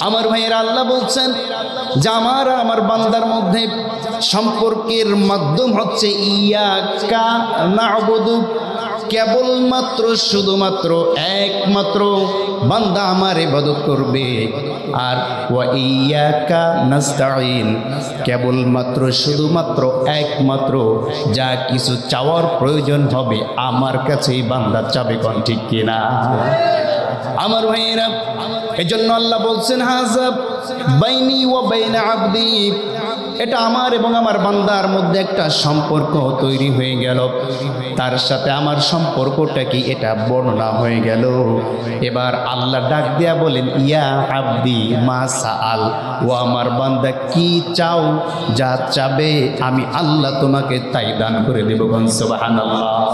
আমার ভাইয়েরা, আল্লাহ বলছেন যে আমার বান্দার মধ্যে সম্পর্কের মাধ্যম হচ্ছে ইয়াকা না'বুদু, কেবলমাত্র শুধুমাত্র একমাত্র বান্দা আমার ইবাদত করবে। আর ওয়া ইয়াকা নাস্তাঈন, কেবলমাত্র শুধুমাত্র একমাত্র যা কিছু চাওয়ার প্রয়োজন হবে আমার কাছেই বান্দা চাবে। কোন ঠিক কিনা আমার ভাইয়েরা? এজন্য আল্লাহ বলছেন হাযা বাইনি ওয়া বাইনা আবদি, এটা আমার এবং আমার বান্দার মধ্যে একটা সম্পর্ক তৈরি হয়ে গেল। তার সাথে আমার সম্পর্কটা কি, এটা বর্ণনা হয়ে গেল। এবার আল্লাহ ডাক দিয়া বলেন ইয়া আবদি মা সাআল, ও আমার বান্দা কি চাও, যা চাবে আমি আল্লাহ তোমাকে তাই দান করে দেব। সুবহানাল্লাহ।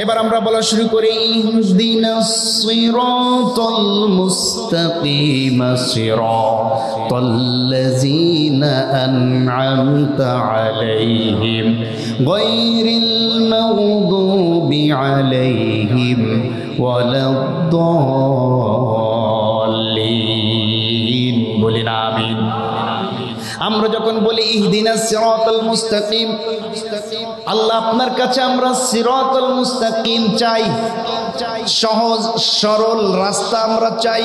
এবার আমরা বলা শুরু করি ইহদিনাস সিরাতাল মুস্তাকিম সিরাতাল্লাযীনা আন'আমতা আলাইহিম গায়রিল মাগদুবি আলাইহিম ওয়ালাদ-দাল্লিন। বলিনা আমিন। আমরা যখন বলি ইহদিনাস সিরাতাল মুস্তাকিম, আল্লাহ আপনার কাছে আমরা সিরাতাল মুস্তাকিম চাই, সহজ সরল রাস্তা আমরা চাই।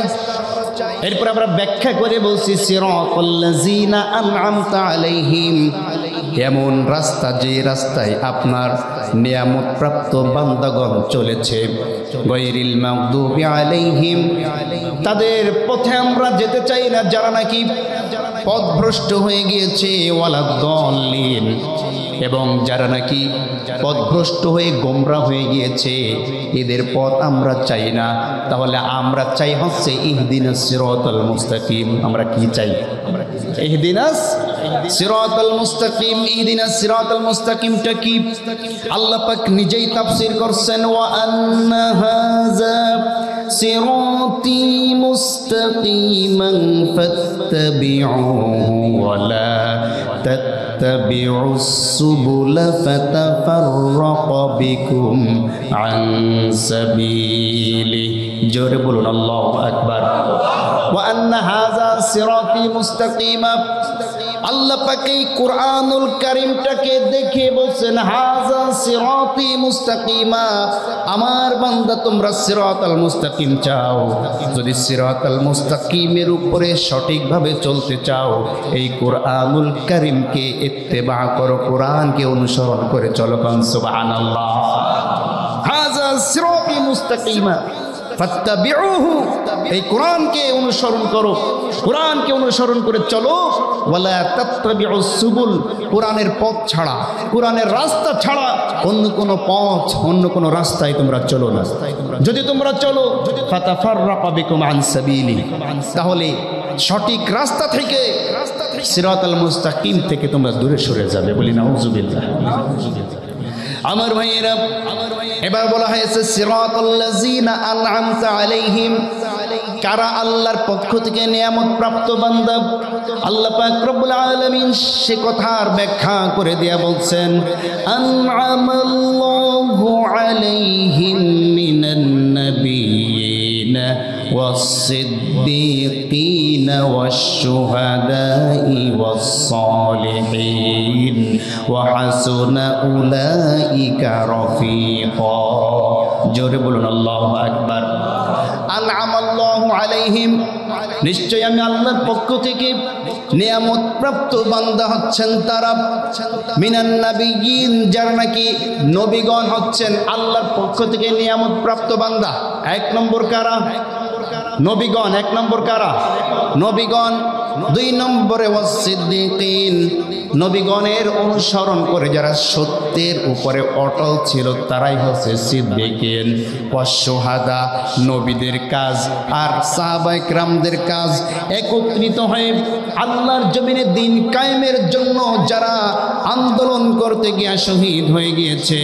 এরপর আমরা ব্যাখ্যা করে বলছি সিরাতাল্লাযীনা আন'আমতা আলাইহিম, এমন রাস্তা যে রাস্তায় আপনার নিয়ামত প্রাপ্ত বান্দাগণ চলেছে। গায়রিল মাগদুবি আলাইহিম, তাদের পথে আমরা যেতে চাই না যারা নাকি পথভ্রষ্ট হয়ে গিয়েছে। ওয়ালাদ-দাল্লিন, এবং যারা নাকি পথভ্রষ্ট হয়ে গোমরা হয়ে গিয়েছে, এদের পথ আমরা চাই না। তাহলে আমরা চাই হচ্ছে ইহদিনাস সিরাতাল মুস্তাকিম। আমরা কি চাই? ইহদিনাস সিরাতাল মুস্তাকিম। ইহদিনাস সিরাতাল মুস্তাকিমটা কি? আল্লাহ পাক নিজেই তাফসীর করছেন ওয়া আন্না হাযা সিরাতি মুস্তাকিমান ফাত্তাবিউহু ওয়া লা তাত্তাবিউস সুবুলা ফাতাফাররাকা বিকুম আন সাবিলি। জোরে বলুন আল্লাহু আকবার। ওয়া আন্না হাযা সিরাতি মুস্তাকিমা, আল্লাহ পাক এই কুরআনুল কারীমটাকে দেখে বলছেন হাযা সিরাতি মুস্তাকিমা, আমার বান্দা তোমরা সিরাতাল মুস্তাকিম চাও। যদি সিরাতাল মুস্তাকিমের উপরে সঠিকভাবে চলতে চাও, এই কুরআনুল কারীমকে ইত্তেবা করো, কোরআনকে অনুসরণ করে চলো। সুবহানাল্লাহ। হাযা সিরাতি মুস্তাকিমা ফাত্তাবিউহু, এই কোরআনকে অনুসরণ করো, কোরআনকে অনুসরণ করে চলো। ওয়ালা তাত্তাবিউস সুবুল, কোরআনের পথ ছাড়া, কোরআনের রাস্তা ছাড়া অন্য কোনো পথ, অন্য কোনো রাস্তায় তোমরা চলো না। যদি তোমরা চলো ফাতাফাররাকা বিকুম আন সাবিলি, তাহলে সঠিক রাস্তা থেকে, সিরাতাল মুস্তাকিম থেকে তোমরা দূরে সরে যাবে। বলি নাউযুবিল্লাহ। আমার ভাইয়েরা, এবার বলা হয়েছে সিরাতাল্লাযীনা আন'আমতা আলাইহিম, কারা আল্লাহর পক্ষ থেকে নিয়ামত প্রাপ্ত বান্দা। আল্লাহ পাক রব্বুল আলামিন সে কথার ব্যাখ্যা করে দিয়া বলছেন আন'আমাল্লাহু আলাইহিম মিনান নাবিয়্যিনা والصديقين والشهداء والصالحين وحسن أولئك رفيقا। জোরে বলুন আল্লাহু আকবার। আন'আমাল্লাহু আলাইহিম, নিশ্চয় আমি আল্লাহর পক্ষ থেকে নিয়ামত প্রাপ্ত বান্দা হচ্ছেন তারা। মিনান নাবিয়্যিন, যারা নাকি নবীগণ হচ্ছেন আল্লাহর পক্ষ থেকে নিয়ামত প্রাপ্ত বান্দা। এক নম্বর কারা? নবীগণ। এক নম্বর কারা? নবীগণ। দুই নম্বরে ওয়াসিদ্দিকিন, নবীগণের অনুসরণ করে যারা সত্যের উপরে অটল ছিল তারাই হচ্ছে সিদ্দিকিন। ওয়াসশুহাদা, নবীদের কাজ আর সাহাবায়ে কেরামদের কাজ একত্রিত হয়ে আল্লাহর জমিনে দিন কায়েমের জন্য যারা আন্দোলন করতে গিয়ে শহীদ হয়ে গিয়েছে,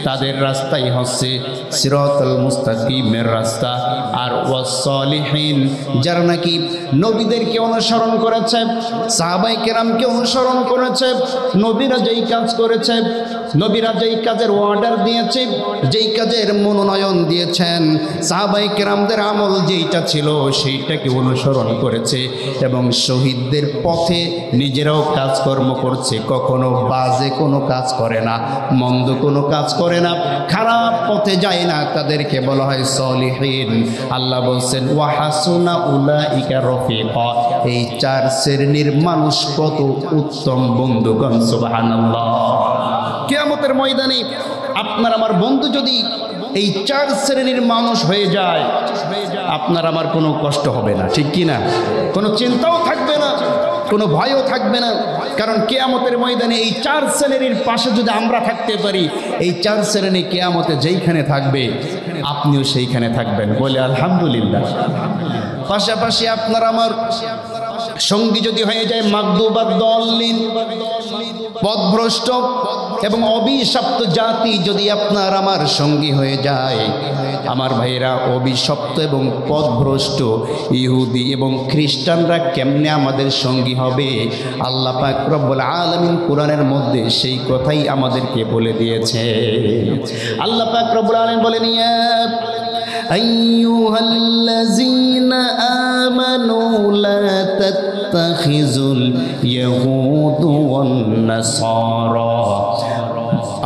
তাদের রাস্তাই হচ্ছে সিরাতাল মুস্তাকিমের রাস্তা। আর ওয়াসসালিহিন, যারা নাকি নবীদেরকে অনুসরণ অনুসরণ করেছে, সাহাবায়ে কেরামকে অনুসরণ করেছে। নবীরা যেই কাজ করেছে, নবীরা যেই কাজের অর্ডার দিয়েছে, যেই কাজের মনোনয়ন দিয়েছেন, সাহাবায়ে কেরামদের আমল যেইটা ছিল সেইটাকে অনুসরণ করেছে এবং শহীদদের পথে নিজেরাও কাজকর্ম করছে। কখনো বাজে কোনো কাজ করে না, মন্দ কোনো কাজ করে না, খারাপ পথে যায় না, তাদেরকে বলা হয় সলিহিন। আল্লাহ বলছেন ওয়া হাসুনা উলাইকা রফিকা, এই চার শ্রেণীর মানুষ কত উত্তম বন্ধুগণ, সুবহানাল্লাহ। কিয়ামতের ময়দানে আপনার আমার বন্ধু যদি এই চার শ্রেণীর মানুষ হয়ে যায়, আপনার আমার কোনো কষ্ট হবে না, ঠিক কি না? কোনো চিন্তাও থাকবে না, কোনো ভয়ও থাকবে না। কারণ কিয়ামতের ময়দানে এই চার শ্রেণীর পাশে যদি আমরা থাকতে পারি, এই চার শ্রেণী কিয়ামতে যেইখানে থাকবে আপনিও সেইখানে থাকবেন, বলে আলহামদুলিল্লাহ। পাশাপাশি আপনার আমার সঙ্গী যদি হয়ে যায় মাগদুবাদ দলিন, পথভ্রষ্ট এবং অভিশপ্ত জাতি যদি আপনার আমার সঙ্গী হয়ে যায়, আমার ভাইয়েরা, অভিশপ্ত এবং পথভ্রষ্ট ইহুদি এবং খ্রিস্টানরা কেমনে আমাদের সঙ্গী হবে? আল্লাহ পাক রব্বুল আলামিন কোরআনের মধ্যে সেই কথাই আমাদেরকে বলে দিয়েছে। আল্লাহ পাক রব্বুল আলামিন বলেন, ইয়া আইয়ুহাল্লাযীনা আমানু লা তাত্তাখিযুল ইয়াহুদ ওয়ান নাসারা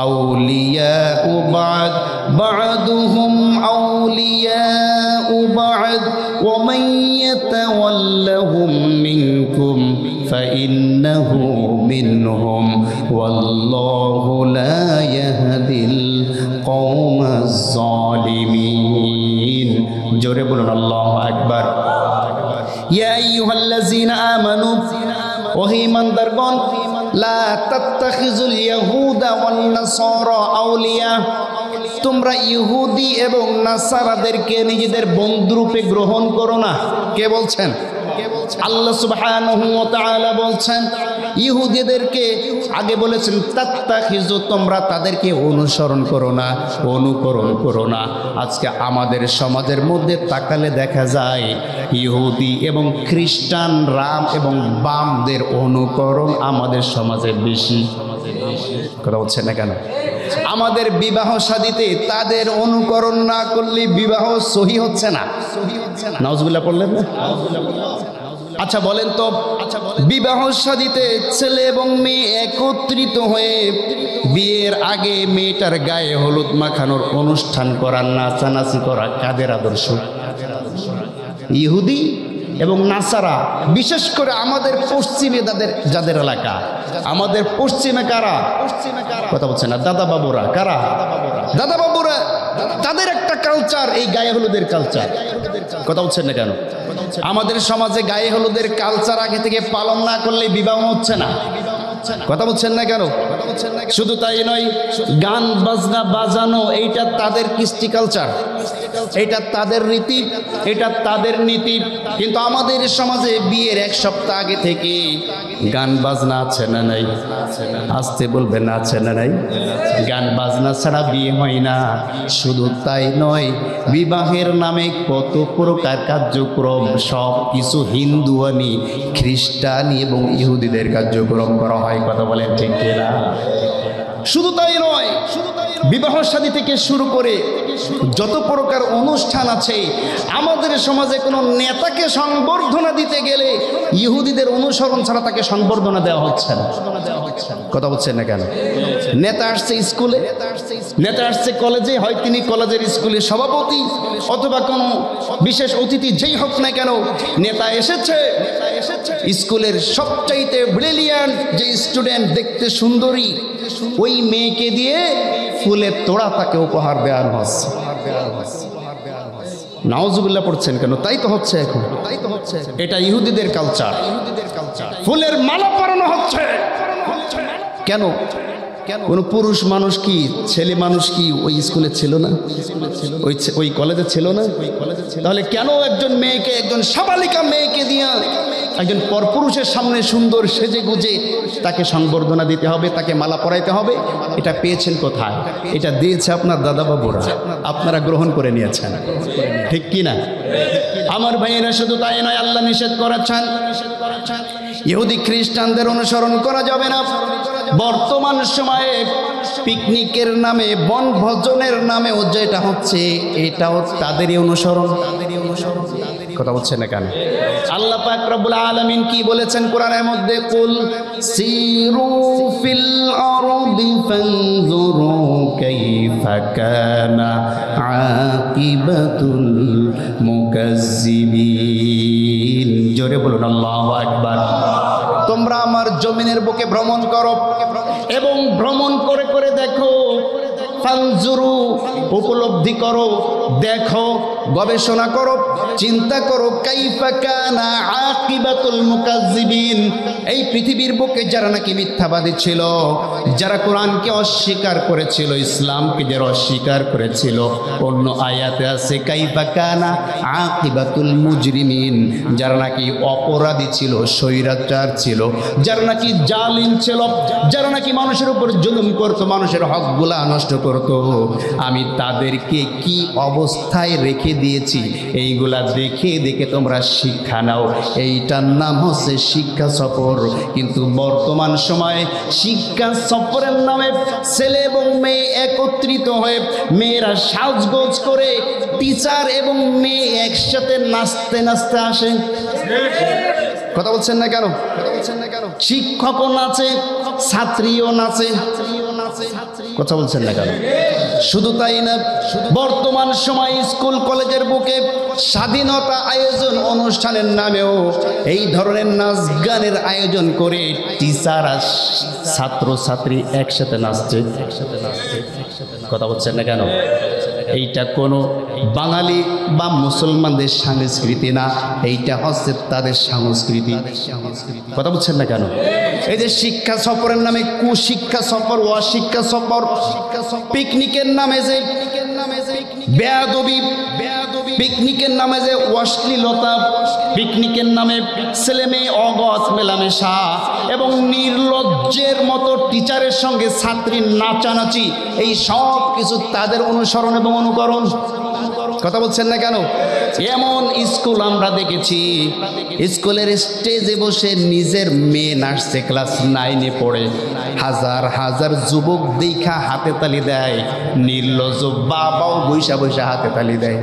আউলিয়াউ বা'দুহুম আউলিয়াউ বা'দ ওয়া মান ইয়াতাওয়াল্লাহুম মিনকুম ফাইন্নাহু মিনহুম ওয়াল্লাহু লা ইয়াহদিল কওমাজ জালিমিন। জোরে বলুন আল্লাহু আকবার। ইয়া আইয়ুহাল্লাযীনা আমানু, ওহে ঈমানদারগণ, লা তাত্তাখিযুল ইয়াহুদা ওয়ান নাসারা আউলিয়া, তোমরা ইহুদি এবং নাসারাদেরকে নিজেদের বন্ধুরূপে গ্রহণ করো না। কে বলছেন? আল্লাহ সুবহানাহু ওয়া তাআলা বলছেন ইহুদিদেরকে আগে বলেছেন তাত্তাখিযু, তোমরা তাদেরকে অনুসরণ করো না, অনুকরণ করো না। আজকে আমাদের সমাজের মধ্যে তাকালে দেখা যায় ইহুদি এবং খ্রিস্টান, রাম এবং বামদের অনুকরণ আমাদের সমাজে বেশি। কথা হচ্ছে না কেন? আমাদের বিবাহ শাদীতে তাদের অনুকরণ না করলে বিবাহ সহি হচ্ছে না। নাউজুবিল্লাহ পড়লেন না? আচ্ছা বলেন তো, বিবাহ শাদীতে ছেলে এবং মেয়ে একত্রিত হয়ে বিয়ের আগে মেয়েটার গায়ে হলুদ মাখানোর অনুষ্ঠান করা, নাচানাচি করা কাদের আদর্শ? ইহুদি এবং নাসারা, বিশেষ করে আমাদের পশ্চিমে যাদের এলাকা, আমাদের পশ্চিমে কারা কথা বলছে না, দাদা বাবুরা। কারা দাদা বাবুরা? তাদের একটা কালচার, এই গায়ে হলুদের কালচার। কথা বলছেন না কেন? আমাদের সমাজে গায়ে হলুদের কালচার আগে থেকে পালন না করলে বিবাহ হচ্ছে না। কথা বলছেন না কেন? শুধু তাই নয়, গান বাজনা বাজানো এইটা তাদের কৃষ্টি কালচার, এটা তাদের রীতি, এটা তাদের নীতি। কিন্তু আমাদের সমাজে বিয়ের এক সপ্তাহ আগে থেকে গান বাজনা আছে না নাই? আসতে বলবেন না, আছে না নাই? গান বাজনা ছাড়া বিয়ে হয় না। শুধু তাই নয়, বিবাহের নামে কত প্রকার কার্যক্রম, সব কিছু হিন্দুয়ানি, খ্রিস্টানি এবং ইহুদিদের কার্যক্রম করা হয়। কথা বলেন ঠিক কিনা? শুধু তাই নয়, বিবাহ শাদী থেকে শুরু করে যত প্রকার অনুষ্ঠান আছে, আমাদের সমাজে কোনো নেতাকে সংবর্ধনা দিতে গেলে ইহুদিদের অনুসরণ ছাড়া তাকে সংবর্ধনা দেওয়া হচ্ছে না। কথা বলছেন না কেন? নেতা আসছে স্কুলে, নেতা আসছে কলেজে, হয় তিনি কলেজের স্কুলের সভাপতি অথবা কোনো বিশেষ অতিথি যেই হোক না কেন, নেতা এসেছে, স্কুলের সবচাইতে ব্রিলিয়ান্ট যে স্টুডেন্ট, দেখতে সুন্দরী, ওই মেয়েকে দিয়ে ফুলের তোড়া তাকে উপহার দেওয়ার হচ্ছে। নাউজুবিল্লাহ পড়ছেন কেন? তাই তো হচ্ছে এখন, এটা ইহুদিদের কালচার। ফুলের মালা পরানো হচ্ছে কেন? কোন পুরুষ মানুষ কি, ছেলে মানুষ কি ওই স্কুলে ছিল না? ওই কলেজে ছিল না? তাহলে কেন একজন মেয়েকে, একজন সাবালিকা মেয়েকে দিয়া একজন পরপুরুষের সামনে সুন্দর সেজে গুজে তাকে সংবর্ধনা দিতে হবে, তাকে মালা পরাইতে হবে। এটা পেয়েছেন কোথায়? এটা দিয়েছে আপনার দাদা বাবুরা, আপনারা গ্রহণ করে নিয়েছেন, ঠিক কি না? আমার ভাইয়েরা, শুধু তাই নয়, আল্লাহ নিষেধ করেছেন ইহুদি খ্রিস্টানদের অনুসরণ করা যাবে না। বর্তমান সময়ে পিকনিকের নামে, বনভোজনের নামেও যেটা হচ্ছে, এটাও তাদেরই অনুসরণ। কথা বলছেন না কেন? আল্লাহ পাক রব্বুল আলামিন কি বলেছেন কোরআনের মধ্যে? কুল সিরু ফিল আরদি ফানজুরু কাইফা কানা আকিবাতুল মুকাজ্জিবিন। জোরে বলুন আল্লাহু আকবার। তোমরা আমার জমিনের বুকে ভ্রমণ করো এবং ভ্রমণ করে করে দেখো, ফানজুরু উপলব্ধি করো, দেখো, গবেষণা করো, চিন্তা করো, কাইফা কানা আকিবাতুল মুকাজ্জিবিন। এই পৃথিবীর বুকে যারা নাকি মিথ্যাবাদী ছিল, যারা কোরআনকে অস্বীকার করেছিল, ইসলামকে যারা অস্বীকার করেছিল, অন্য আয়াতে আছে কাইফা কানা আকিবাতুল মুজরিমিন, যারা নাকি অপরাধী ছিল, স্বৈরাচার ছিল, যারা নাকি জালিম ছিল, যারা নাকি মানুষের উপর জুলুম করতো, মানুষের হকগুলা নষ্ট করতো, আমি তাদেরকে কি অবস্থায় রেখে দিয়েছি, এইগুলা দেখে দেখে তোমরা শিক্ষা নাও। এইটার নাম হচ্ছে শিক্ষা সফর। কিন্তু বর্তমান সময়ে শিক্ষা সফরের নামে ছেলে এবং মেয়ে একত্রিত হয়ে, মেয়েরা সাজগোজ করে টিচার এবং মেয়ে একসাথে নাচতে নাচতে আসে। কথা বলছেন না কেন? শিক্ষকও নাচে, ছাত্রীও নাচে। কথা বলছেন না কেন? শুধু তাই না, বর্তমান সময় স্কুল কলেজের বুকে স্বাধীনতা আয়োজন অনুষ্ঠানের নামেও এই ধরনের নাচ গানের আয়োজন করে টিচার আর ছাত্র ছাত্রী একসাথে নাচছে। কথা বলছেন না কেন? এইটা কোনো বাঙালি বা মুসলমানদের সংস্কৃতি না, এইটা হচ্ছে তাদের সংস্কৃতি। কথা বলছেন না কেন? এই যে শিক্ষা সফরের নামে কুশিক্ষা সফর, অশিক্ষা সফর, পিকনিকের নামে যে বেয়াদবি, পিকনিকের নামে যে অশ্লীলতা, পিকনিকের নামে ছেলে মেয়ে অগত মেলামেশা এবং নির্লজ্জের মতো টিচারের সঙ্গে ছাত্রীর নাচানাচি, এই সব কিছু তাদের অনুসরণ এবং অনুকরণ। কথা বলছেন না কেন? এমন স্কুল আমরা দেখেছি, স্কুলের স্টেজে বসে নিজের মেয়ে নাচছে, ক্লাস 9-এ পড়ে, হাজার হাজার যুবক দেখা হাতে তালি দেয়, নির্লজ্জ বাবাও বৈশা বৈশা হাতে তালি দেয়।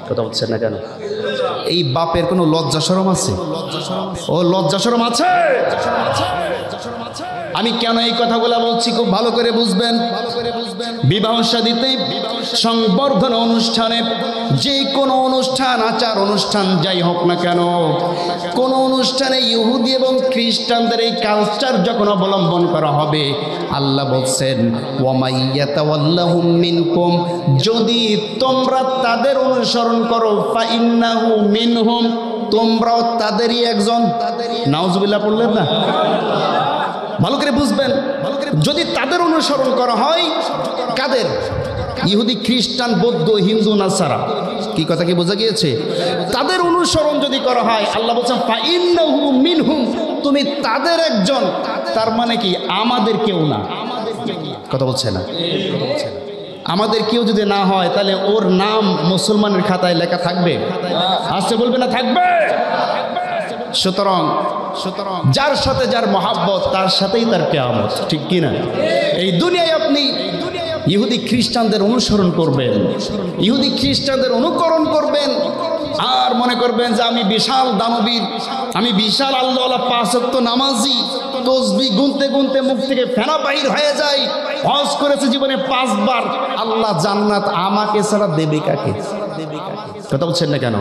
কথা বলছেন না কেন? এই বাপের কোনো লজ্জা শরম আছে? ও লজ্জা শরম আছে? আমি কেন এই কথাগুলো বলছি খুব ভালো করে বুঝবেন। বিবাহ শাদীতে, সংবর্ধনা অনুষ্ঠানে, যে কোনো অনুষ্ঠান, আচার অনুষ্ঠান যাই হোক না কেন, কোনো অনুষ্ঠানে ইহুদি এবং খ্রিস্টানদের এই কালচার যখন অবলম্বন করা হবে, আল্লাহ বলছেন ওয়ামাইয়াতাওয়াল্লাহুম মিনকুম, যদি তোমরা তাদের অনুসরণ করো, ফাইন্নাহু মিনহুম, তোমরাও তাদেরই একজন। নাউজুবিল্লাহ পড়লেন না? ভালো করে বুঝবেন। যদি তাদের অনুসরণ করা হয়, কাদের? ইহুদি, খ্রিস্টান, বৌদ্ধ, হিন্দু, নাসারা। কি কথা কি বোঝা গিয়েছে? তাদের অনুসরণ যদি করা হয়, আল্লাহ বলছেন ফাইন্নাহু মিনহুম, তুমি তাদের একজন। তার মানে কি? আমাদের কেউ না। কথা বলছে না? আমাদের কেউ যদি না হয়, তাহলে ওর নাম মুসলমানের খাতায় লেখা থাকবে? আসতে বলবে না থাকবে? সুতরাং যার সাথে যার মহাব্বত, তার সাথেই তার কিয়ামত, ঠিক কি না? এই দুনিয়ায় আপনি ইহুদি খ্রিস্টানদের অনুসরণ করবেন, ইহুদি খ্রিস্টানদের অনুকরণ করবেন, আর মনে করবেন যে আমি বিশাল দানবীর, আমি বিশাল আল্লাহওয়ালা, 5 ওয়াক্ত নামাজি, তসবিহ গুনতে গুনতে মুখ থেকে ফেনা বাহির হয়ে যায়, হজ করেছে জীবনে 5 বার, আল্লাহ জান্নাত আমাকে ছাড়া দেবে কাকে? কথা বলছেন না কেন?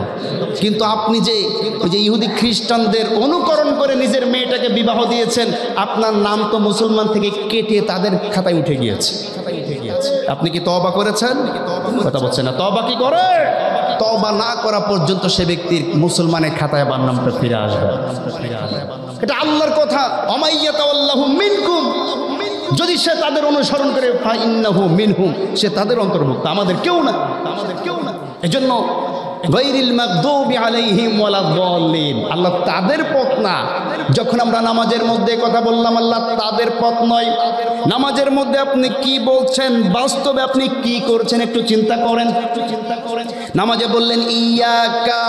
কিন্তু আপনি যে ওই যে ইহুদি খ্রিস্টানদের অনুকরণ করে নিজের মেয়েটাকে বিবাহ দিয়েছেন, আপনার নাম তো মুসলমান থেকে কেটে তাদের খাতায় উঠে গিয়েছে। আপনি কি তওবা করেছেন? কথা বলছেন না। তওবা কি করে? তওবা না করা পর্যন্ত সে ব্যক্তির মুসলমানের খাতায় আবার নামটা ফিরে আসবে। এটা আল্লাহর কথা। ওয়ামাইয়াতাওয়াল্লাহু মিনকুম, যদি সে তাদের অনুসরণ করে, ফাইন্নাহু মিনহুম, সে তাদের অন্তর্ভুক্ত, আমাদের কেউ না। এজন্য গায়রিল মাগদুবি আলাইহিম ওয়ালাদ-দাল্লিন, আল্লাহ তাদের পথ না। যখন আমরা নামাজের মধ্যে কথা বললাম আল্লাহ তাদের পথ নয়, নামাজের মধ্যে আপনি কি বলছেন, বাস্তবে আপনি কি করছেন একটু চিন্তা করেন। নামাজে বললেন ইয়াকা,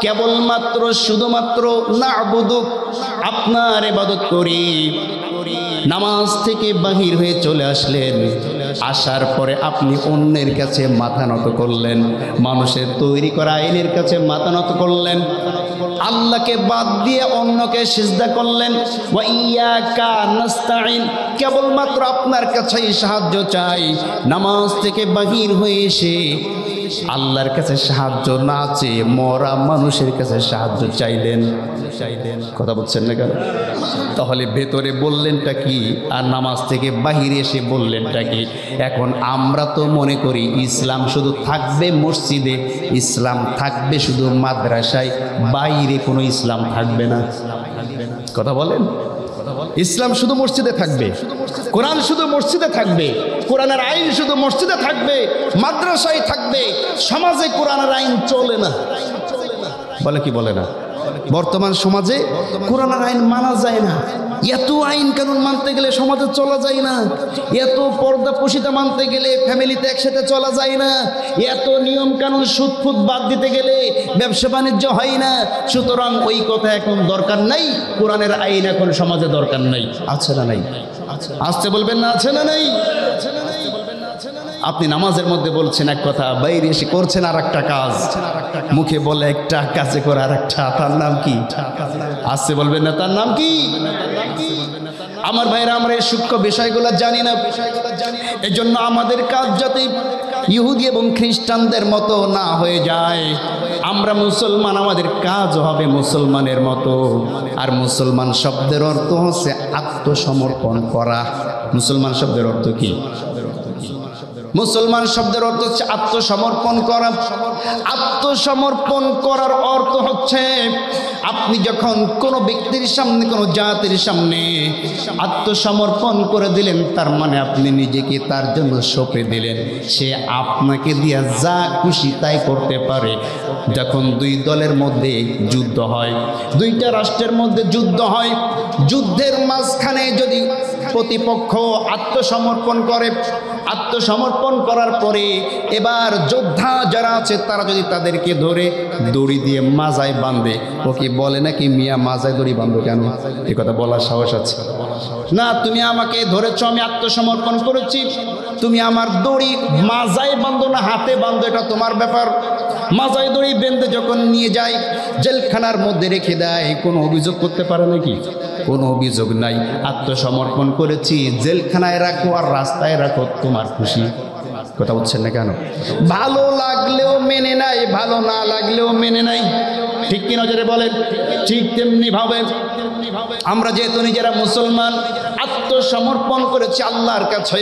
কেবলমাত্র শুধুমাত্র না'বুদু, আপনার ইবাদত করি। নামাজ থেকে বাহির হয়ে চলে আসলেন, আসার পরে আপনি অন্যের কাছে মাথা নত করলেন, মানুষের তৈরি করা আইনের কাছে মাথা নত করলেন, আল্লাহকে বাদ দিয়ে অন্যকে সিজদা করলেন। ওয়া ইয়াকা নাস্তাইন, কেবলমাত্র আপনার কাছেই সাহায্য চাই। নামাজ থেকে বাহির হয়ে এসে আল্লাহর কাছে সাহায্য না চেয়ে মরা মানুষের কাছে সাহায্য চাইলেন। কথা বলছেন না কেন? তাহলে ভেতরে বললেনটা কি আর নামাজ থেকে বাহিরে এসে বললেনটা কি? এখন আমরা তো মনে করি ইসলাম শুধু থাকবে মসজিদে, ইসলাম থাকবে শুধু মাদ্রাসায়, বাইরে কোনো ইসলাম থাকবে না। কথা বলেন, ইসলাম শুধু মসজিদে থাকবে, কোরআন শুধু মসজিদে থাকবে, কোরআনের আইন শুধু মসজিদে থাকবে, মাদ্রাসায় থাকবে, সমাজে কোরআনের আইন চলে না। বলে কি বলে না? বর্তমান সমাজে কোরআনের আইন মানা যায় না। এত আইন কানুন মানতে গেলে সমাজে চলা যায় না, এত পর্দা পশিতা মানতে গেলে ফ্যামিলিতে একসাথে চলা যায় না, এত নিয়ম কানুন সুদফুদ বাদ দিতে গেলে ব্যবসা বাণিজ্য হয় না। সুতরাং ওই কথা এখন দরকার নাই, কোরআনের আইন এখন সমাজে দরকার নাই। আছে না নাই? আসতে বলবেন না আছে না নাই? আপনি নামাজের মধ্যে বলছেন এক কথা, বাইরে এসে করছেন আর একটা কাজ, মুখে বলে একটা, কাজে করে আর একটা। তার নাম কি? আসতে বলবেন না তার নাম কি? আমার ভাইরা, আমরা এই সূক্ষ্ম বিষয়গুলো জানি না, এজন্য আমাদের কাজ যাতে ইহুদি এবং খ্রিস্টানদের মতো না হয়ে যায়। আমরা মুসলমান, আমাদের কাজ হবে মুসলমানের মতো। আর মুসলমান শব্দের অর্থ হচ্ছে আত্মসমর্পণ করা। মুসলমান শব্দের অর্থ কি? মুসলমান শব্দের অর্থ হচ্ছে আত্মসমর্পণ করা। আত্মসমর্পণ করার অর্থ হচ্ছে আপনি যখন কোনো ব্যক্তির সামনে, কোনো জাতির সামনে আত্মসমর্পণ করে দিলেন, তার মানে আপনি নিজেকে তার জন্য সঁপে দিলেন। সে আপনাকে দিয়া যা খুশি তাই করতে পারে। যখন দুই দলের মধ্যে যুদ্ধ হয়, দুইটা রাষ্ট্রের মধ্যে যুদ্ধ হয়, যুদ্ধের মাঝখানে যদি প্রতিপক্ষ আত্মসমর্পণ করে, আত্মসমর্পণ করার পরে এবার যোদ্ধা যারা আছে তারা যদি তাদেরকে ধরে দড়ি দিয়ে মাজায় বাঁধে, ওকে বলে নাকি মিয়া মাজায় দড়ি বাঁধো কেন? এ কথা বলার সাহস আছে না? তুমি আমাকে ধরেছ, আমি আত্মসমর্পণ করেছি, তুমি আমার দড়ি মাজায় বাঁধো না হাতে বাঁধো, এটা তোমার ব্যাপার। মাজায় দড়ি বেঁধে যখন নিয়ে যায়, জেলখানার মধ্যে রেখে দেয়, কোনো অভিযোগ করতে পারে নাকি? কোনো অভিযোগ নাই। আত্মসমর্পণ করেছি, জেলখানায় রাখো আর রাস্তায় রাখো, তোমার খুশি। কথা বলছেন না কেন? ভালো লাগলেও মেনে নাই, ভালো না লাগলেও মেনে নাই। ঠিক কি নজরে বলেন? ঠিক তেমনি ভাবে আমরা যেহেতু নিজেরা মুসলমান, আত্মসমর্পণ করেছি আল্লাহর কাছে,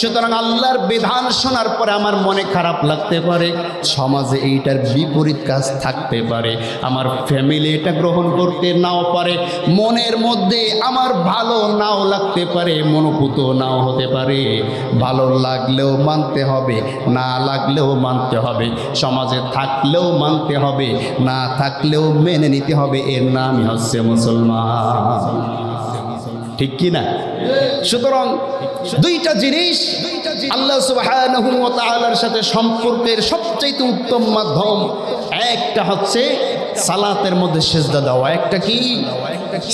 সুতরাং আল্লাহর বিধান শোনার পরে আমার মনে খারাপ লাগতে পারে, সমাজে এইটার বিপরীত কাজ থাকতে পারে, আমার ফ্যামিলি এটা গ্রহণ করতে নাও পারে, মনের মধ্যে আমার ভালো নাও লাগতে পারে, মনোপুত নাও হতে পারে। ভালো লাগলেও মানতে হবে, না লাগলেও মানতে হবে, সমাজে থাকলেও মানতে হবে, না থাকলেও মেনে নিতে হবে। এর নামই হচ্ছে মুসলমান। ঠিক কি না? সুতরাং দুইটা জিনিস আল্লাহ সুবহানাহু ওয়া তাআলার সাথে সম্পর্কের সবচেয়ে উত্তম মাধ্যম, একটা হচ্ছে সালাতের মধ্যে সিজদা দেওয়া। একটা কি?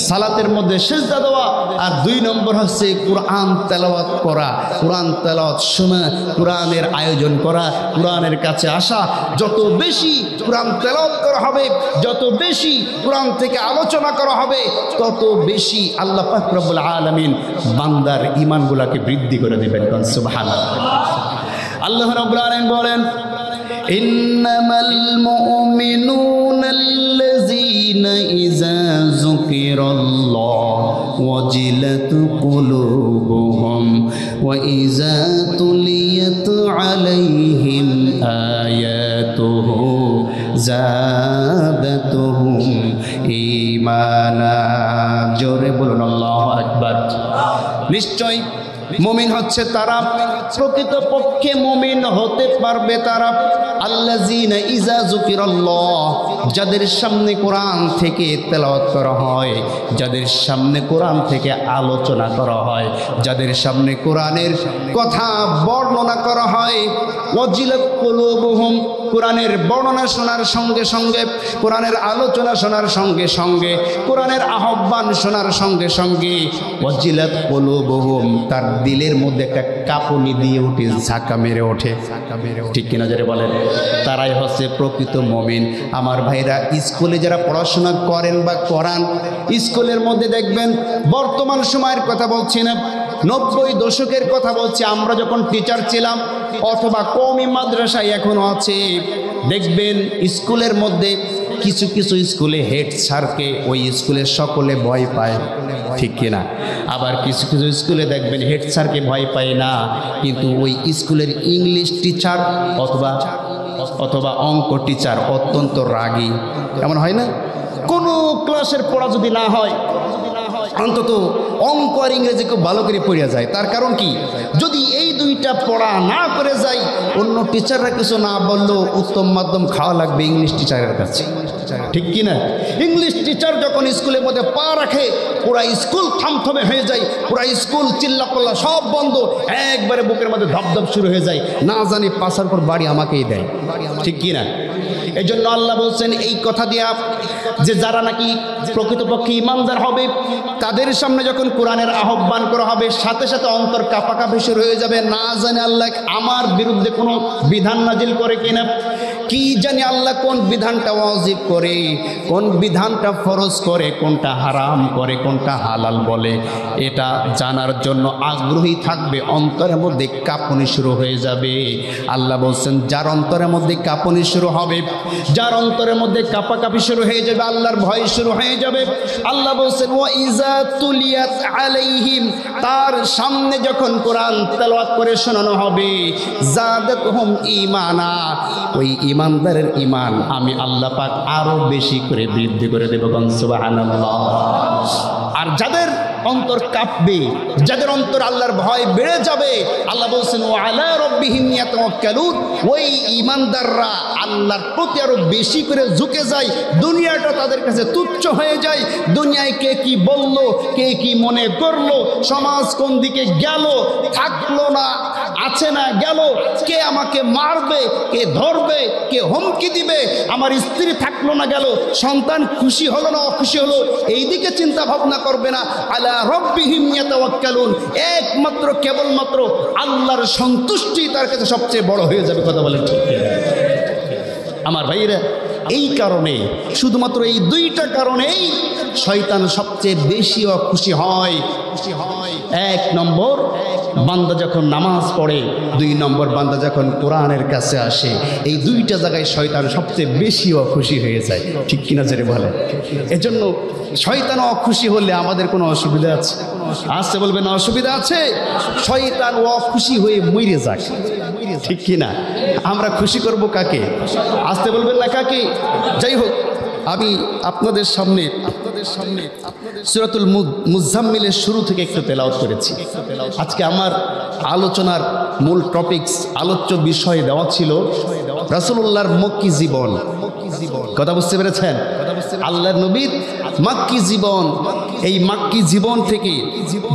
সালাতের মধ্যে সিজদা দেওয়া। আর দুই নম্বর হচ্ছে কোরআন তেলাওয়াত করা, কোরআন তেলাওয়াত শোনা, কোরআনের আয়োজন করা, কোরআনের কাছে আসা। যত বেশি কোরআন তেলাওয়াত করা হবে, যত বেশি কোরআন থেকে আলোচনা করা হবে, তত বেশি আল্লাহ পাক রব্বুল আলামিন বান্দার ঈমানগুলোকে বৃদ্ধি করে দিবেন। সুবহানাল্লাহ। আল্লাহ রাব্বুল আলামিন বলেন, ইন্নামাল মুমিনুনা আল্লাযীনা ইযা যুকিরাল্লাহু ওয়াজিলাত কুলুবুহুম ওয়া ইযা তুলিয়াত আলাইহিম আয়াতুহু যাদাতুহুম ঈমানা। জোরে বলুন আল্লাহু আকবার। নিশ্চয় মুমিন হচ্ছে তারা, প্রকৃতপক্ষে মুমিন হতে পারবে তারা আল্লাযীনা ইযা যুকিরাল্লাহ, যাদের সামনে কোরআন থেকে তেলাওয়াত করা হয়, যাদের সামনে কোরআন থেকে আলোচনা করা হয়, যাদের সামনে কোরআনের কথা বর্ণনা করা হয়, ওয়াজিলাত কুলুবুহুম, কোরআনের বর্ণনা শোনার সঙ্গে সঙ্গে, কোরআনের আলোচনা শোনার সঙ্গে সঙ্গে, কোরআনের আহ্বান শোনার সঙ্গে সঙ্গে, ওয়াজিলাত কুলুবুহুম, তার দিলের মধ্যে একটা কাঁপুনি দিয়ে ওঠে, ঝাঁকা মেরে ওঠে। ঠিক কিনা যারা বলেন, তারাই হচ্ছে প্রকৃত মুমিন। আমার ভাইরা, স্কুলে যারা পড়াশোনা করেন বা করান, স্কুলের মধ্যে দেখবেন, বর্তমান সময়ের কথা বলছি না, 90 দশকের কথা বলছি, আমরা যখন টিচার ছিলাম অথবা কওমি মাদ্রাসায় এখনো আছে, দেখবেন স্কুলের মধ্যে কিছু কিছু স্কুলে হেড স্যারকে ওই স্কুলের সকলে ভয় পায়, ঠিক কিনা? আবার কিছু কিছু স্কুলে দেখবেন হেড স্যারকে ভয় পায় না, কিন্তু ওই স্কুলের ইংলিশ টিচার অথবা অঙ্ক টিচার অত্যন্ত রাগী। এমন হয় না? কোনো ক্লাসের পড়া যদি না হয়, অন্তত অঙ্ক আর ইংরেজি খুব ভালো করে পড়িয়া যায়। তার কারণ কি? যদি এই দুইটা পড়া না করে যাই, অন্য টিচাররা কিছু না বললেও উত্তম মাধ্যম খাওয়া লাগবে ইংলিশ টিচারের কাছে, ঠিক কি না? ইংলিশ টিচার যখন স্কুলের মধ্যে পা রাখে, পুরা স্কুল থমথমে হয়ে যায়, পুরা স্কুল চিল্লাপাল্লা সব বন্ধ, একবারে বুকের মধ্যে ধপধপ শুরু হয়ে যায়, না জানি পাশার পর বাড়ি আমাকেই দেয়, ঠিক কি না? এই জন্য আল্লাহ বলছেন এই কথা দিয়া, যে যারা নাকি প্রকৃতপক্ষে ইমানদার হবে, তাদের সামনে যখন কোরআনের আহ্বান করা হবে, সাথে সাথে অন্তর কাঁপাকাঁপি শুরু হয়ে যাবে, না জানে আল্লাহ আমার বিরুদ্ধে কোনো বিধান নাজিল করে কিনা, কি জানি আল্লাহ কোন বিধানটা ওয়াজিব করে, কোন বিধানটা ফরজ করে, কোনটা হারাম করে, কোনটা হালাল বলে, এটা জানার জন্য আগ্রহী থাকবে, অন্তরের মধ্যে কাঁপুনি শুরু হয়ে যাবে। আল্লাহ বলছেন যার অন্তরের মধ্যে কাঁপুনি শুরু হবে, যার অন্তরের মধ্যে কাঁপাকাঁপি শুরু হয়ে যাবে, আল্লাহর ভয় শুরু হয়ে যাবে, আল্লাহ বলছেন ওয়া ইযা তুলিয়াত আলাইহিম, তার সামনে যখন কোরআন তেলাওয়াত করে শোনানো হবে, যাদাতহুম ঈমানা, ওই ইমানদারের ঈমান আমি আল্লাহ পাক আরো বেশি করে বৃদ্ধি করে দেব। সুবহানাল্লাহ। আর যাদের অন্তর কাঁপবে, যাদের অন্তর আল্লাহর ভয় বেড়ে যাবে, আল্লাহ বলছেন ওয়া আলা রাব্বিহিম ইয়াতাওয়াক্কালুন, ওই ঈমানদাররা আল্লাহর প্রতি আরো বেশি করে ঝুঁকে যায়, দুনিয়াটা তাদের কাছে তুচ্ছ হয়ে যায়, দুনিয়ায় কে কি বলল, কে কি মনে করলো, সমাজ কোন দিকে গেল, থাকলো না, আছে না গেল, কে আমাকে মারবে, কে ধরবে, কে হুমকি দিবে, আমার স্ত্রী থাকলো না গেল, সন্তান খুশি হলো না অখুশি হলো, এই দিকে চিন্তা ভাবনা করবে না। আলা রাব্বিহিম ইয়াতাওয়াক্কালুন, একমাত্র কেবলমাত্র আল্লাহর সন্তুষ্টি তার কাছে সবচেয়ে বড় হয়ে যাবে। কথা বলেন ঠিক? আমার ভাইরা, এই কারণে, শুধুমাত্র এই দুইটা কারণেই শয়তান সবচেয়ে বেশি খুশি হয়। এক নম্বর, বান্দা যখন নামাজ পড়ে, 2 নম্বর বান্দা যখন কোরআনের কাছে আসে, এই দুইটা জায়গায় শয়তান সবচেয়ে বেশি অখুশি হয়ে যায়, ঠিক কিনা জেরে বলে? এজন্য শয়তান অখুশি হলে আমাদের কোনো অসুবিধা আছে? আসতে বলবে না অসুবিধা আছে? শয়তান অখুশি হয়ে মরে যাক, ঠিক কিনা? আমরা খুশি করব কাকে? আসতে বলবেন না কাকে? যাই হোক, আমি আপনাদের সামনে সূরাতুল মুজাম্মিলের শুরু থেকে একটু তেলাওয়াত করেছি। আজকে আমার আলোচনার মূল টপিকস, আলোচ্য বিষয় দেওয়া ছিল রাসূলুল্লাহর মক্কি জীবন। কথা বুঝতে পেরেছেন? আল্লাহর নবীর মক্কি জীবন। এই মক্কি জীবন থেকে,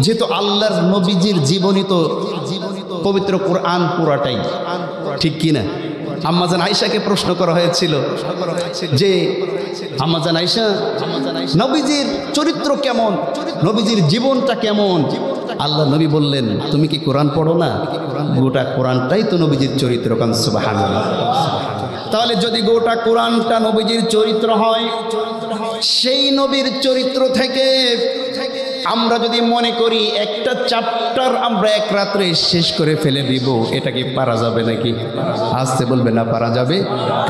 যেহেতু আল্লাহর নবীজির জীবনীত পবিত্র কোরআন পুরাটাই, ঠিক কিনা? আম্মাজান আয়েশাকে প্রশ্ন করা হয়েছিল যে আম্মাজান আয়েশা, নবীজির চরিত্র কেমন, নবীজির জীবনটা কেমন? আল্লাহ নবী বললেন, তুমি কি কোরআন পড়ো না? গোটা কোরআনটাই তো নবীজির চরিত্র। সুবহানাল্লাহ। তাহলে যদি গোটা কোরআনটা নবীজির চরিত্র হয়, সেই নবীর চরিত্র থেকে আমরা যদি মনে করি একটা চ্যাপ্টার আমরা এক রাত্রে শেষ করে ফেলে দিব, এটা কি পারা যাবে নাকি? আসতে বলবে না পারা যাবে,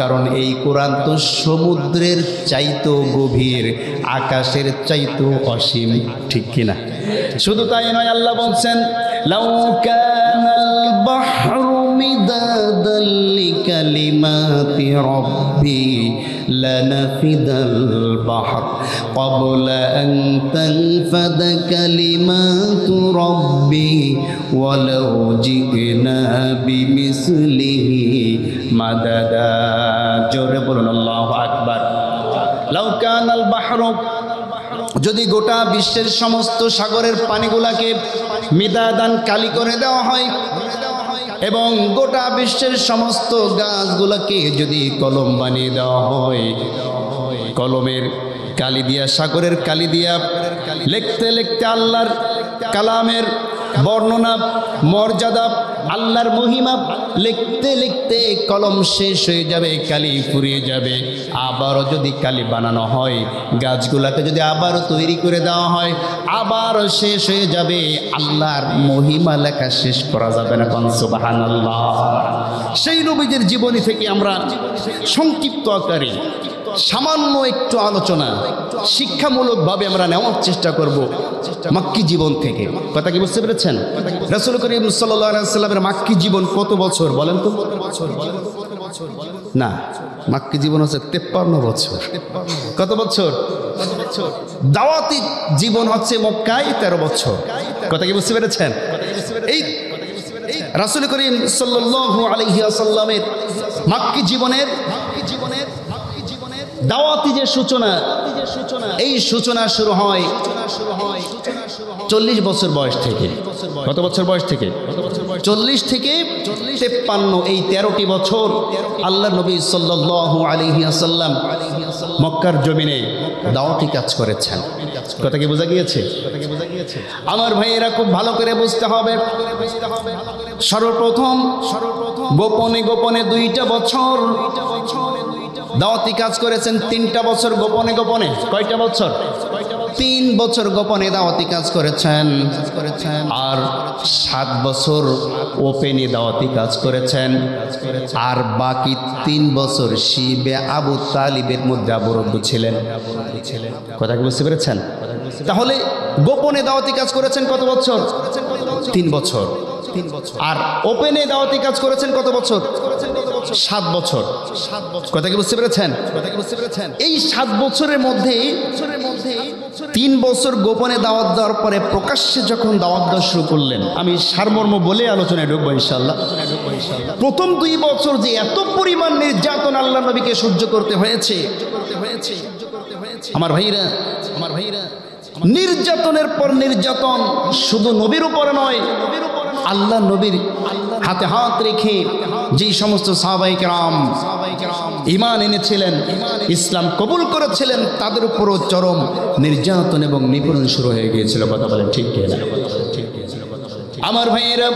কারণ এই কোরআন তো সমুদ্রের চাইতো গভীর, আকাশের চাইতো অসীম, ঠিক কিনা? শুধু তাই নয়, আল্লাহ বলছেন লাউ কানাল বাহরু মিদাদাল লিকালিমাতি রাব্বি লানাফিদাল বাহর ক্বাবলা আন তানফাদা কালিমাতু রাব্বি ওয়ালাউ জিনা বিমিসলিহি মাদাদা। জোরে বলুন আল্লাহু আকবার। লাউ কানাল বাহরু, যদি গোটা বিশ্বের সমস্ত সাগরের পানিগুলাকে মিদাদান কালি করে দেওয়া হয় এবং গোটা বিশ্বের সমস্ত গাছগুলোকে যদি কলম বানিয়ে দেওয়া হয়, কলমের কালি দিয়া, সাগরের কালি দিয়া লিখতে লিখতে আল্লাহর কালামের বর্ণনা, মর্যাদা, আল্লাহর মহিমা লিখতে লিখতে কলম শেষ হয়ে যাবে, কালি ফুরিয়ে যাবে। আবারও যদি কালি বানানো হয়, গাছগুলাকে যদি আবারও তৈরি করে দেওয়া হয়, আবারও শেষ হয়ে যাবে। আল্লাহর মহিমা লেখা শেষ করা যাবে না। সুবহানাল্লাহ। সেই নবীদের জীবনী থেকে আমরা সংক্ষিপ্ত আকারে সামান্য একটু আলোচনা শিক্ষামূলকভাবে আমরা নেওয়ার চেষ্টা করব মক্কি জীবন থেকে। কথা কি বুঝতে পেরেছেন? রাসূল করিম সাল্লাল্লাহু আলাইহি ওয়াসাল্লামের মক্কি জীবন কত বছর বলেন তো? না, মক্কি জীবন হচ্ছে 53 বছর। কত বছর? দাওয়াতি জীবন হচ্ছে মক্কায় 13 বছর। কথা কি বুঝতে পেরেছেন? এই রাসূল করিম সাল্লাল্লাহু আলাইহি ওয়াসাল্লামের মক্কি জীবনের দাওয়াতি যে সূচনা, এই সূচনা শুরু হয় 40 বছর বয়স থেকে। কত বছর বয়স থেকে? 40 থেকে 53, এই 13টি বছর আল্লাহ নবী সাল্লাল্লাহু আলাইহি ওয়াসাল্লাম মক্কার জমিনে দাওয়াতি কাজ করেছেন। কথা কি বোঝা গিয়েছে? আমার ভাইয়েরা খুব ভালো করে বুঝতে হবে। সর্বপ্রথম গোপনে গোপনে 2টা বছর দাওয়াতি কাজ করেছেন। 3টা বছর গোপনে গোপনে। কয়টা বছর? 3 বছর গোপনে দাওয়াতি কাজ করেছেন। আর 7 বছর ওপেনে দাওয়াতি কাজ করেছেন। আর বাকি 3 বছর শিবে আবু তালিবের মধ্যে আবদ্ধ ছিলেন। কথা কি বুঝতে পেরেছেন? তাহলে গোপনে দাওয়াতি কাজ করেছেন কত বছর? 3 বছর। আর ওপেনে দাওয়াতি কাজ করেছেন কত বছর? 7 বছর। কথা কি বুঝতে পেরেছেন? এই 7 বছরের মধ্যে 3 বছর গোপনে দাওয়াত দেওয়ার পরে প্রকাশ্যে যখন দাওয়াত দেওয়া শুরু করলেন, আমি সারমর্ম বলে আলোচনায় ঢুকবো ইনশাআল্লাহ। প্রথম 2 বছর যে এত পরিমাণ নির্যাতন আল্লাহ নবীকে সহ্য করতে হয়েছে, আমার ভাইরা, নির্যাতনের পর নির্যাতন শুধু নবীর উপরে নয়, আল্লাহ নবীর হাতে হাত রেখে যেই সমস্ত সাহাবায়ে কেরাম ঈমান এনেছিলেন, ইসলাম কবুল করেছিলেন, তাদের উপরও চরম নির্যাতন এবং নিপীড়ন শুরু হয়ে গিয়েছিল। কথা বলেন ঠিক কি না? আমার ভাইয়েরা,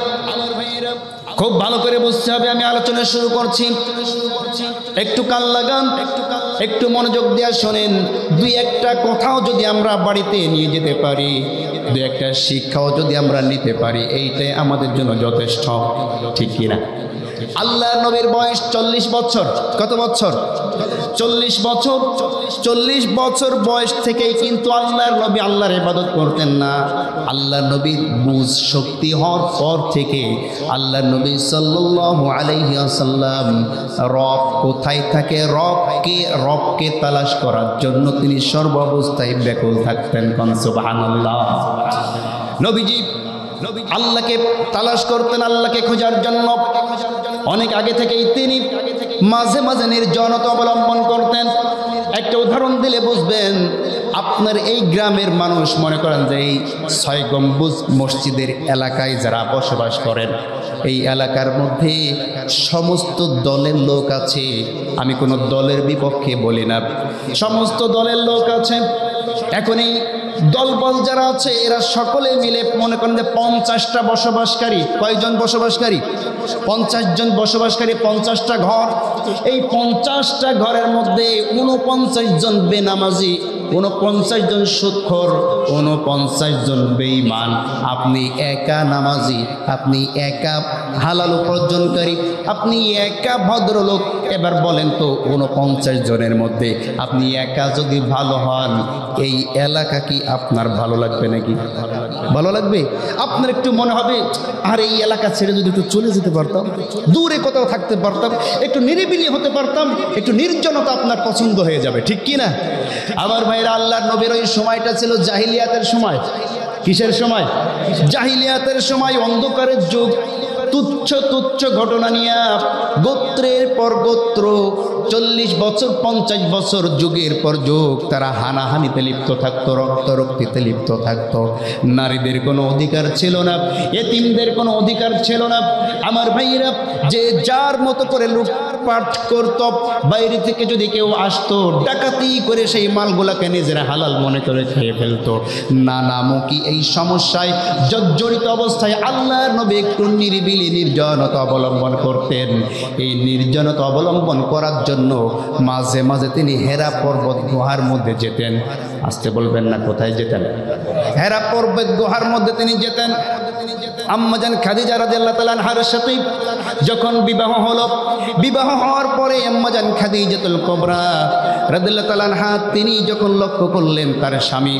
খুব ভালো করে বুঝতে হবে। আমি আলোচনা শুরু করছি, একটু কান লাগান, একটু মনোযোগ দিয়ে শোনেন। 2-1টা কথাও যদি আমরা বাড়িতে নিয়ে যেতে পারি, 2-1টা শিক্ষাও যদি আমরা নিতে পারি, এইটাই আমাদের জন্য যথেষ্ট। ঠিক কিনা? আল্লাহ নবীর বয়স 40 বছর। কত বছর? 40 বছর। 40 বছর বয়স থেকেই কিন্তু আল্লাহর নবী আল্লাহর ইবাদত করতেন না। আল্লাহ নবীর বুঝ শক্তি হওয়ার পর থেকে আল্লাহ নবী সাল্লাল্লাহু আলাইহি ওয়াসাল্লাম রব কোথায় থাকে, রবকে তালাশ করার জন্য তিনি সর্বাবস্থায় ব্যাকুল থাকতেন। সুবহানাল্লাহ। নবীজি আল্লাহকে তালাশ করতেন, আল্লাহকে খোঁজার জন্য। অনেক আগে থেকেই তিনি মাঝে মাঝে নির্জনতা অবলম্বন করতেন। একটা উদাহরণ দিলে বুঝবেন। আপনার এই গ্রামের মানুষ, মনে করেন যে এই 6 গম্বুজ মসজিদের এলাকায় যারা বসবাস করেন, এই এলাকার মধ্যে সমস্ত দলের লোক আছে। আমি কোনো দলের বিপক্ষে বলি না, সমস্ত দলের লোক আছে। এখন এই দলবল যারা আছে এরা সকলে মিলে মনে করেন যে 50টা বসবাসকারী। কয়জন বসবাসকারী? 50 জন বসবাসকারী, 50টা ঘর। এই 50টা ঘরের মধ্যে 49 জন বেনামাজি, 49 জন সুদখোর, 49 জন বেঈমান। আপনি একা নামাজি, আপনি একা হালাল উপার্জনকারী, আপনি একা ভদ্রলোক। এবার বলেন তো 49 জনের মধ্যে আপনি একা যদি ভালো হন, এই এলাকা কি আপনার ভালো লাগবে নাকি? ভালো লাগবে? আপনার একটু মনে হবে, আর এই এলাকা ছেড়ে যদি একটু চলে যেতে পারতাম, দূরে কোথাও থাকতে পারতাম, একটু নিরিবিলি হতে পারতাম, একটু নির্জনতা আপনার পছন্দ হয়ে যাবে। ঠিক কি না? আমার ভাইরা, আল্লাহর নবীর ওই সময়টা ছিল জাহিলিয়াতের সময়। কিসের সময়? জাহিলিয়াতের সময়, অন্ধকারের যুগ। তুচ্ছ তুচ্ছ ঘটনা নিয়ে গোত্রের পর গোত্র 40 বছর 50 বছর যুগের পর যুগ তারা হানাহানিতে লিপ্ত থাকতো, রক্তারক্তিতে লিপ্ত থাকতো। নারীদের কোনো অধিকার ছিল না, এতিমদের কোনো অধিকার ছিল না। আমার ভাইয়েরা, যে যার মতো করে লুটপাট করত, বাইরে থেকে যদি কেউ আসতো ডাকাতি করে সেই মালগুলাকে নিজেরা হালাল মনে করে খেয়ে ফেলতো। নানামুখী এই সমস্যায় জর্জরিত অবস্থায় আল্লাহর নবী একটু নিরিবিলি নির্জনতা অবলম্বন করতেন। এই নির্জনতা অবলম্বন করার জন্য মাঝে মাঝে তিনি হেরা পর্বত গুহার মধ্যে যেতেন। আসতে বলবেন না, কোথায় যেতেন? হেরা পর্বত গুহার মধ্যে তিনি যেতেন। আম্মাজান খাদিজা রাদিয়াল্লাহু তাআলা আনহার সাথে যখন বিবাহ হলো, বিবাহ হওয়ার পরে আম্মাজান খাদিজাতুল কুবরা রাদিয়াল্লাহু তাআলা আনহা তিনি যখন লক্ষ্য করলেন তার স্বামী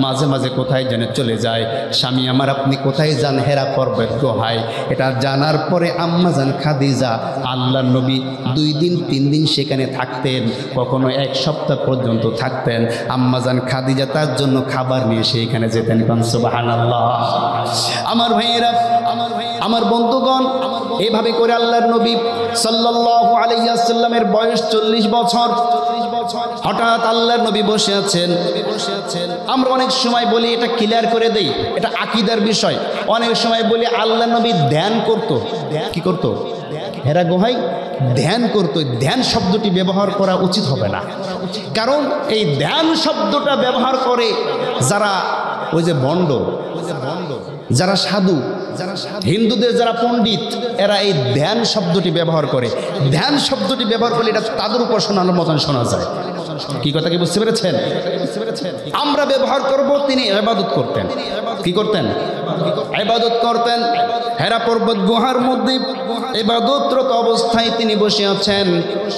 মাঝে মাঝে কোথায় যেন চলে যায়, স্বামী আমার আপনি কোথায় যান? হেরা পর্বত গুহায়। এটা জানার পরে আম্মাজান খাদিজা আল্লাহর নবী 2 দিন 3 দিন সেখানে থাকতেন, কখনো 1 সপ্তাহ পর্যন্ত থাকতেন। আম্মাজান খাদিজা তার জন্য খাবার নিয়ে সেইখানে যেতেন। সুবহানাল্লাহ। আমার ভাইয়েরা, আমার বন্ধুগণ, এভাবে করে আল্লাহর নবী সাল্লাল্লাহু আলাইহি ওয়াসাল্লামের বয়স 40 বছর। হঠাৎ আল্লাহর নবী বসে আছেন। আমরা অনেক সময় বলি, এটা ক্লিয়ার করে দেই, এটা আকীদার বিষয়। অনেক সময় বলি আল্লাহর নবী ধ্যান করত। কি করত? হেরা গুহায় ধ্যান করত। ধ্যান শব্দটি ব্যবহার করা উচিত হবে না, কারণ এই ধ্যান শব্দটা ব্যবহার করে যারা ওই যে ভণ্ড, যারা সাধু, হিন্দুদের যারা পণ্ডিত, এরা এই ধ্যান শব্দটি ব্যবহার করে। ধ্যান শব্দটি ব্যবহার করলে এটা তাদের উপাসনার মতন শোনা যায়। কি কথা কি বুঝতে পেরেছেন? আমরা ব্যবহার করব, তিনি ইবাদত করতেন। কি করতেন? ইবাদত করতেন। হেরা পর্বত গুহার মধ্যে ইবাদতরত অবস্থায় তিনি বসে আছেন।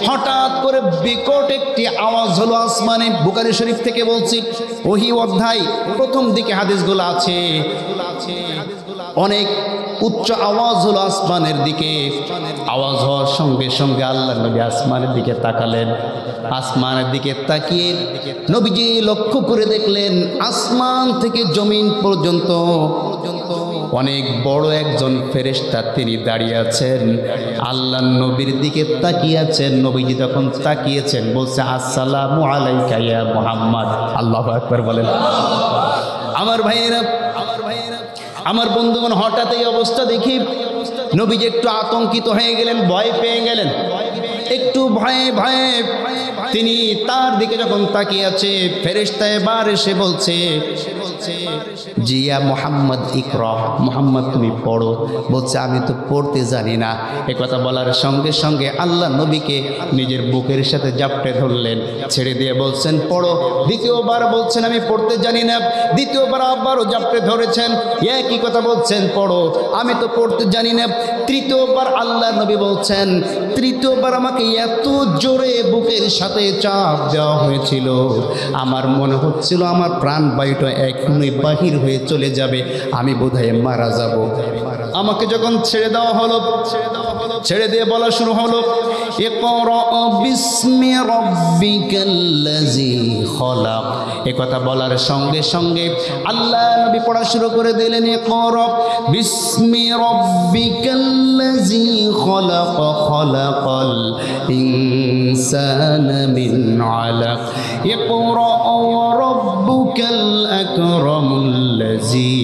হঠাৎ করে বিকট একটি আওয়াজ হলো আসমানে। বুখারী শরীফ থেকে বলছি, ওহী অধ্যায় প্রথম দিকে হাদিসগুলো আছে। অনেক উচ্চ আওয়াজ হলো আসমানের দিকে। আওয়াজ হওয়ার সঙ্গে সঙ্গে আল্লাহর নবী আসমানের দিকে তাকালেন। আসমানের দিকে তাকিয়ে নবীজি লক্ষ্য করে দেখলেন আসমান থেকে জমিন পর্যন্ত অনেক বড় একজন ফেরেশতা তিনি দাঁড়িয়ে আছেন, আল্লাহর নবীর দিকে তাকিয়ে আছেন। নবীজি তখন তাকিয়েছেন, বলছে আসসালামু আলাইকা ইয়া মুহাম্মদ। আল্লাহু আকবার বলেন। আমার ভাইয়েরা, আমার বন্ধুগণ, হঠাৎ এই অবস্থা দেখি নবীজি একটু আতঙ্কিত হয়ে গেলেন, ভয় পেয়ে গেলেন। একটু ভয়ে ভয়ে তিনি তার দিকে যখন তাকিয়ে আছে, ফেরেশতা এবার এসে বলছে, জিয়া মোহাম্মদ ইকরা, মোহাম্মদ তুমি পড়ো। বলছে আমি তো পড়তে জানি না। এ কথা বলার সঙ্গে সঙ্গে আল্লাহ নবীকে নিজের বুকের সাথে জাপটে ধরলেন, ছেড়ে দিয়ে বলছেন পড়ো। দ্বিতীয়বার বলছেন আমি পড়তে জানি না। দ্বিতীয়বার আবারও জাপটে ধরেছেন, একই কথা বলছেন পড়ো, আমি তো পড়তে জানি না। তৃতীয়বার আল্লাহ নবী বলছেন, তৃতীয়বার আমাকে এত জোরে বুকের সাথে চাপ দেওয়া হয়েছিল, আমার মনে হচ্ছিল আমার প্রাণবায়ুটা এখনই বাহির হয়ে চলে যাবে, আমি বোধহয় মারা যাব। আমাকে যখন ছেড়ে দেওয়া হলো, ছেড়ে দিয়ে বলা শুরু হলো, ইকরা বিসমি রাব্বিকাল্লাযী খলাক। এই কথা বলার সঙ্গে সঙ্গে আল্লাহ নবী পড়া শুরু করে দিলেন, ইকরা বিসমি রাব্বিকাল্লাযী খলাক, খলাকাল ইনসানা মিন আলাক, ইকরা ওয়া রাব্বুকাল আকরামুল্লাযী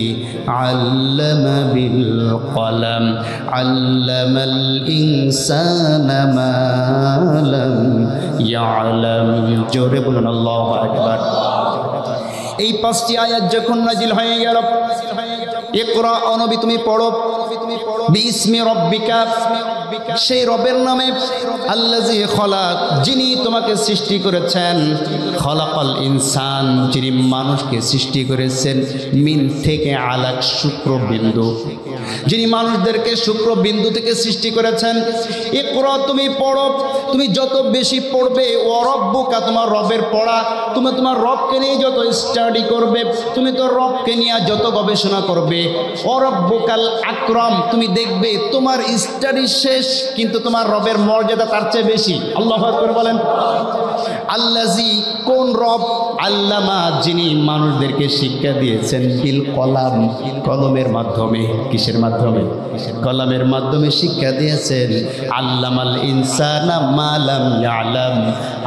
আল্লামা বিল কলম, আল্লামাল ইনসানা মা লাম ইয়ালাম। জোরে বলুন আল্লাহু আকবার। এই 5টি আয়াত যখন নাজিল হয়ে গেল, ইকরা ও নবী তুমি পড়ো, বিসমি রব্বিকা, সেই রবের নামে, আল্লাযী খলাক, যিনি তোমাকে সৃষ্টি করেছেন, খলাকাল ইনসান, যিনি মানুষকে সৃষ্টি করেছেন, মিন থেকে আলাক, শুক্রবিন্দু, যিনি মানুষদেরকে শুক্রবিন্দু থেকে সৃষ্টি করেছেন। ইকরা তুমি পড়ো, তুমি যত বেশি পড়বে, ও রব্বুকা, তোমার রবের পড়া, তুমি তোমার রবকে নিয়ে যত স্টাডি করবে, তুমি তো রবকে নিয়ে যত গবেষণা করবে, ও রব্বুকাল আকরাম, তুমি দেখবে তোমার স্টাডি শেষ কিন্তু তোমার রবের মর্যাদা তার চেয়ে বেশি। আল্লাহু আকবার বলেন। আল্লাজি কোন রব, আল্লামা যিনি মানুষদেরকে শিক্ষা দিয়েছেন বিল কলাম, কলমের মাধ্যমে। কিসের মাধ্যমে? কলমের মাধ্যমে শিক্ষা দিয়েছেন। আল্লামাল ইনসানা মা লাম ইয়ালাম,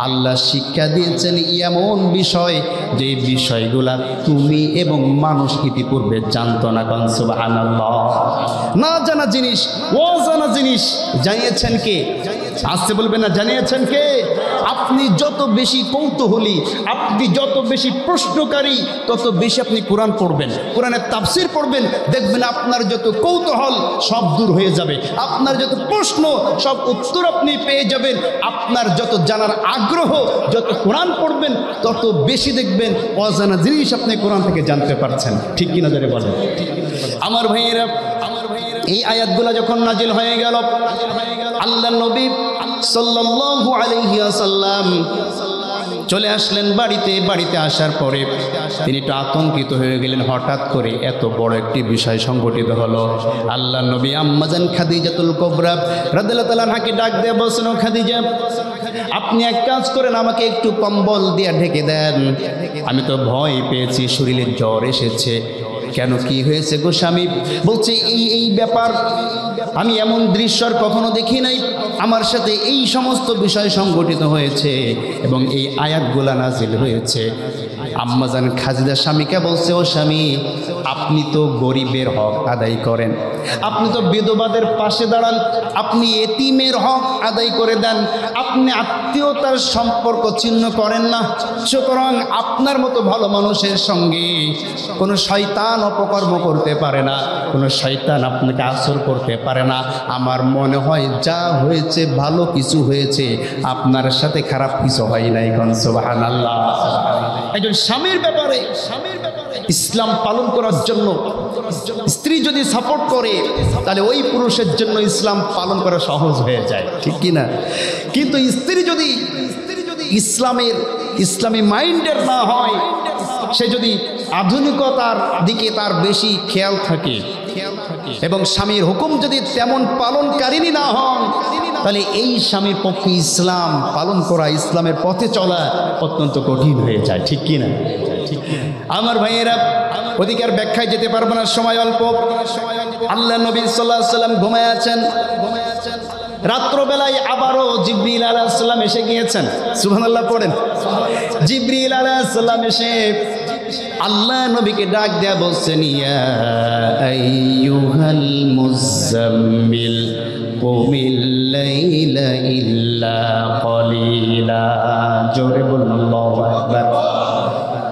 আল্লাহ শিক্ষা দিয়েছেন এমন বিষয় যে বিষয়গুলা তুমি এবং মানুষ ইতিপূর্বে জানতো না। কোন সুবহানাল্লাহ। না জানা জিনিস, অজানা জিনিস জানিয়েছেন কে? আসতে বলবেন না, জানিয়েছেন কে? আপনি যত বেশি কৌতূহলী, আপনি যত বেশি প্রশ্নকারী, তত বেশি আপনি কোরআন পড়বেন, কোরআনের তাফসীর পড়বেন, দেখবেন আপনার যত কৌতূহল সব দূর হয়ে যাবে, আপনার যত প্রশ্ন সব উত্তর আপনি পেয়ে যাবেন, আপনার যত জানার আগ্রহ, যত কোরআন পড়বেন তত বেশি দেখবেন অজানা জিনিস আপনি কোরআন থেকে জানতে পারছেন। ঠিক কিনা ধরে বলেন? আমার ভাইয়েরা, এই আয়াতগুলো যখন নাজিল হয়ে গেল, আল্লাহ নবী সাল্লাল্লাহু আলাইহি ওয়াসাল্লাম চলে আসলেন বাড়িতে। বাড়িতে আসার পরে তিনি একটু আতঙ্কিত হয়ে গেলেন। হঠাৎ করে এত বড় একটি বিষয় সংঘটিত হলো। আল্লাহ নবী আম্মাজান খাদিজাতুল কুবরা রাদিয়াল্লাহু তাআলা আনহাকে ডাক দিয়ে বলছেন, ও খাদিজা, আপনি এক কাজ করেন, আমাকে একটু কম্বল দিয়ে ঢেকে দেন, আমি তো ভয় পেয়েছি, শরীরে জ্বর এসেছে। কেন, কি হয়েছে গো স্বামী? বলছে এই ব্যাপার, আমি এমন দৃশ্যর কখনো দেখি নাই, আমার সাথে এই সমস্ত বিষয় সংঘটিত হয়েছে এবং এই আয়াতগুলা নাজিল হয়েছে। আম্মাজান খাদিজা স্বামীকে বলছে, ও স্বামী, আপনি তো গরিবের হক আদায় করেন, আপনি তো বিধবাদের পাশে দাঁড়ান, আপনি এতিমের হক আদায় করে দেন, আপনি আত্মীয়তার সম্পর্ক ছিন্ন করেন না। সুতরাং আপনার মতো ভালো মানুষের সঙ্গে কোনো শয়তান অপকর্ম করতে পারে না, কোনো শয়তান আপনাকে আসর করতে পারে না। আমার মনে হয় যা হয়েছে ভালো কিছু হয়েছে, আপনার সাথে খারাপ কিছু হয় নাই। কোন সুবহানাল্লাহ। একজন স্বামীর ব্যাপারে ইসলাম পালন করার জন্য স্ত্রী যদি সাপোর্ট করে, তাহলে ওই পুরুষের জন্য ইসলাম পালন করা সহজ হয়ে যায়। ঠিক কি না? কিন্তু স্ত্রী যদি ইসলামী মাইন্ডের না হয়, সে যদি আধুনিকতার দিকে তার বেশি খেয়াল থাকে এবং স্বামীর হুকুম যদি তেমন পালনকারিনী না হন, তাহলে এই স্বামীর পক্ষে ইসলাম পালন করা, ইসলামের পথে চলা অত্যন্ত কঠিন হয়ে যায়। ঠিক কি না? আমার ভাইয়েরা, অধিকার ব্যাখ্যায় যেতে পারবো না, সময় অল্প। আল্লাহ নবী সাল্লাল্লাহু আলাইহি ওয়াসাল্লাম ঘুমায় আছেন। রাত্রবেলায় আবারও জিবরিল আলাইহিস সালাম এসে গিয়েছেন। সুবহানাল্লাহ পড়েন। জিবরিল আলাইহিস সালাম এসে আল্লাহ নবীকে ডাক দেয়া বলছেন, ইয়া আইয়ুহাল মুযাম্মিল কুমিল লাইলা ইল্লা কলিলা। জোরে বলুন আল্লাহু আকবার।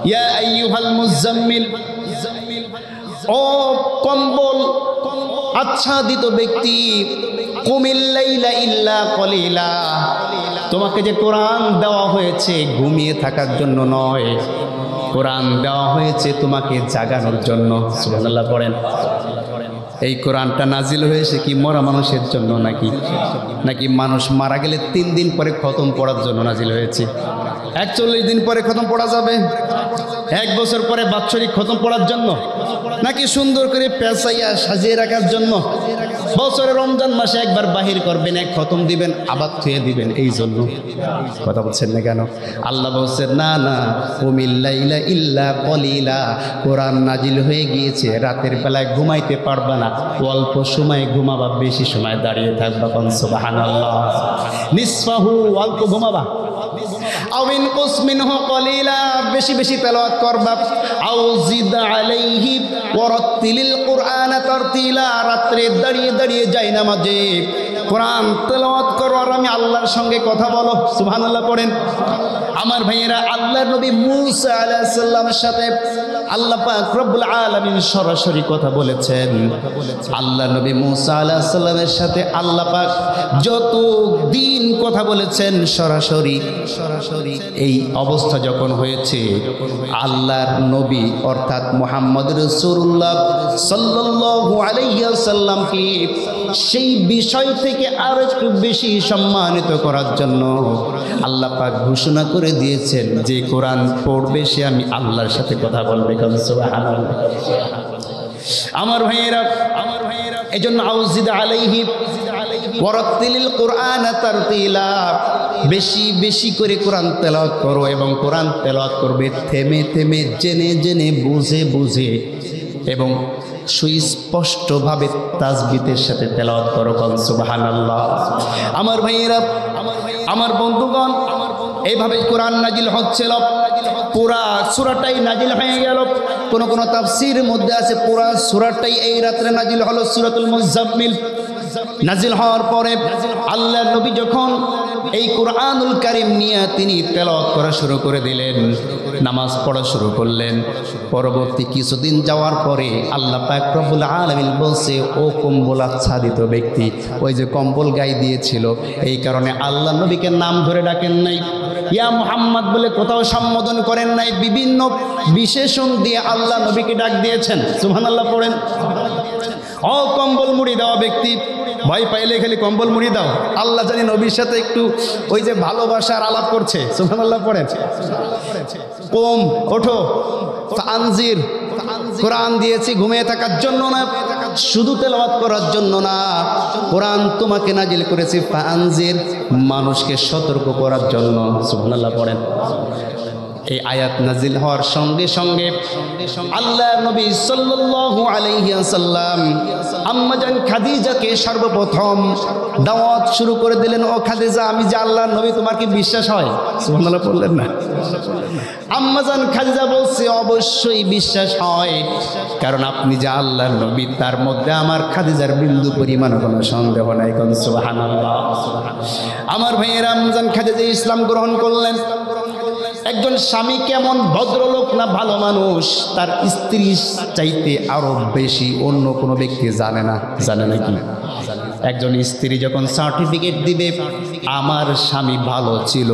ইয়া আইয়ুহাল মুযাম্মিল, ও কম্বল আচ্ছাদিত ব্যক্তি, কুমিল লাইলা ইল্লা কলিলা, তোমাকে যে কোরআন দেওয়া হয়েছে ঘুমিয়ে থাকার জন্য নয়, কোরআন দেওয়া হয়েছে তোমাকে জাগানোর জন্য। সুবহানাল্লাহ পড়েন। এই কোরআনটা নাজিল হয়েছে কি মরা মানুষের জন্য নাকি মানুষ মারা গেলে 3 দিন পরে খতম পড়ার জন্য নাজিল হয়েছে? 41 দিন পরে খতম পড়া যাবে? 1 বছর পরে বাৎসরিক খতম পড়ার জন্য, নাকি সুন্দর করে পেঁচাইয়া সাজিয়ে রাখার জন্য? বছরে রমজান মাসে একবার বাহির করবেন, এক খতম দিবেন, আবার থুয়ে দিবেন, এই জন্য? কথা বলছেন না কেন? আল্লাহ বলছেন, না না, কুমিল লাইলা ইল্লা কলিলা, কোরআন নাজিল হয়ে গিয়েছে, রাতের বেলায় ঘুমাইতে পারবা না, অল্প সময় ঘুমাবা, বেশি সময় দাঁড়িয়ে থাকবা। সুবহানাল্লাহ। নিসফাহু, অল্প ঘুমাবা, আও ইনকুস মিনহু কলিলা, বেশি বেশি তেলাওয়াত করবা, আও জিদ আলাইহি ওয়ারাত্তিলিল কুরআনা তারতিলা, রাতে দাঁড়িয়ে দাঁড়িয়ে যাই নামাজে কোরআন তেলাওয়াত করো আর আমি আল্লাহর সঙ্গে কথা বলো। সুবহানাল্লাহ পড়েন। আমার ভাইয়েরা, আল্লাহর নবী মূসা আলাইহিস সালামের সাথে আল্লাহ পাক রব্বুল আলামিন সরাসরি কথা বলেছেন। আল্লাহ নবী মূসা আলাইহিস সালামের সাথে আল্লাহ পাক যত দিন কথা বলেছেন সরাসরি। এই অবস্থা যখন হয়েছে, আল্লাহর নবী অর্থাৎ মুহাম্মদ রাসূলুল্লাহ সাল্লাল্লাহু আলাইহি ওয়াসাল্লামকে সেই বিষয় থেকে আরো একটু বেশি সম্মানিত করার জন্য আল্লাহ পাক ঘোষণা করে দিয়েছেন যে কোরআন পড়বে সে আমি আল্লাহর সাথে কথা বলবে। সুবহানাল্লাহ। আমার ভাইয়েরা, এজন্য আউজিদ আলাইহি, ওয়ারাত্তিলিল কুরআন তারতিলা, বেশি বেশি করে কোরআন তেলাওয়াত করো এবং কোরআন তেলাওয়াত করবে থেমে থেমে, জেনে জেনে, বুঝে বুঝে এবং সুস্পষ্টভাবে তাসবিহের সাথে তেলাওয়াত করো। সুবহানাল্লাহ। আমার ভাইয়েরা, আমার বন্ধুগণ, এইভাবে কোরআন নাজিল হচ্ছিল, পুরা সূরাটাই নাজিল হয়ে গেল। কোন কোন তাফসীরের মধ্যে আছে পুরা সূরাটাই এই রাত্রে নাজিল হলো, সূরাতুল মুজাম্মিল। নাজিল হওয়ার পরে আল্লাহর নবী যখন এই কুরআনুল কারীম নিয়ে তিনি তেলাওয়াত করা শুরু করে দিলেন, নামাজ পড়া শুরু করলেন। পরবর্তী কিছুদিন যাওয়ার পরে আল্লাহ পাক রব্বুল আলামিন বলছে, ও কম্বল আচ্ছাদিত ব্যক্তি, ওই যে কম্বল গায়ে দিয়েছিল, এই কারণে আল্লাহ নবীকে নাম ধরে ডাকেন নাই, ইয়া মুহাম্মদ বলে কোথাও সম্বোধন করেন নাই, বিভিন্ন বিশেষণ দিয়ে আল্লাহ নবীকে ডাক দিয়েছেন। সুবহানাল্লাহ পড়েন। ও কম্বল মুড়ি দেওয়া ব্যক্তি, ভয় পাইলে খালি কম্বল মুড়ি দাও। আল্লাহ জানি নবীর সাথে একটু ওই যে ভালোবাসার আলাপ করছে। সুবহানাল্লাহ পড়েন। কোম ওঠো, আনজির, কোরআন দিয়েছি ঘুমিয়ে থাকার জন্য না, শুধু তেলাওয়াত করার জন্য না, কোরআন তোমাকে নাজিল করেছি ফাআনজির, মানুষকে সতর্ক করার জন্য। সুবহানাল্লাহ পড়েন। এই আয়াত নাজিল হওয়ার সঙ্গে সঙ্গে আল্লাহ নবী সাল্লাল্লাহু আলাইহি ওয়াসাল্লাম আম্মাজান খাদিজাকে সর্বপ্রথম দাওয়াত শুরু করে দিলেন। ও খাদিজা, আমি যে আল্লাহর নবী, তোমার কি বিশ্বাস হয়? সুবহানাল্লাহ বললেন না? আম্মাজান খাদিজা বলছে, অবশ্যই বিশ্বাস হয়, কারণ আপনি যে আল্লাহর নবী তার মধ্যে আমার খাদিজার বিন্দু পরিমাণ কোনো সন্দেহ নাই। কোন সুবহানাল্লাহ। আমার ভাইয়েরা, আম্মাজান খাদিজা ইসলাম গ্রহণ করলেন। একজন স্বামী কেমন ভদ্রলোক না ভালো মানুষ, তার স্ত্রী চাইতে আরো বেশি অন্য কোনো ব্যক্তি জানে না। জানে নাকি? একজন স্ত্রী যখন সার্টিফিকেট দিবে আমার স্বামী ভালো ছিল,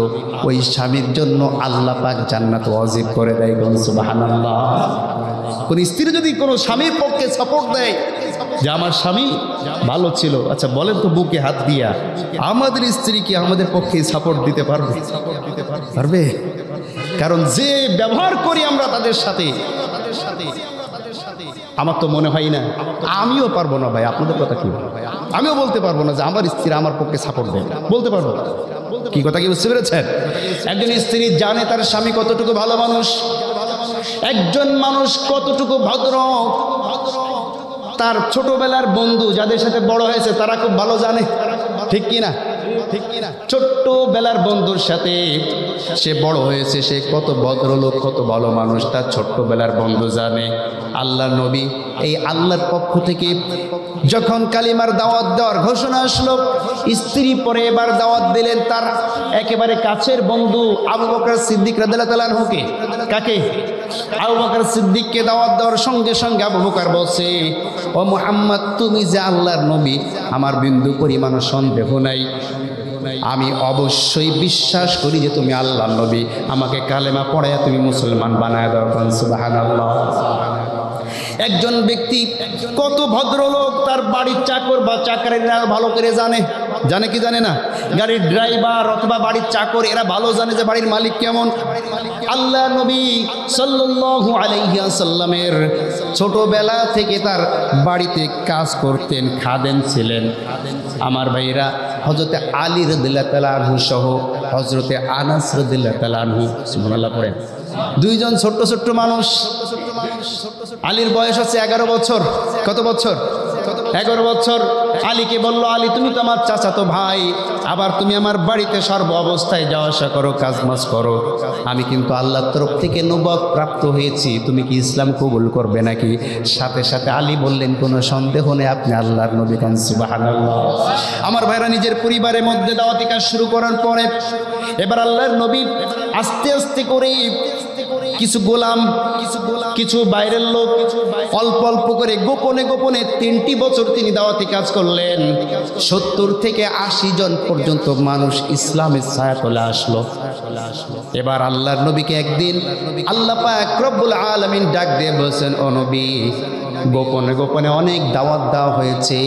ওই স্বামীর জন্য আল্লাহ পাক জান্নাত ওয়াজিব করে দেয়। সুবহানাল্লাহ। কোন স্ত্রী যদি কোনো স্বামীর পক্ষে সাপোর্ট দেয় যে আমার স্বামী ভালো ছিল, আচ্ছা বলেন তো বুকে হাত দিয়া, আমাদের স্ত্রী কি আমাদের পক্ষে সাপোর্ট দিতে পারবে? পারবে? কারণ যে ব্যবহার করি আমরা তাদের সাথে, আমার তো মনে হয় না, আমিও পারবো না ভাই, আপনাদের কথা কি, আমিও বলতে পারবো না যে আমার স্ত্রী আমার পক্ষে সাপোর্ট দেবে, বলতে পারবো কি? কথা কি বুঝতে পেরেছেন? একজন স্ত্রী জানে তার স্বামী কতটুকু ভালো মানুষ, একজন মানুষ কতটুকু ভদ্র, তার ছোটবেলার বন্ধু যাদের সাথে বড় হয়েছে তারা খুব ভালো জানে। ঠিক কিনা? ঠিক কিনা? ছোট্টবেলার বন্ধুর সাথে সে বড় হয়েছে, সে কত ভদ্রলোক, কত ভালো মানুষ, তার ছোট্টবেলার বন্ধু জানে। আল্লাহ নবী এই আল্লাহর পক্ষ থেকে যখন কালিমার দাওয়াত দেওয়ার ঘোষণা আসলো, স্ত্রী পরে এবার দাওয়াত দিলেন তার একেবারে কাছের বন্ধু আবু বকর সিদ্দিক রাদিয়াল্লাহু তাআলা আনহুকে। কাকে? আবু বকর সিদ্দিককে দাওয়াত দেওয়ার সঙ্গে সঙ্গে আবু বকর বলছে, ও মুহাম্মদ, তুমি যে আল্লাহর নবী আমার বিন্দু পরিমাণ সন্দেহ নাই, আমি অবশ্যই বিশ্বাস করি যে তুমি আল্লাহর নবী, আমাকে কালেমা পড়াইয়া তুমি মুসলমান বানায় দাও। সুবহানাল্লাহ। একজন ব্যক্তি কত ভদ্রলোক, তার বাড়ির চাকর বা চাকরেরা ভালো করে জানে। জানে কি জানে না? গাড়ির ড্রাইভার অথবা বাড়ির চাকর এরা ভালো জানে যে বাড়ির মালিক কেমন। আল্লাহ নবী সাল্লাল্লাহু আলাইহি ওয়াসাল্লামের ছোটবেলা থেকে তার বাড়িতে কাজ করতেন, খাদেম ছিলেন। আমার ভাইরা, হযরতে আলী রাদিয়াল্লাহু তাআলা আনহু সহ হযরতে আনাস রাদিয়াল্লাহু তাআলা আনহু, সুবহানাল্লাহ পড়েন, দুইজন ছোট্ট ছোট্ট মানুষ। আলীর বয়স হচ্ছে 11 বছর। কত বছর? 11 বছর। আলীকে বলল, আলী তুমি তো আমার চাচাতো ভাই, আবার তুমি আমার বাড়িতে সর্ব অবস্থায় যাওয়া আসা করো, কাজ মাজ করো, আমি কিন্তু আল্লাহর তরফ থেকে নবুয়ত প্রাপ্ত হয়েছি, তুমি কি ইসলাম কবুল করবে নাকি? সাথে সাথে আলী বললেন, কোনো সন্দেহ নেই আপনি আল্লাহর নবী। সুবহানাল্লাহ। আমার ভাইরা, নিজের পরিবারের মধ্যে দাওয়াতি কাজ শুরু করার পরে এবার আল্লাহর নবী আস্তে আস্তে করে কিছু গোলাম, কিছু বাইরের লোক, অল্প অল্প করে গোপনে গোপনে 3টি বছর তিনি দাওয়াতি কাজ করলেন। 70 থেকে 80 জন পর্যন্ত মানুষ ইসলামের ছায়াতলে আসলো। এবার আল্লাহর নবীকে একদিন আল্লাহ পাক রব্বুল আলামিন ডাক দিয়ে বলছেন, ও নবী, গোপনে গোপনে অনেক দাওয়াত দেওয়া হয়েছে,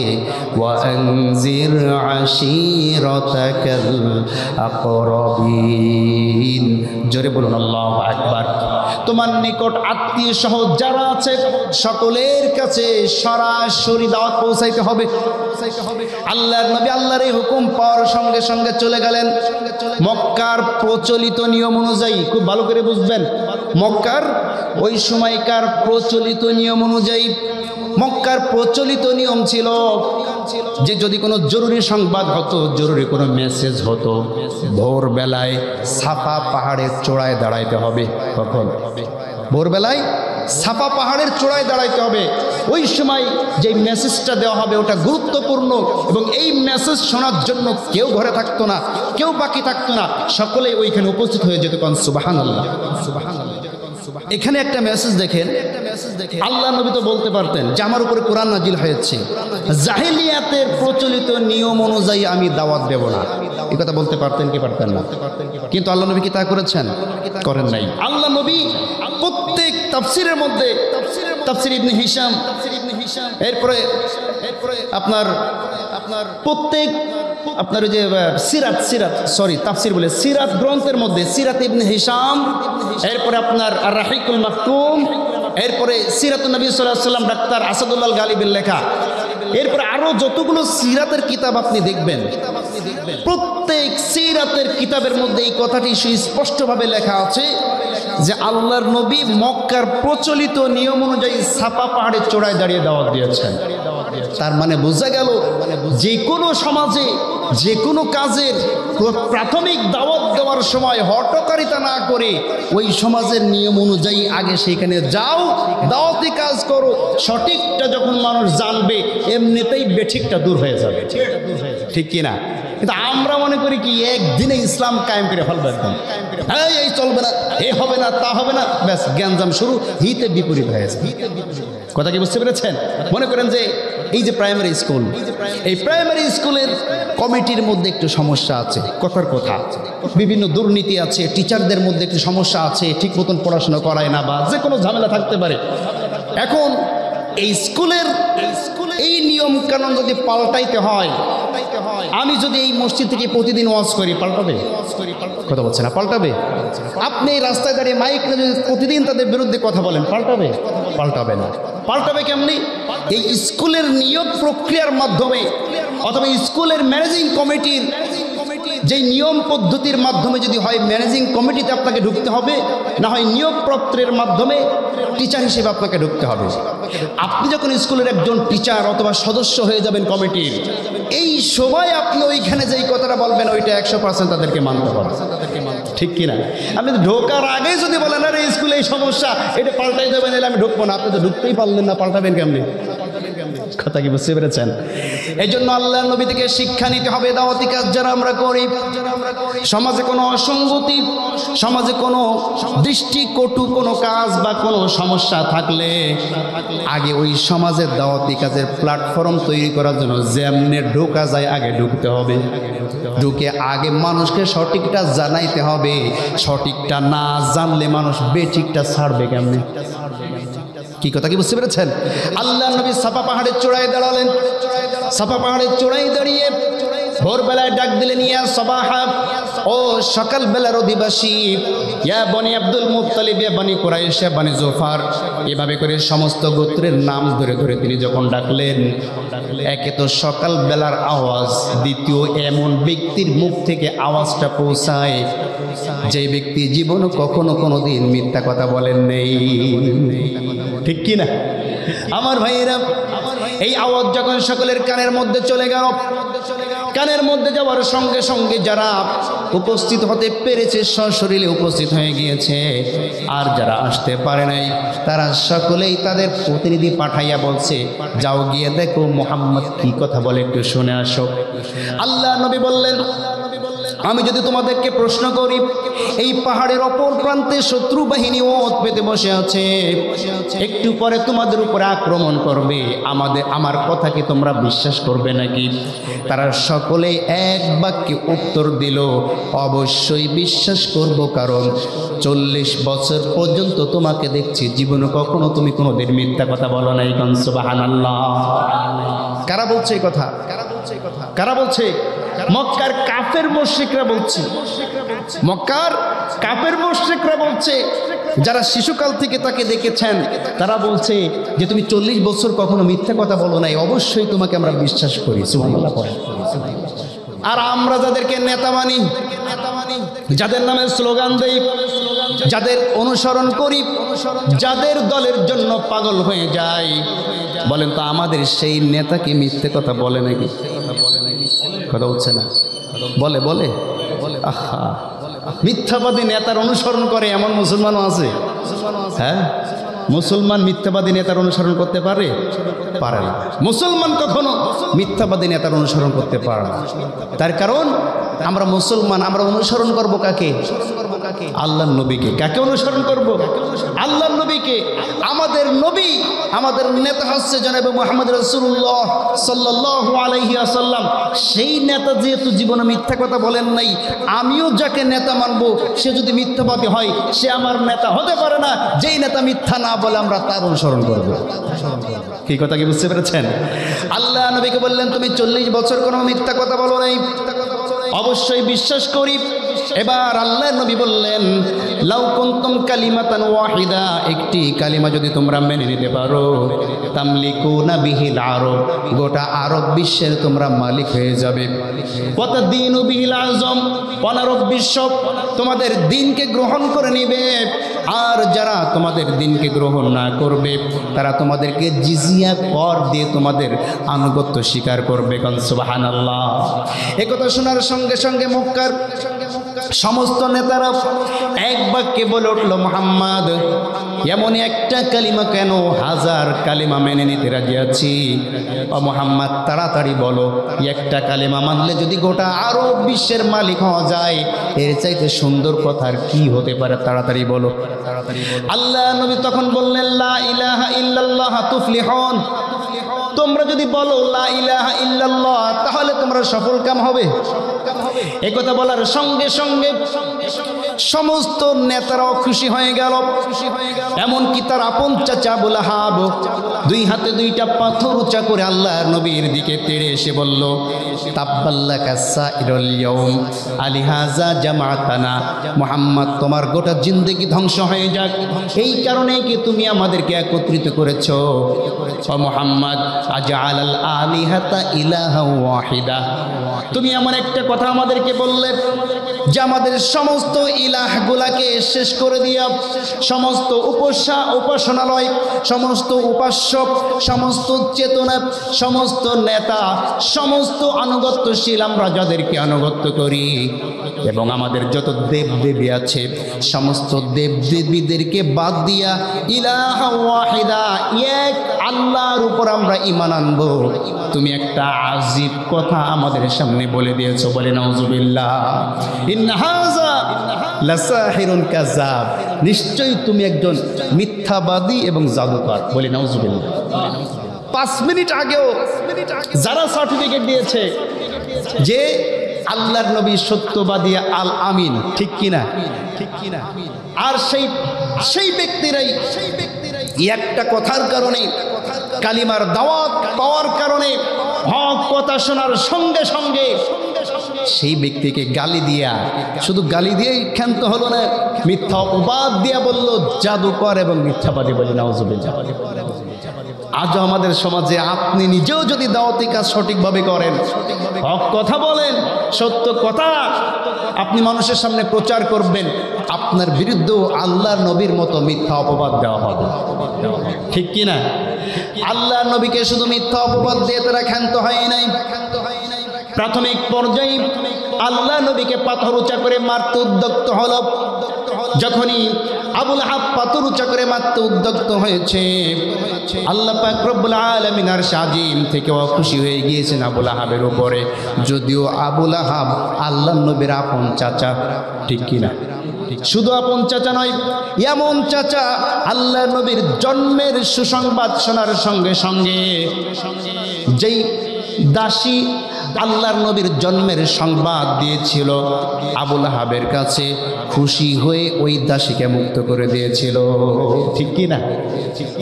ওয়া আনজির আশিরাতাকাল আকরাবিন। জোরে বলুন আল্লাহু আকবার। তোমার নিকট আত্মীয় সহ যারা আছে সকলের কাছে সরাসরি দাওয়াত পৌঁছাইতে হবে। আল্লাহর নবী আল্লাহর এই হুকুম পাওয়ার সঙ্গে সঙ্গে চলে গেলেন মক্কার প্রচলিত নিয়ম অনুযায়ী। খুব ভালো করে বুঝবেন, মক্কার ওই সময়কার প্রচলিত নিয়ম অনুযায়ী মক্কার প্রচলিত নিয়ম ছিল যে যদি কোনো জরুরি সংবাদ হতো, জরুরি কোনো মেসেজ হতো, ভোরবেলায় সাফা পাহাড়ের চূড়ায় দাঁড়াইতে হবে। কখন? ভোরবেলায় সাফা পাহাড়ের চূড়ায় দাঁড়াইতে হবে। ওই সময় যে মেসেজটা দেওয়া হবে ওটা গুরুত্বপূর্ণ, এবং এই মেসেজ শোনার জন্য কেউ ঘরে থাকতো না, কেউ বাকি থাকতো না, সকলেই ওইখানে উপস্থিত হয়ে যেত। কোন সুবহানাল্লাহ। এখানে একটা মেসেজ দেখেন, আল্লাহ নবী তো বলতে পারতেন যে আমার উপরে কোরআন নাজিল হয়েছে, জাহেলিয়াতের প্রচলিত নিয়ম অনুযায়ী আমি দাওয়াত দেব না, এই কথা বলতে পারতেন কি পারতেন না? কিন্তু আল্লাহ নবী কি তা করেছেন? করেন নাই। আল্লাহ নবী প্রত্যেক তাফসিরের মধ্যে তাফসির ইবনে হিশাম, এরপরে আপনার প্রত্যেক আপনার যে তাফসির বলে সিরাত গ্রন্থের মধ্যে সিরাত ইবনে হিশাম, এরপরে আপনার আর রাহিকুল মাকতুম, এরপরে সিরাতুন নবী সাল্লাল্লাহু আলাইহি ওয়াসাল্লাম ডাক্তার আসাদুল্লাহ গালিবের লেখা, এরপরে আরো যতগুলো সিরাতের কিতাব আপনি দেখবেন, প্রত্যেক সিরাতের কিতাবের মধ্যে এই কথাটি সুস্পষ্টভাবে লেখা আছে যে আল্লাহর নবী মক্কার প্রচলিত নিয়ম অনুযায়ী সাফা পাহাড়ের চূড়ায় দাঁড়িয়ে দাওয়াত দিয়েছেন। তার মানে বোঝা গেল যে কোনো সমাজে যে কোনো কাজের প্রাথমিক দাওয়াত দেওয়ার সময় হটকারিতা না করে ওই সমাজের নিয়ম অনুযায়ী আগে সেখানে যাও, দাওয়াতি কাজ করো। সঠিকটা যখন মানুষ জানবে এমনিতেই বেঠিকটা দূর হয়ে যাবে, ঠিক কিনা? কিন্তু আমরা মনে করি কি একদিনে ইসলাম কায়েম করে ফেলবো, একদম এই চলবে না, এ হবে না, তা হবে না, ব্যাস জ্ঞানজাম শুরু, হিতে বিপরীত হয়েছে। কথা কি বুঝতে পেরেছেন? মনে করেন যে এই যে প্রাইমারি স্কুল, এই প্রাইমারি স্কুলের কমিটির মধ্যে একটু সমস্যা আছে, কথার কথা, বিভিন্ন দুর্নীতি আছে, টিচারদের মধ্যে একটু সমস্যা আছে, ঠিক মতন পড়াশোনা করায় না, বা যে কোনো ঝামেলা থাকতে পারে। এখন এই স্কুলের এই নিয়ম কানুন যদি পাল্টাইতে হয়, আমি যদি এই মসজিদ থেকে প্রতিদিন ওয়াজ করি, পাল্টাবে? কথা বলছে না, পাল্টাবে? আপনি এই রাস্তায় দাঁড়িয়ে মাইক যদি প্রতিদিন তাদের বিরুদ্ধে কথা বলেন, পাল্টাবে? পাল্টাবে না। পাল্টাবে কেমনি? এই স্কুলের নিয়োগ প্রক্রিয়ার মাধ্যমে, অথবা স্কুলের ম্যানেজিং কমিটির যে নিয়ম পদ্ধতির মাধ্যমে যদি হয় ম্যানেজিং কমিটিতে আপনাকে ঢুকতে হবে, না হয় নিয়োগপত্রের মাধ্যমে টিচার হিসেবে আপনাকে ঢুকতে হবে। আপনি যখন স্কুলের একজন টিচার অথবা সদস্য হয়ে যাবেন কমিটির, এই সময় আপনি ওইখানে যেই কথাটা বলবেন ওইটা 100% তাদেরকে মানতে হবে, ঠিক কিনা? আপনি ঢোকার আগে যদি বলেন আরে স্কুলে এই সমস্যা, এটা পাল্টাই দেবেন, এলে আমি ঢুকবো না, আপনি তো ঢুকতেই পারলেন না, পাল্টাবেন কেমনি? কথা কি বুঝতে পেরেছেন? এই জন্য আল্লাহ নবী থেকে শিক্ষা নিতে হবে। দাওয়াতি কাজ যারা আমরা করি, সমাজে কোনো অসঙ্গতি, সমাজে কোনো দৃষ্টিকটু কোনো কাজ বা কোনো সমস্যা থাকলে আগে ওই সমাজের দাওয়াতি কাজের প্ল্যাটফর্ম তৈরি করার জন্য যেমনে ঢোকা যায় আগে ঢুকতে হবে। ঢুকে আগে মানুষকে সঠিকটা জানাইতে হবে। সঠিকটা না জানলে মানুষ বেঠিকটা ছাড়বে কেমনে? কি কথা কি বুঝতে পেরেছেন? আল্লাহ নবী সাফা পাহাড়ের চূড়ায় দাঁড়ালেন। সাফা পাহাড়ের চূড়ায় দাঁড়িয়ে ভোরবেলায় ডাক দিলেন, ইয়া সাবাহা, ও সকালবেলার অধিবাসী, ইয়া বনি আব্দুল মুত্তালিব, ইয়া বনি কুরাইশ, ইয়া বনি জুফার, এভাবে করে সমস্ত গোত্রের নাম ধরে ধরে তিনি যখন ডাকলেন, একে তো সকালবেলার আওয়াজ, দ্বিতীয় এমন ব্যক্তির মুখ থেকে আওয়াজটা পৌঁছায় যে ব্যক্তি জীবনে কখনো কোনোদিন মিথ্যা কথা বলেন নেই, ঠিক কি না আমার ভাইয়েরা? এই আওয়াজ যখন সকলের কানের মধ্যে চলে গেল, কানের মধ্যে যাওয়ার সঙ্গে সঙ্গে যারা উপস্থিত হতে পেরেছে সশরীরে উপস্থিত হয়ে গিয়েছে, আর যারা আসতে পারে নাই তারা সকলেই তাদের প্রতিনিধি পাঠাইয়া বলছে, যাও গিয়ে দেখো মুহাম্মদ কি কথা বলে, একটু শুনে আসো। আল্লাহ নবী বললেন, আমি যদি তোমাদেরকে প্রশ্ন করি, এই পাহাড়ের অপর প্রান্তে শত্রু বাহিনী ওত পেতে বসে আছে, একটু পরে তোমাদের উপরে আক্রমণ করবে, আমার কথা কি তোমরা বিশ্বাস করবে নাকি? তারা সকলেই এক বাক্যে উত্তর দিল, অবশ্যই বিশ্বাস করব, কারণ 40 বছর পর্যন্ত তোমাকে দেখছি, জীবনে কখনো তুমি কোনোদিন মিথ্যা কথা বলো নাই। সুবহানাল্লাহ। কারা বলছে এই কথা? কারা বলছে? মক্কার কাফের মুশরিকরা বলছে। মক্কার কাফের মুশরিকরা বলছে, যারা শিশুকাল থেকে তাকে দেখেছেন তারা বলছে যে তুমি 40 বছর কখনো মিথ্যা কথা বলো নাই, অবশ্যই তোমাকে আমরা বিশ্বাস করি। সুবহানাল্লাহ পড়েন। আর আমরা যাদেরকে নেতা মানি, যাদের নামে স্লোগান দেই, যাদের অনুসরণ করি, যাদের দলের জন্য পাগল হয়ে যায়, বলেন তো আমাদের সেই নেতাকে মিথ্যে কথা বলে নাকি? কথা হচ্ছে না? বলে বলে আহা, মিথ্যাবাদী নেতার অনুসরণ করে এমন মুসলমানও আছে। হ্যাঁ, মুসলমান মিথ্যাবাদী নেতার অনুসরণ করতে পারে? পারে না। মুসলমান কখনো মিথ্যাবাদী নেতার অনুসরণ করতে পারে না। তার কারণ আমরা মুসলমান, আমরা অনুসরণ করব কাকে? আল্লাহর নবীকে। কাকে অনুসরণ করব? আল্লাহর নবীকে। আমাদের নবী, আমাদের নেতা হচ্ছে জনাবে মুহাম্মদ রাসূলুল্লাহ সাল্লাল্লাহু আলাইহি ওয়াসাল্লাম। সেই নেতা যেহেতু জীবনে মিথ্যা কথা বলেন নাই, আমিও যাকে নেতা মানব সে যদি মিথ্যাবাদী হয় সে আমার নেতা হতে পারে না। যেই নেতা মিথ্যা না বলে আমরা তার অনুসরণ করব। কি কথা কি বুঝতে পেরেছেন? আল্লাহ নবীকে বললেন তুমি 40 বছর কোনো মিথ্যা কথা বলো নাই, অবশ্যই বিশ্বাস করি। এবার আল্লাহ নবী বললেন লাউ কুনতুম কালিমাতান ওয়াহিদা, একটি কালিমা যদি তোমরা মেনে নিতে পারো, তামলিকুনা বিহিল আরব, গোটা আরব বিশ্বের তোমরা মালিক হয়ে যাবে। ওয়াতাদিনু বিহিল আজম, আরব বিশ্ব তোমাদের দিনকে গ্রহণ করে নেবে। আর যারা তোমাদের দিনকে গ্রহণ না করবে তারা তোমাদেরকে জিজিয়া কর দিয়ে তোমাদের আনুগত্য স্বীকার করবে। সুবহানাল্লাহ। এ কথা শোনার সঙ্গে সঙ্গে মক্কার সমস্ত নেতারা এক বাক্যে বলে উঠল মুহাম্মদ এমন একটা কালিমা কেন, হাজার কালিমা মেনে নিতে রাজি আছি। ও মুহাম্মদ তাড়াতাড়ি বলো, একটা কালিমা মানলে যদি গোটা আরব বিশ্বের মালিক হওয়া যায়, এর চাইতে সুন্দর কথা আর কি হতে পারে? তাড়াতাড়ি বলো। আল্লাহ নবী তখন বললেন লা ইলাহা ইল্লাল্লাহ তুফলিহুন, তোমরা যদি বলো লা ইলাহা ইল্লাল্লাহ তাহলে তোমরা সফল কাম হবে। এই কথা বলার সঙ্গে সঙ্গে সমস্ত নেতারাও খুশি হয়ে গেল। এমনকি তার আপন চাচা আবু লাহাব 2 হাতে 2টা পাথর উঁচা করে আল্লাহর নবীর দিকে তেড়ে এসে বলল তাব্বাল্লাকা সাইরুল ইয়াউম আলিহাযা জামাতানা, মুহাম্মদ তোমার গোটা জিন্দেগি ধ্বংস হয়ে যাক, এই কারণে কি তুমি আমাদেরকে একত্রিত করেছো। ও মুহাম্মদ আজআলাল আলিহাতা ইলাহা ওয়াহিদা, তুমি এমন একটা কথা আমাদেরকে বললে যে আমাদের সমস্ত ইলাহগুলাকে শেষ করে দিয়া সমস্ত উপাসনালয়, সমস্ত উপাস্য, সমস্ত চেতনা, সমস্ত নেতা, সমস্ত আনুগত্যশীল আমরা যাদেরকে আনুগত্য করি এবং আমাদের যত দেবদেবী আছে সমস্ত দেবদেবীদেরকে বাদ দিয়া ইলাহা ওয়াহিদা, এক আল্লাহর উপর আমরা ঈমান আনবো। তুমি একটা আজীব কথা আমাদের সামনে বলে দিয়েছো। বলে নাউজুবিল্লাহ, ইন্না হাযা লাসাহিরুন কাযাব, নিশ্চয়ই তুমি একজন মিথ্যাবাদী এবং জাদুকর। বলে নাউজুবিল্লাহ। 5 মিনিট আগেও যারা সার্টিফিকেট দিয়েছে যে আল্লাহর নবী সত্যবাদী আল আমিন, ঠিক কিনা? আর সেই ব্যক্তিরাই একটা কথার কারণে, কালিমার দাওয়াত পাওয়ার কারণে, হক কথা শোনার সঙ্গে সঙ্গে সেই ব্যক্তিকে গালি দিয়া, শুধু গালি দিয়েই ক্ষান্ত হলো না, মিথ্যা অপবাদ দিয়া বলল জাদুকর এবং মিথ্যাবাদী। বলে নাউজুবিল্লাহ। আজও আমাদের সমাজে আপনি নিজেও যদি দাওয়াতি কাজ সঠিকভাবে করেন, হক কথা বলেন, সত্য কথা আপনি মানুষের সামনে প্রচার করবেন, আপনার বিরুদ্ধেও আল্লাহর নবীর মতো মিথ্যা অপবাদ দেওয়া হবে। ঠিক কিনা? আল্লাহর নবীকে শুধু মিথ্যা অপবাদ দিয়ে তারা ক্ষান্ত হয় নাই। প্রাথমিক পর্যায়ে আল্লাহ নবীকে পাথর উঁচা করে মারতে উদ্যক্ত হল। যখনই আবু লাহাব পাথর উঁচা করে মারতে উদ্যক্ত হয়েছে, আল্লাহ পাক রব্বুল আলামিন আরশ আজিম থেকে খুশি হয়ে গিয়েছেন আবু লাহাবের উপরে। যদিও আবু লাহাব আল্লাহ নবীর আপন চাচা, ঠিক কিনা? শুধু আপন চাচা নয়, এমন চাচা আল্লাহ নবীর জন্মের সুসংবাদ শোনার সঙ্গে সঙ্গে যেই দাসী আল্লাহর নবীর জন্মের সংবাদ দিয়েছিল আবু লাহাবের কাছে, খুশি হয়ে ওই দাসীকে মুক্ত করে দিয়েছিল। ঠিক কি না?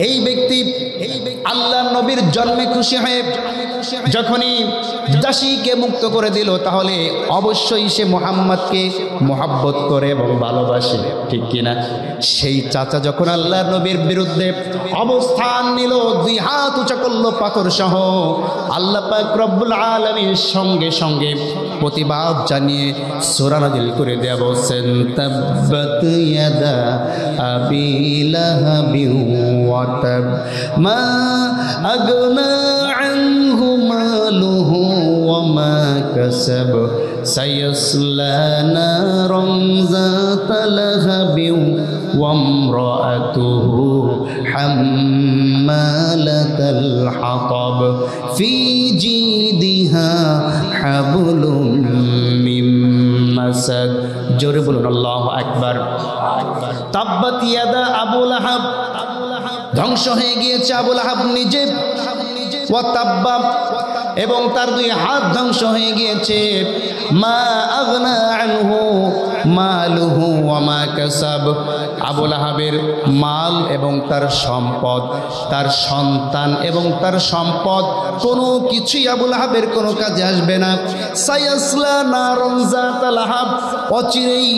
এই ব্যক্তি আল্লাহর নবীর জন্মে খুশি হয়ে যখনই দাসীকে মুক্ত করে দিল, তাহলে অবশ্যই সে মুহাম্মদকে মহব্বত করে এবং ভালোবাসে। ঠিক কিনা? সেই চাচা যখন আল্লাহর নবীর বিরুদ্ধে অবস্থান নিল, দুই হাত উঁচা করলো পাথর সহ, আল্লাহ পাক রব্বুল আলামিন সঙ্গে সঙ্গে প্রতিবাদ জানিয়ে সূরা নাযিল করে দেয়া বলছেন, তাব্বাত ইয়াদা আবি লাহাবিন ওয়া তাব মা আগনা আনহু মালুহু ওয়া মা কাসাব সায়াসলা নারান যাতা লাহাবিন ওয়া ইমরাআতুহু হাম্মালাতাল হাতাব ফি জিদিহা হাবলুম মিন মাসাদ। জোরে বলুন আল্লাহু আকবার। তাব্বাত ইয়াদা আবু লাহাব, ধ্বংস হয়ে গিয়েছে আবু লাহাব নিজে, ওয়া তাব্বা, এবং তার দুই হাত ধ্বংস হয়ে গিয়েছে, মা আগনা আনহু মালুহু ওয়া মা কাসাব, আবু লাহাবের মাল এবং তার সম্পদ, তার সন্তান এবং তার সম্পদ কোনো কিছুই আবু লাহাবের কোনো কাজে আসবে না। সায়াসলা নারান যাতা লাহাব, অচিরেই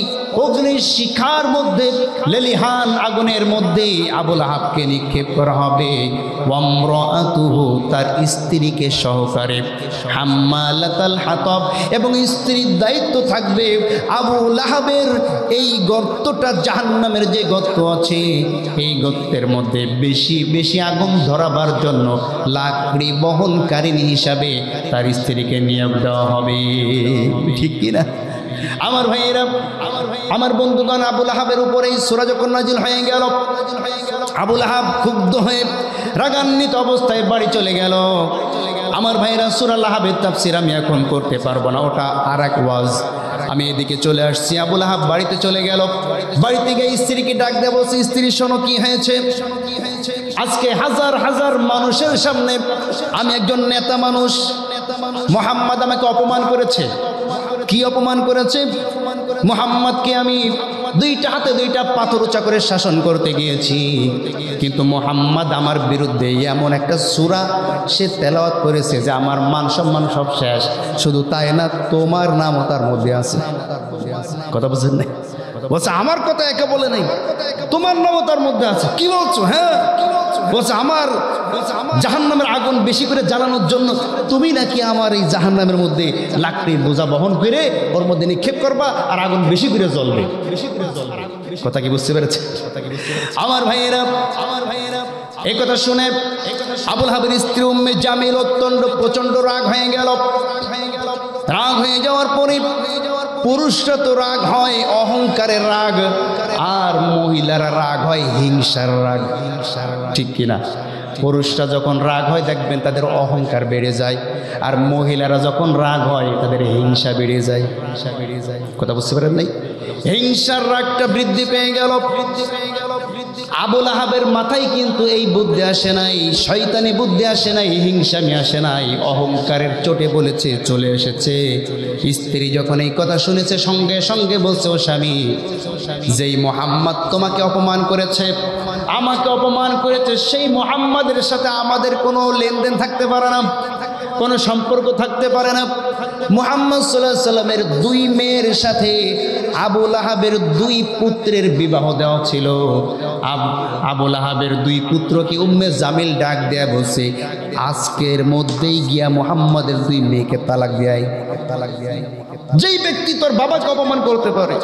অগ্নির শিখার মধ্যে, লেলিহান আগুনের মধ্যে আবু লাহাবকে নিক্ষেপ করা হবে। ওয়া ইমরাআতুহু, তার স্ত্রীকে সহকারে, হাম্মালাতাল হাতাব, এবং স্ত্রীর দায়িত্ব থাকবে আবু লাহাবের এই গর্তটা, জাহান্নামের যে গর্ত আছে, এই গর্তের মধ্যে বেশি বেশি আগুন ধরাবার জন্য লাকড়ি বহনকারিণী হিসাবে তার স্ত্রীকে নিয়োগ দেওয়া হবে। ঠিক কিনা আমার ভাইয়েরা, আমার বন্ধুগণ? আবু লাহাবের উপরে এই সূরা যখন নাজিল হয়ে গেল, আবু লাহাব ক্ষুব্ধ হয়ে রাগান্বিত অবস্থায় বাড়ি চলে গেল। আমার ভাইয়েরা, সূরা লাহাবের তাফসীর আমি এখন করতে পারবো না, ওটা আর এক ওয়াজ। আমি এদিকে চলে আসছি। আবু লাহাব বাড়িতে চলে গেল। বাড়িতে গিয়ে স্ত্রীকে ডাক দেয়া বলছে, স্ত্রী শোনো কি হয়েছে। আজকে হাজার হাজার মানুষের সামনে আমি একজন নেতা মানুষ, মুহাম্মদ আমাকে অপমান করেছে। কি অপমান করেছে? মুহাম্মদকে আমি দুইটা হাতে দুইটা পাথর উঁচা করে শাসন করতে গিয়েছি, কিন্তু মুহাম্মদ আমার বিরুদ্ধে এমন একটা সূরা সে তেলাওয়াত করেছে যে আমার মান সম্মান সব শেষ। শুধু তাই না, তোমার নামও তার মধ্যে আছে। কথা বুঝছেন না? বলছে আমার কথা একে বলে নাই, তোমার নামও তার মধ্যে আছে। কি বলছো? হ্যাঁ বলছে আমার জাহান্নামের আগুন বেশি করে জ্বালানোর জন্য তুমি নাকি আমার এই জাহান্নামের মধ্যে লাকড়ির বোঝা বহন করে ওর মধ্যে নিক্ষেপ করবা, আর আগুন বেশি করে জ্বলবে। কথা কি বুঝতে পেরেছে আমার ভাইয়েরা? এই কথা শুনে আবু লাহাবের স্ত্রী উম্মে জামিল অত্যন্ত প্রচন্ড রাগ হয়ে গেল। রাগ হয়ে যাওয়ার পরে, পুরুষরা তো রাগ হয় অহংকারের রাগ, আর মহিলারা রাগ হয় হিংসার রাগ। ঠিক কিনা? পুরুষরা যখন রাগ হয় দেখবেন তাদের অহংকার বেড়ে যায়, আর মহিলারা যখন রাগ হয় তাদের হিংসা বেড়ে যায়। কথা বুঝতে পারেন নাই? হিংসার রাগটা বৃদ্ধি পেয়ে গেল। আবু লাহাবের মাথায় কিন্তু এই বুদ্ধি আসে নাই, শয়তানি বুদ্ধি আসে নাই, হিংসামি আসে নাই, অহংকারের চোটে বলেছে, চলে এসেছে। স্ত্রী যখন এই কথা শুনেছে সঙ্গে সঙ্গে বলছে, ও স্বামী, যেই মুহাম্মদ তোমাকে অপমান করেছে, আমাকে অপমান করেছে, সেই মুহাম্মাদের সাথে আমাদের কোনো লেনদেন থাকতে পারে না, কোনো সম্পর্ক থাকতে পারে না। মুহাম্মদ সাল্লাল্লাহু আলাইহি সাল্লামের দুই মেয়ের সাথে আবু লাহাবের দুই পুত্রের বিবাহ দেওয়া ছিল। আবু লাহাবের দুই পুত্রকে উম্মে জামিল ডাক দেয়া বলছে, আজকের মধ্যেই গিয়া মুহাম্মাদের দুই মেয়েকে তালাক দেয়। যেই ব্যক্তি তোর বাবাকে অপমান করতে পারে,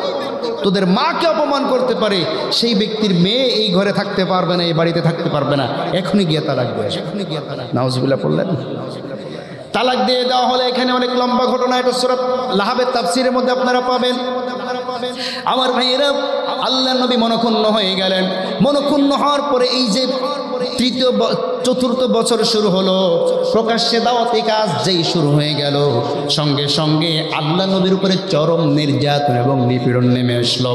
তোদের মাকে অপমান করতে পারে, সেই ব্যক্তির মেয়ে এই ঘরে থাকতে পারবে না, এই বাড়িতে থাকতে পারবে না, এখনই গিয়া তালাক দেয়। নাউজুবিল্লাহ পড়লেন। তালাক দিয়ে দেওয়া হলে এখানে অনেক লম্বা ঘটনা, এটা সূরা লাহাবের তাফসীরের মধ্যে আপনারা পাবেন। আমার ভাইয়েরা, আল্লাহ নবী মনক্ষুণ্ণ হয়ে গেলেন। মনক্ষুণ্ণ হওয়ার পরে এই যে চতুর্থ বছর শুরু হলো, প্রকাশ্যে দাওয়াতি কাজ যেই শুরু হয়ে গেল, সঙ্গে সঙ্গে আল্লাহ নবীর উপরে চরম নির্যাতন এবং নিপীড়ন নেমে আসলো।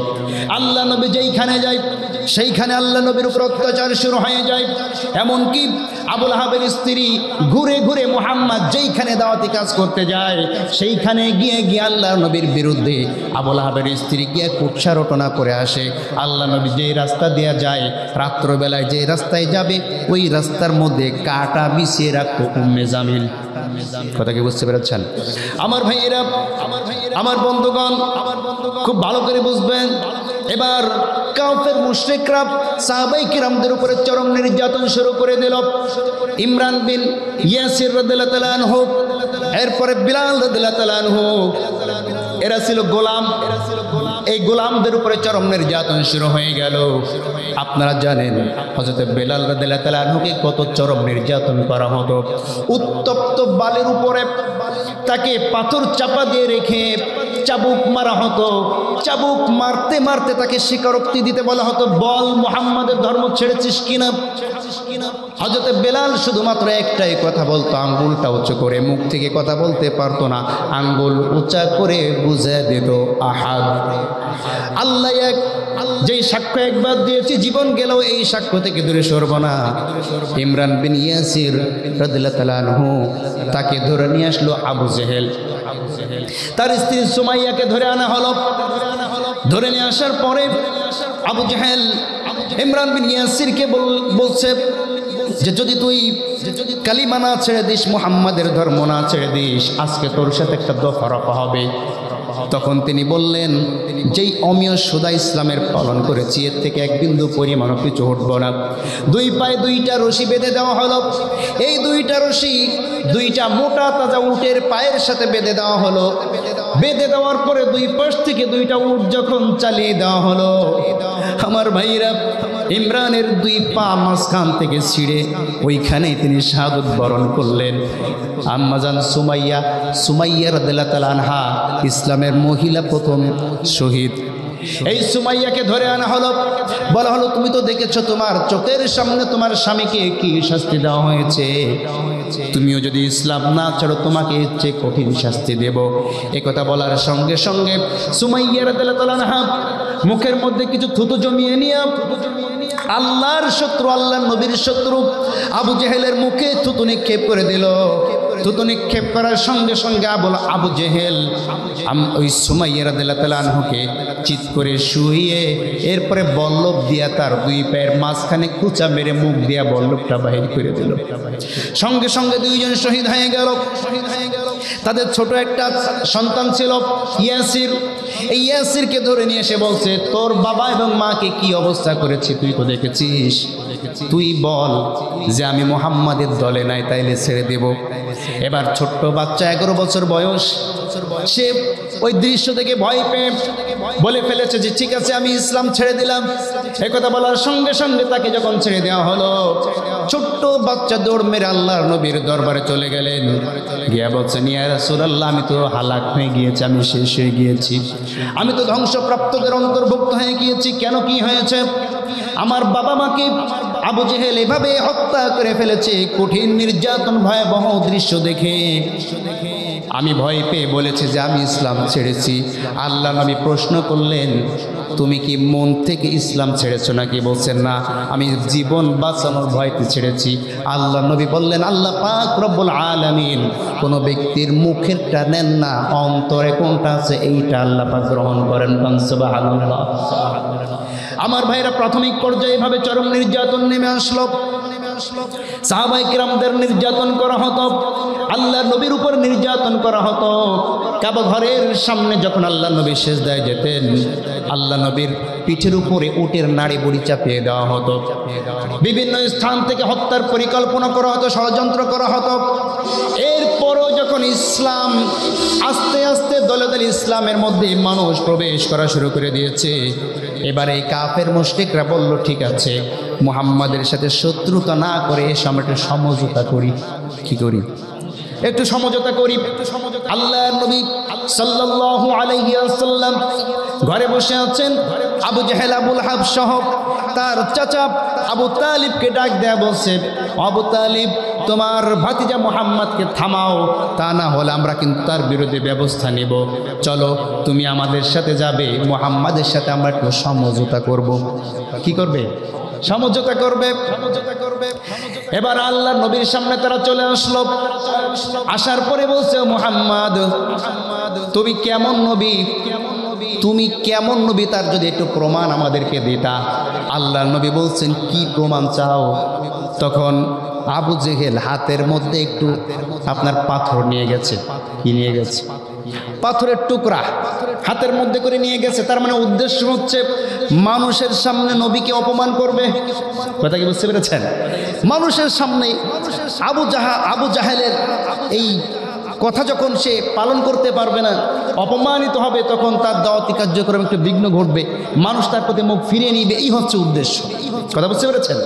আল্লাহ নবী যেইখানে যায় সেইখানে আল্লাহ নবীর উপর অত্যাচার শুরু হয়ে যায়। এমনকি আবু লাহাবের স্ত্রী ঘুরে ঘুরে মুহাম্মদ যেইখানে দাওয়াতি কাজ করতে যায় সেইখানে গিয়ে গিয়ে আল্লাহ নবীর বিরুদ্ধে আবু লাহাবের স্ত্রী গিয়ে কুৎসা রটনা করে আসে। আল্লাহ নবী যেই রাস্তা দেওয়া যায়, রাত্রবেলায় যে রাস্তায় যাবে ওই রাস্তার মধ্যে কাটা বিছিয়ে রাখতো উম্মে জামিল। কথা কি বুঝতে পেরেছেন আমার ভাইয়েরা? আমার বন্ধুগণ খুব ভালো করে বুঝবেন, এবার কাফের মুশরিকরা সাহাবায়ে কিরামদের উপরে চরম নির্যাতন শুরু করে দিল। ইমরান বিন ইয়াসির রাদিয়াল্লাহু তাআলা আনহু, এরপরে বিলাল রাদিয়াল্লাহু তাআলা আনহু, এরা ছিল গোলাম। এই গোলামদের উপরে চরম নির্যাতন শুরু হয়ে গেল। আপনারা জানেন হযরত বিলাল রাদিয়াল্লাহু তাআলা আনহুকে কত চরম নির্যাতন করা হতো। উত্তপ্ত বালির উপরে তাকে পাথর চাপা দিয়ে রেখে চাবুক মারা হতো। চাবুক মারতে মারতে তাকে স্বীকারোক্তি দিতে বলা হতো, বল মুহাম্মাদের ধর্ম ছেড়েছিস কিনা। হযরত বেলাল শুধুমাত্র একটাই কথা বলতো, আঙ্গুলটা উঁচু করে, মুখ থেকে কথা বলতে পারতো না, আঙ্গুল উঁচা করে বুঝে দিত আহাদ, আল্লাহ এক। যেই সাক্ষ্য একবার দিয়েছি জীবন গেলেও এই সাক্ষ্য থেকে দূরে সরব না। ইমরান বিন ইয়াসির রাদিয়াল্লাহু তাআলা আনহু তাকে ধরে নিয়ে আসলো আবু জেহেল। তার স্ত্রী সুমাইয়াকে ধরে আনা হলো। ধরে নিয়ে আসার পরে আবু জেহেল ইমরান বিন ইয়াসিরকে বলছে যে যদি তুই কালিমা না ছেড়ে দিস, মুহাম্মাদের ধর্ম না ছেড়ে দিস, আজকে তোর সাথে একটা দফা রফা হবে। তখন তিনি বললেন, যেই অমিয় সুদা ইসলামের পালন করেছি এর থেকে এক বিন্দু পরিমাণও পিছু হটব না। দুই পায়ে দুইটা রশি বেঁধে দেওয়া হলো। এই দুইটা রশি দুইটা মোটা তাজা উটের পায়ের সাথে বেঁধে দেওয়া হলো। বেঁধে দেওয়ার পরে দুই পাশ থেকে দুইটা উট যখন চালিয়ে দেওয়া হলো, আমার ভাইরা ইমরানের দুই পা মাঝখান থেকে ছিঁড়ে ওইখানেই তিনি শাহাদত বরণ করলেন। আম্মাজান সুমাইয়া রাদিয়াল্লাহু তাআলা আনহা ইসলামের মহিলা প্রথম শহীদ। এই সুমাইয়াকে ধরে আনা হলো। বলা হলো, তুমি তো দেখেছো তোমার চোখের সামনে তোমার স্বামীকে কি শাস্তি দেওয়া হয়েছে, তুমিও যদি ইসলাম না ছাড়ো তোমাকে এর চেয়ে কঠিন শাস্তি দেব। একথা বলার সঙ্গে সঙ্গে সুমাইয়া রাদিয়াল্লাহু তাআলা আনহা মুখের মধ্যে কিছু থুতু জমিয়ে নিয়ে আল্লাহর শত্রু, আল্লাহর নবীর শত্রু আবু জেহেলের মুখে থুতু নিক্ষেপ করে দিল। থুতু নিক্ষেপ করার সঙ্গে সঙ্গে আবু জেহেল ওই সুমাইয়া রাদিয়াল্লাহু তাআলা আনহুকে চিৎ করে শুইয়ে এরপরে বল্লভ দিয়া তার দুই পায়ের মাঝখানে কুচা মেরে মুখ দিয়া বল্লভটা বাহির করে দিল। সঙ্গে সঙ্গে দুইজন শহীদ হয়ে গেল। তাদের ছোট একটা সন্তান ছিল ইয়াসির। এই ইয়াসিরকে ধরে নিয়ে এসে বলছে, তোর বাবা এবং মাকে কি অবস্থা করেছে তুই তো দেখেছিস, তুই বল যে আমি মুহাম্মাদের দলে নাই, তাইলে ছেড়ে দেব। এবার ছোট্ট বাচ্চা 11 বছর বয়স, সে ওই দৃশ্য থেকে ভয় পেয়ে বলে ফেলেছে যে ঠিক আছে আমি ইসলাম ছেড়ে দিলাম। একথা বলার সঙ্গে সঙ্গে তাকে যখন ছেড়ে দেওয়া হলো, ছোট্ট বাচ্চা দৌড় মেরে আল্লাহর নবীর দরবারে চলে গেলেন। গিয়া বলছেন, ইয়া রাসূলুল্লাহ, আমি তো হালাক হয়ে গিয়েছি, আমি শেষ হয়ে গিয়েছি, আমি তো ধ্বংসপ্রাপ্তদের অন্তর্ভুক্ত হয়ে গিয়েছি। কেন, কি হয়েছে? আমার বাবা মাকে আবু জেহেল এভাবে হত্যা করে ফেলেছে। কঠিন নির্যাতন ভয়াবহ দৃশ্য দেখে আমি ভয় পেয়ে বলেছি যে আমি ইসলাম ছেড়েছি। আল্লাহ নবী প্রশ্ন করলেন, তুমি কি মন থেকে ইসলাম ছেড়েছো নাকি? বলছেন না, আমি জীবন বাঁচানোর ভয়তে ছেড়েছি। আল্লাহ নবী বললেন, আল্লাহ পাক রব্বুল আলামিন কোনো ব্যক্তির মুখেরটা নেন না, অন্তরে কোনটা আছে এইটা আল্লাহ পাক গ্রহণ করেন। সুবহানাল্লাহ। আমার ভাইরা, প্রাথমিক পর্যায়ে এভাবে চরম নির্যাতন নেমে আসলো। সাহাবায়ে কিরামদের নির্যাতন করা হতো, আল্লাহর নবীর উপর নির্যাতন করা হতো। কাবা ঘরের সামনে যখন আল্লাহ নবী সিজদায় যেতেন, আল্লাহ নবীর পিঠের উপরে উটের নাড়ি বুড়ি চাপিয়ে দেওয়া হতো। বিভিন্ন স্থান থেকে হত্যার পরিকল্পনা করা হতো, ষড়যন্ত্র করা হতো। এরপরও যখন ইসলাম আস্তে আস্তে দলে দলে ইসলামের মধ্যে মানুষ প্রবেশ করা শুরু করে দিয়েছে, এবারে এই কাফের মুশরিকরা বলল, ঠিক আছে মুহাম্মাদের সাথে শত্রুতা না করে এসে আমরা একটু সমঝোতা করি। কি করি? একটু সমঝোতা করি। আল্লাহর নবী সাল্লাল্লাহু আলাইহি ওয়াসাল্লাম ঘরে বসে আছেন। আবু জেহেল, আবুল হাব সহ তার চাচা আবু তালিবকে ডাক দেয়া বলছে, আবু তালিব, তোমার ভাতিজা মুহাম্মদকে থামাও, তা না হলে আমরা কিন্তু তার বিরুদ্ধে ব্যবস্থা নেব। চলো তুমি আমাদের সাথে যাবে, মুহাম্মাদের সাথে আমরা একটু সমঝোতা করব। কি করবে? সমঝোতা করবে। এবার আল্লাহ নবীর সামনে তারা চলে আসলো। আসার পরে বলছে, মুহাম্মদ তুমি কেমন নবী, তুমি কেমন নবী, তার যদি একটু প্রমাণ আমাদেরকে দিতা। আল্লাহ নবী বলছেন, কি প্রমাণ চাও? তখন আবু জেহেল হাতের মধ্যে একটু আপনার পাথর নিয়ে গেছে। কি নিয়ে গেছে? পাথরের টুকরা হাতের মধ্যে করে নিয়ে গেছে। তার মানে উদ্দেশ্য হচ্ছে মানুষের সামনে নবীকে অপমান করবে। কথা কি বুঝতে পেরেছেন? মানুষের সামনে আবু জাহেলের এই কথা যখন সে পালন করতে পারবে না, অপমানিত হবে, তখন তার দাওয়াতি কার্যক্রম একটু বিঘ্ন ঘটবে, মানুষ তার প্রতি মুখ ফিরিয়ে নিবে, এই হচ্ছে উদ্দেশ্য। কথা বুঝতে পেরেছেন?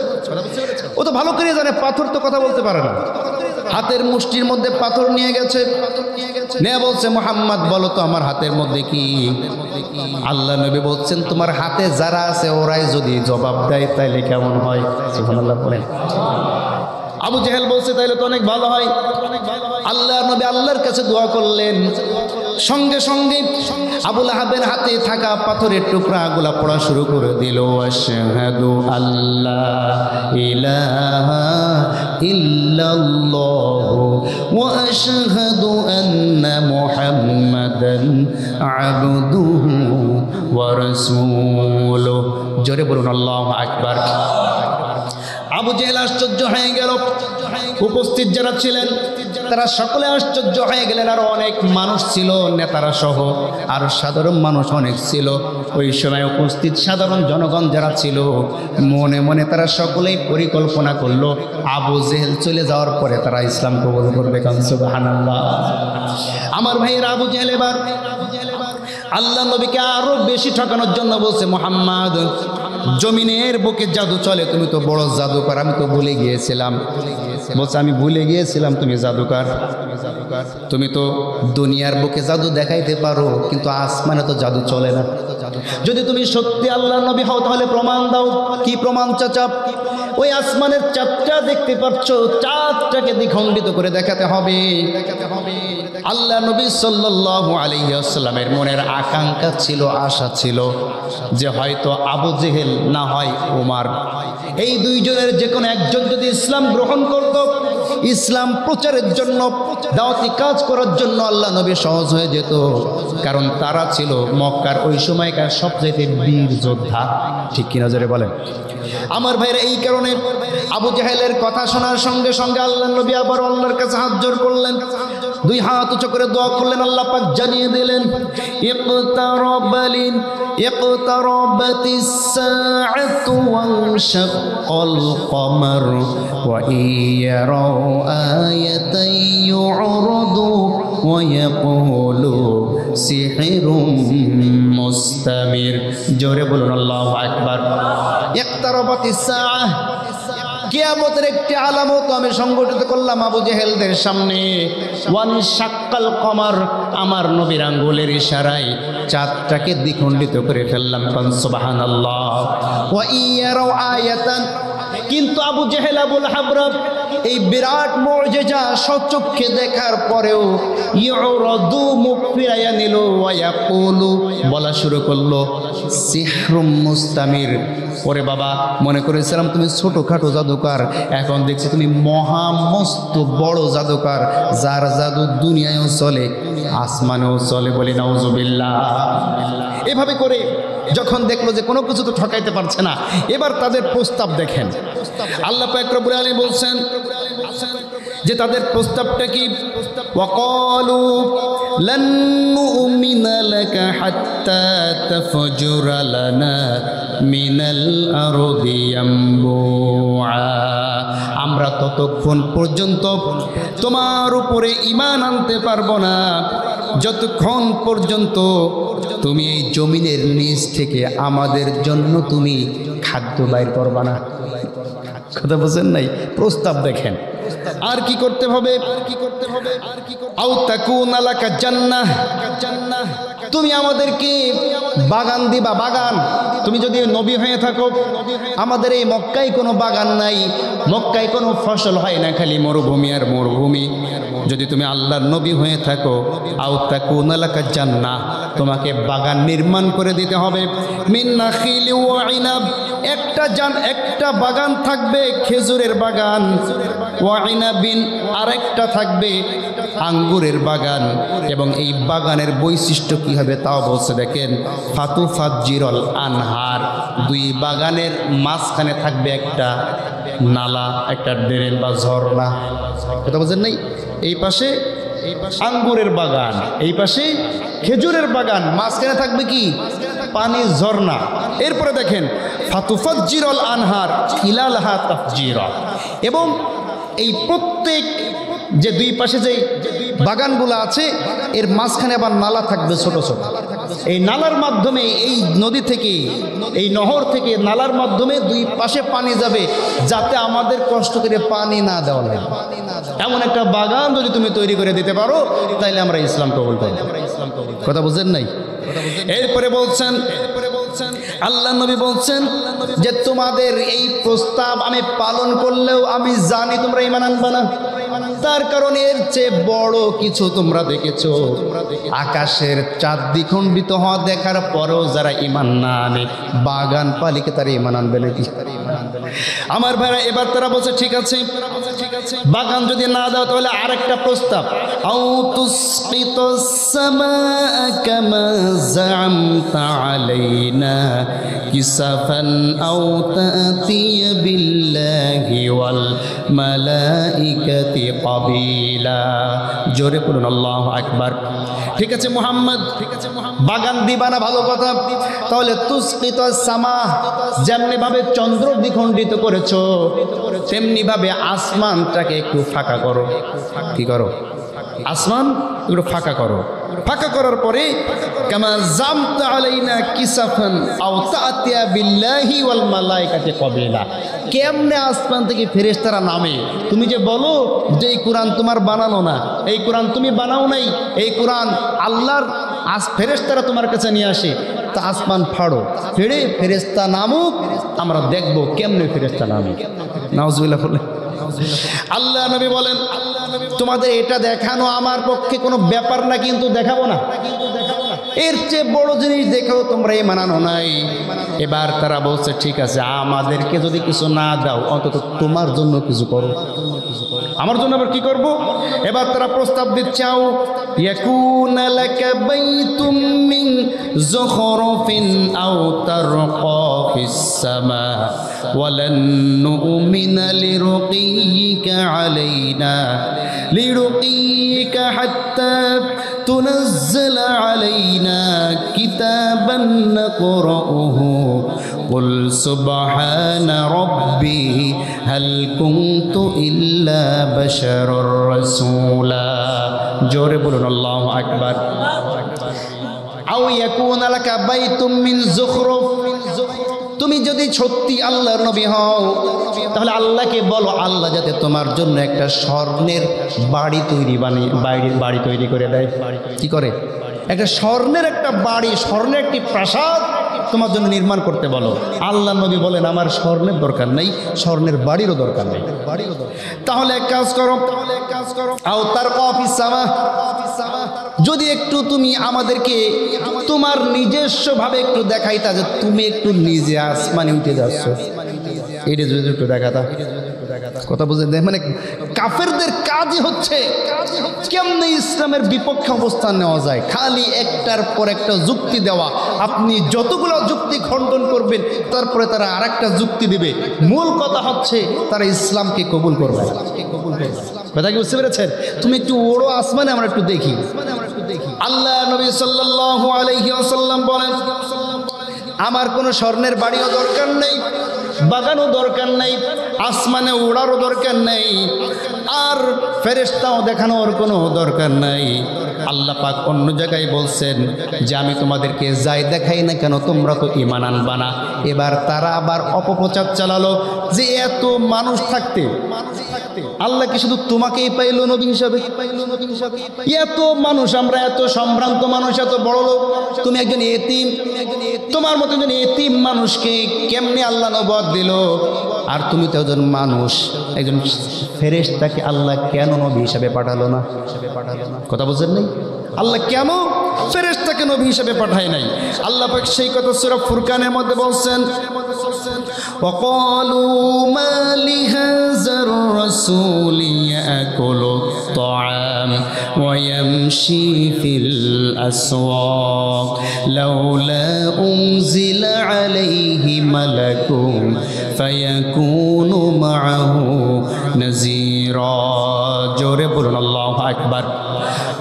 ও তো ভালো করে জানে পাথর তো কথা বলতে পারে না। হাতের মুষ্টির মধ্যে পাথর নিয়ে গেছে, নিয়ে বলছে মুহাম্মদ বলো তো আমার হাতের মধ্যে কি? আল্লাহ নবী বলছেন তোমার হাতে যারা আছে ওরাই যদি জবাব দেয় তাইলে কেমন হয়? সুবহানাল্লাহ বলেন। আবু জেহেল বলছে তাইলে তো অনেক ভালো হয়। আল্লাহ নবী আল্লাহর কাছে দোয়া করলেন, সঙ্গে সঙ্গে আবু লাহাবের হাতে থাকা পাথরের টুকরাগুলা পড়া শুরু করে দিল। আশহাদু আল্লাহ ইলাহা ইল্লাল্লাহু ওয়া আশহাদু আন্না মুহাম্মাদান আবদুহু ওয়া রাসূলুহু। জোরে বলুন আল্লাহু আকবার। আবু জেহেল আশ্চর্য হয়ে গেল, উপস্থিত যারা ছিলেন তারা সকলে আশ্চর্য হয়ে গেলেন। আরো অনেক মানুষ ছিল, নেতারা সহ আর সাধারণ মানুষ অনেক ছিল। ওই সময় উপস্থিত সাধারণ জনগণ যারা ছিল মনে মনে তারা সকলেই পরিকল্পনা করলো আবু জেহেল চলে যাওয়ার পরে তারা ইসলাম কবুল করবে। সুবহানাল্লাহ। আমার ভাইয়েরা, আবু জেহেল এবার আল্লাহ নবীকে আরো বেশি ঠকানোর জন্য বলছে, মুহাম্মদ জমিনের বুকে জাদু চলে, তুমি তো বড় জাদুকর, আমি তো ভুলে গিয়েছিলাম। বলছে আমি ভুলে গিয়েছিলাম তুমি জাদুকর, তুমি তো দুনিয়ার বুকে জাদু দেখাইতে পারো কিন্তু আসমানে তো জাদু চলে না। যদি তুমি সত্যি আল্লাহর নবী হও তাহলে প্রমাণ দাও। কি প্রমাণ চাচা? ওই আসমানের চাঁদটা দেখতে পাচ্ছ, চাঁদটাকে দ্বিখণ্ডিত করে দেখাতে হবে। আল্লাহ নবী সাল্লাল্লাহু আলাইহি ওয়াসাল্লামের মনের আকাঙ্ক্ষা ছিল, আশা ছিল যে হয়তো আবু জেহেল না হয় ওমর, এই দুইজনের যে কোনো একজন যদি ইসলাম গ্রহণ করত, ইসলাম প্রচারের জন্য, দাওয়াতি কাজ করার জন্য আল্লাহ নবী সহজ হয়ে যেত। কারণ তারা ছিল মক্কার ওই সময়কার সবচাইতে বীর যোদ্ধা। ঠিক কিনা জোরে বলেন? আমার ভাইরা, এই কারণে আবু জাহেলের কথা শোনার সঙ্গে সঙ্গে আল্লাহ নবী আবার আল্লাহর কাছে হাত জোর করলেন, দুই হাত উঁচু করে দোয়া করলেন। আল্লাহ পাক জানিয়ে দিলেন, ইকতারাবাতিস সাআতু ওয়ানশাক্কাল কমার ওয়া ইয়ারাউ আয়াতান ইউরদু ওয়া ইয়াকুলু সিহরুম মুস্তামির। জোরে বলুন আল্লাহু আকবার। ইকতারাবাতিস সাআহ, কিয়ামতের একটি আলামত আমি সংগঠিত করলাম আবু জেহেলদের সামনে। ওয়ানশাক্কাল কমার, আমার নবীর আঙ্গুলের ইশারায় চাঁদটাকে দ্বিখণ্ডিত করে ফেললাম। সুবহানাল্লাহ। ওয়া ইয়ারাউ আয়াতান, কিন্তু আবু জেহেল, আবুল হাবরাব এই বিরাট মুজিজা সচক্ষে দেখার পরেও ইউরদু, মুখ ফিরাইয়া নিল, ওয়া ইয়াকুলু, বলা শুরু করলো সিহরুম মুস্তামির। ওরে বাবা, মনে করেছিলাম তুমি ছোটখাটো জাদুকর, এখন দেখছি তুমি মহামস্ত বড় জাদুকর, যার জাদু দুনিয়ায়ও চলে আসমানেও চলে। বলি নাউজুবিল্লাহ। এভাবে করে যখন দেখলো যে কোনো কিছু তো ঠকাইতে পারছে না, এবার তাদের প্রস্তাব দেখেন। আল্লাহ পাক রব্বুল আলামিন বলছেন যে তাদের প্রস্তাবটা কি? ওয়াকালু লান নুমিনা লাকা হাত্তা তাফজুরা লানা মিনাল আরদি ইয়ামবুআ, আমরা ততক্ষণ পর্যন্ত তোমার উপরে ঈমান আনতে পারবো না যতক্ষণ পর্যন্ত তুমি এই জমিনের নিচ থেকে আমাদের জন্য তুমি খাদ্য বাইর করবা না। কথা বুঝেন নাই? প্রস্তাব দেখেন। আর কি করতে হবে? আও তাকুনা লাকা জান্নাহ, তুমি আমাদেরকে বাগান দিবা, বাগান। তুমি যদি নবী হয়ে থাকো, আমাদের এই মক্কায় কোনো বাগান নাই, মক্কায় কোনো ফসল হয় না, খালি মরুভূমি আর মরুভূমি। যদি তুমি আল্লাহর নবী হয়ে থাকো, আও তাকুনা লাকা জান্নাহ, তোমাকে বাগান নির্মাণ করে দিতে হবে। মিন নাখিলি ওয়া ইনাব, একটা বাগান থাকবে খেজুরের বাগান, ওয়া ইনাবিন, আরেকটা থাকবে আঙ্গুরের বাগান। এবং এই বাগানের বৈশিষ্ট্য কি হবে তাও বলছে, দেখেন, ফাতুফাজ্জিরুল আনহার, দুই বাগানের মাঝখানে থাকবে একটা নালা, একটা ড্রেন বা ঝর্ণা। কথা বুঝেন নাই? এই পাশে আঙ্গুরের বাগান, এই পাশে খেজুরের বাগান, মাঝখানে থাকবে কি পানির ঝর্ণা। এরপরে দেখেন ফাতুফাজ্জিরুল আনহার খিলালাহা তাফজিরা, এবং এই প্রত্যেক যে দুই পাশে যে বাগানগুলো আছে এর মাঝখানে আবার নালা থাকবে ছোট ছোট। এই নালার মাধ্যমে এই নদী থেকে, এই নহর থেকে নালার মাধ্যমে দুই পাশে পানি যাবে, যাতে আমাদের কষ্ট করে পানি না দেওয়া লাগে। এমন একটা বাগান যদি তুমি তৈরি করে দিতে পারো তাইলে আমরা ইসলাম কবুল করব। কথা বুঝেন নাই? এরপরে বলছেন আল্লাহ নবী বলছেন যে তোমাদের এই প্রস্তাব আমি পালন করলেও আমি জানি তোমরা ঈমান আনবে না। তার কারণ এর চেয়ে বড় কিছু তোমরা দেখেছো। আকাশের চাঁদ দ্বিখণ্ডিত হওয়া দেখার পরেও যারা ঈমান না আনে, বাগান পালিকে তারা ঈমান আনবে নাকি? আমার ভাইরা এবার তারা বলছে ঠিক আছে, বাগান যদি না দাও তাহলে আরেকটা প্রস্তাব, আও তুসকিতুস সামাআ কামা জাআমতা আলাইনা কিসাফান আও তাতিয়া বিল্লাহি ওয়াল মালাইকাতি ক্বাবিলা। জোরে বলুন আল্লাহু আকবার। ঠিক আছে মুহাম্মদ, বাগান দিবা না ভালো কথা, তাহলে তুসকিতুস সামা, যেমনি ভাবে চন্দ্র দ্বিখণ্ডিত করেছো তেমনি ভাবে আসমানটাকে একটু ফাঁকা করো। কি করো? আসমান একটু ফাঁকা করো। ফাঁকা করার পরে কামা জামতা আলাইনা কিসাফান আও তাতিয়া বিল্লাহি ওয়াল মালাইকাতি ক্বাবিলা, কেমনে আসমান থেকে ফেরেশতারা নামে। তুমি যে বলো যে এই কোরআন তোমার বানানো না, এই কোরআন তুমি বানাও নাই, এই কোরআন আল্লাহর, ফেরেশতারা তোমার কাছে নিয়ে আসে, তা আসমান ফাড়ো, ফেড়ে ফেরেশতা নামুক, আমরা দেখবো কেমনে ফেরেশতা নামে। নাউজুবিল্লাহ বলে। আল্লাহ নবী বলেন তোমাদের এটা দেখানো আমার পক্ষে কোনো ব্যাপার না, কিন্তু দেখাবো না। এর চেয়ে বড় জিনিস দেখেও তোমরা ঈমান আনো নাই। এবার তারা বলছে ঠিক আছে, আমাদেরকে যদি কিছু না দাও অন্তত তোমার জন্য কিছু করো। আমার জন্য আবার কি করব? এবার তারা প্রস্তাব দিচ্ছে, আও ইয়াকুনা লাকা বাইতুম মিন যুখরুফিন আও তারকা ফিস সামা ওয়ালান নুমিনা লিরুকিকা আলাইনা লিরুকিকা হাত্তা তুনাজ্জিলা আলাইনা কিতাবান নাকরাউহু কুল সুবহানা রাব্বি হাল কুনতু ইল্লা বাশারুর রাসূলা। জোরে বলুন আল্লাহু আকবার। আও ইয়াকুনা লাকা বাইতুম মিন যুখরুফ, তুমি যদি সত্যি আল্লাহর নবী হও তাহলে আল্লাহকে বলো আল্লাহ যাতে তোমার জন্য একটা স্বর্ণের বাড়ি তৈরি বাড়ি তৈরি করে দেয়। কি করে? একটা স্বর্ণের একটা বাড়ি, স্বর্ণের একটি প্রাসাদ তোমার জন্য নির্মাণ করতে বলো। আল্লাহ নবী বলেন আমার স্বর্ণের দরকার নেই, স্বর্ণের বাড়িরও দরকার নেই। তাহলে এক কাজ করো, আও তারকা ফিস সামা, যদি একটু তুমি আমাদেরকে তোমার নিজস্ব ভাবে একটু দেখাইতা যে তুমি একটু নিজে আসমানে উঠে যাচ্ছ, এটা যদি একটু দেখাতা। কথা বুঝে দেখ, মানে কাফেরদের কাজই হচ্ছে কেমনে ইসলামের বিপক্ষে অবস্থান নেওয়া যায়, খালি একটার পর একটা যুক্তি দেওয়া। আপনি যতগুলো যুক্তি খণ্ডন করবেন তারপরে তারা আরেকটা যুক্তি দিবে, মূল কথা হচ্ছে তারা ইসলামকে কবুল করবে। কথা কি বুঝতে পেরেছেন? তুমি একটু ওড়ো আসমানে, আমরা একটু দেখি। আল্লাহ নবী সাল্লাল্লাহু আলাইহি ওয়াসাল্লাম বলেন আমার কোনো স্বর্ণের বাড়িও দরকার নেই, বাগানও দরকার নেই, আসমানে ওড়ারও দরকার নেই, আর ফেরেশতাও দেখানোর কোনো দরকার নাই। আল্লাহ পাক অন্য জায়গায় বলছেন যে আমি তোমাদেরকে যাই দেখাই না কেন তোমরা তো ঈমান আনবা না। এবার তারা আবার অপপ্রচার চালালো যে এত মানুষ থাকতে আল্লাহ কি শুধু তোমাকেই পাইলো নবী হিসাবে? এত মানুষ, আমরা এত সম্ভ্রান্ত মানুষ, এত বড় লোক, তুমি একজন এতিম, তোমার মতো একজন এতিম মানুষকে কেমনে আল্লাহ নবুয়ত দিল? আর তুমি তো একজন মানুষ, একজন ফেরেশতাকে আল্লাহ কেন নবী হিসাবে পাঠালো না? কথা বুঝেন নাই? আল্লাহ কেন ফেরেশতাকে নবী হিসাবে পাঠায় নাই? আল্লাহ পাক সেই কথা সূরা ফুরকানের মধ্যে বলছেন, وقالوا ما لهذا الرسول يأكل الطعام ويمشي في الأسواق لولا أنزل عليه ملك فيكون معه نذيرا। জোরে বলুন আল্লাহু আকবার।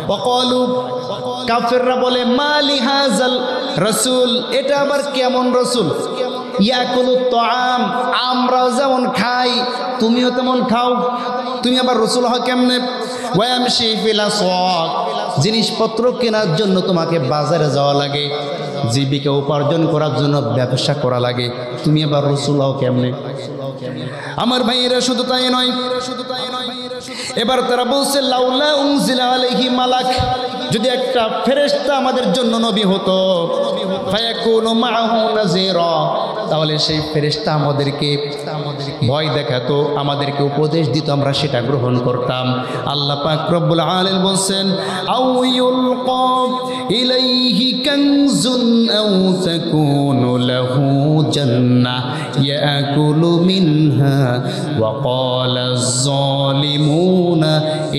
ওয়াকালু কাফেররা বলে মালি হাযাল রাসূল, এটা আবার কেমন রাসূল? ইয়াকুলুত তাআম, আমরাও যেমন খাই তুমিও তেমন খাও, তুমি আবার রাসূল হও কেমনে? ওয়ায়ামশি ফিল আসওয়াক, জিনিসপত্র কেনার জন্য তোমাকে বাজারে যাওয়া লাগে, জীবিকা উপার্জন করার জন্য ব্যবসা করা লাগে, তুমি আবার রাসূল হও কেমনে? আমার ভাইয়েরা শুধু তাই নয়, এবার তারা বলছে লাউলা উনজিলা আলাইহি মালাক, যদি একটা ফেরেশতা আমাদের জন্য নবী হতো, ফায়াকুনু মাআহু নাযীরা, তাহলে সেই ফেরেশতা আমাদেরকে ভয় দেখাতো, আমাদেরকে উপদেশ দিত, আমরা সেটা গ্রহণ করতাম। আল্লাহ পাক রব্বুল আলামিন বলছেন আও ইউলকা ইলাইহি কানজুন আও তাকুনু লাহু জান্নাহ ইয়াকুলু মিনহা ওয়া ক্বালা আয-যালিমুনা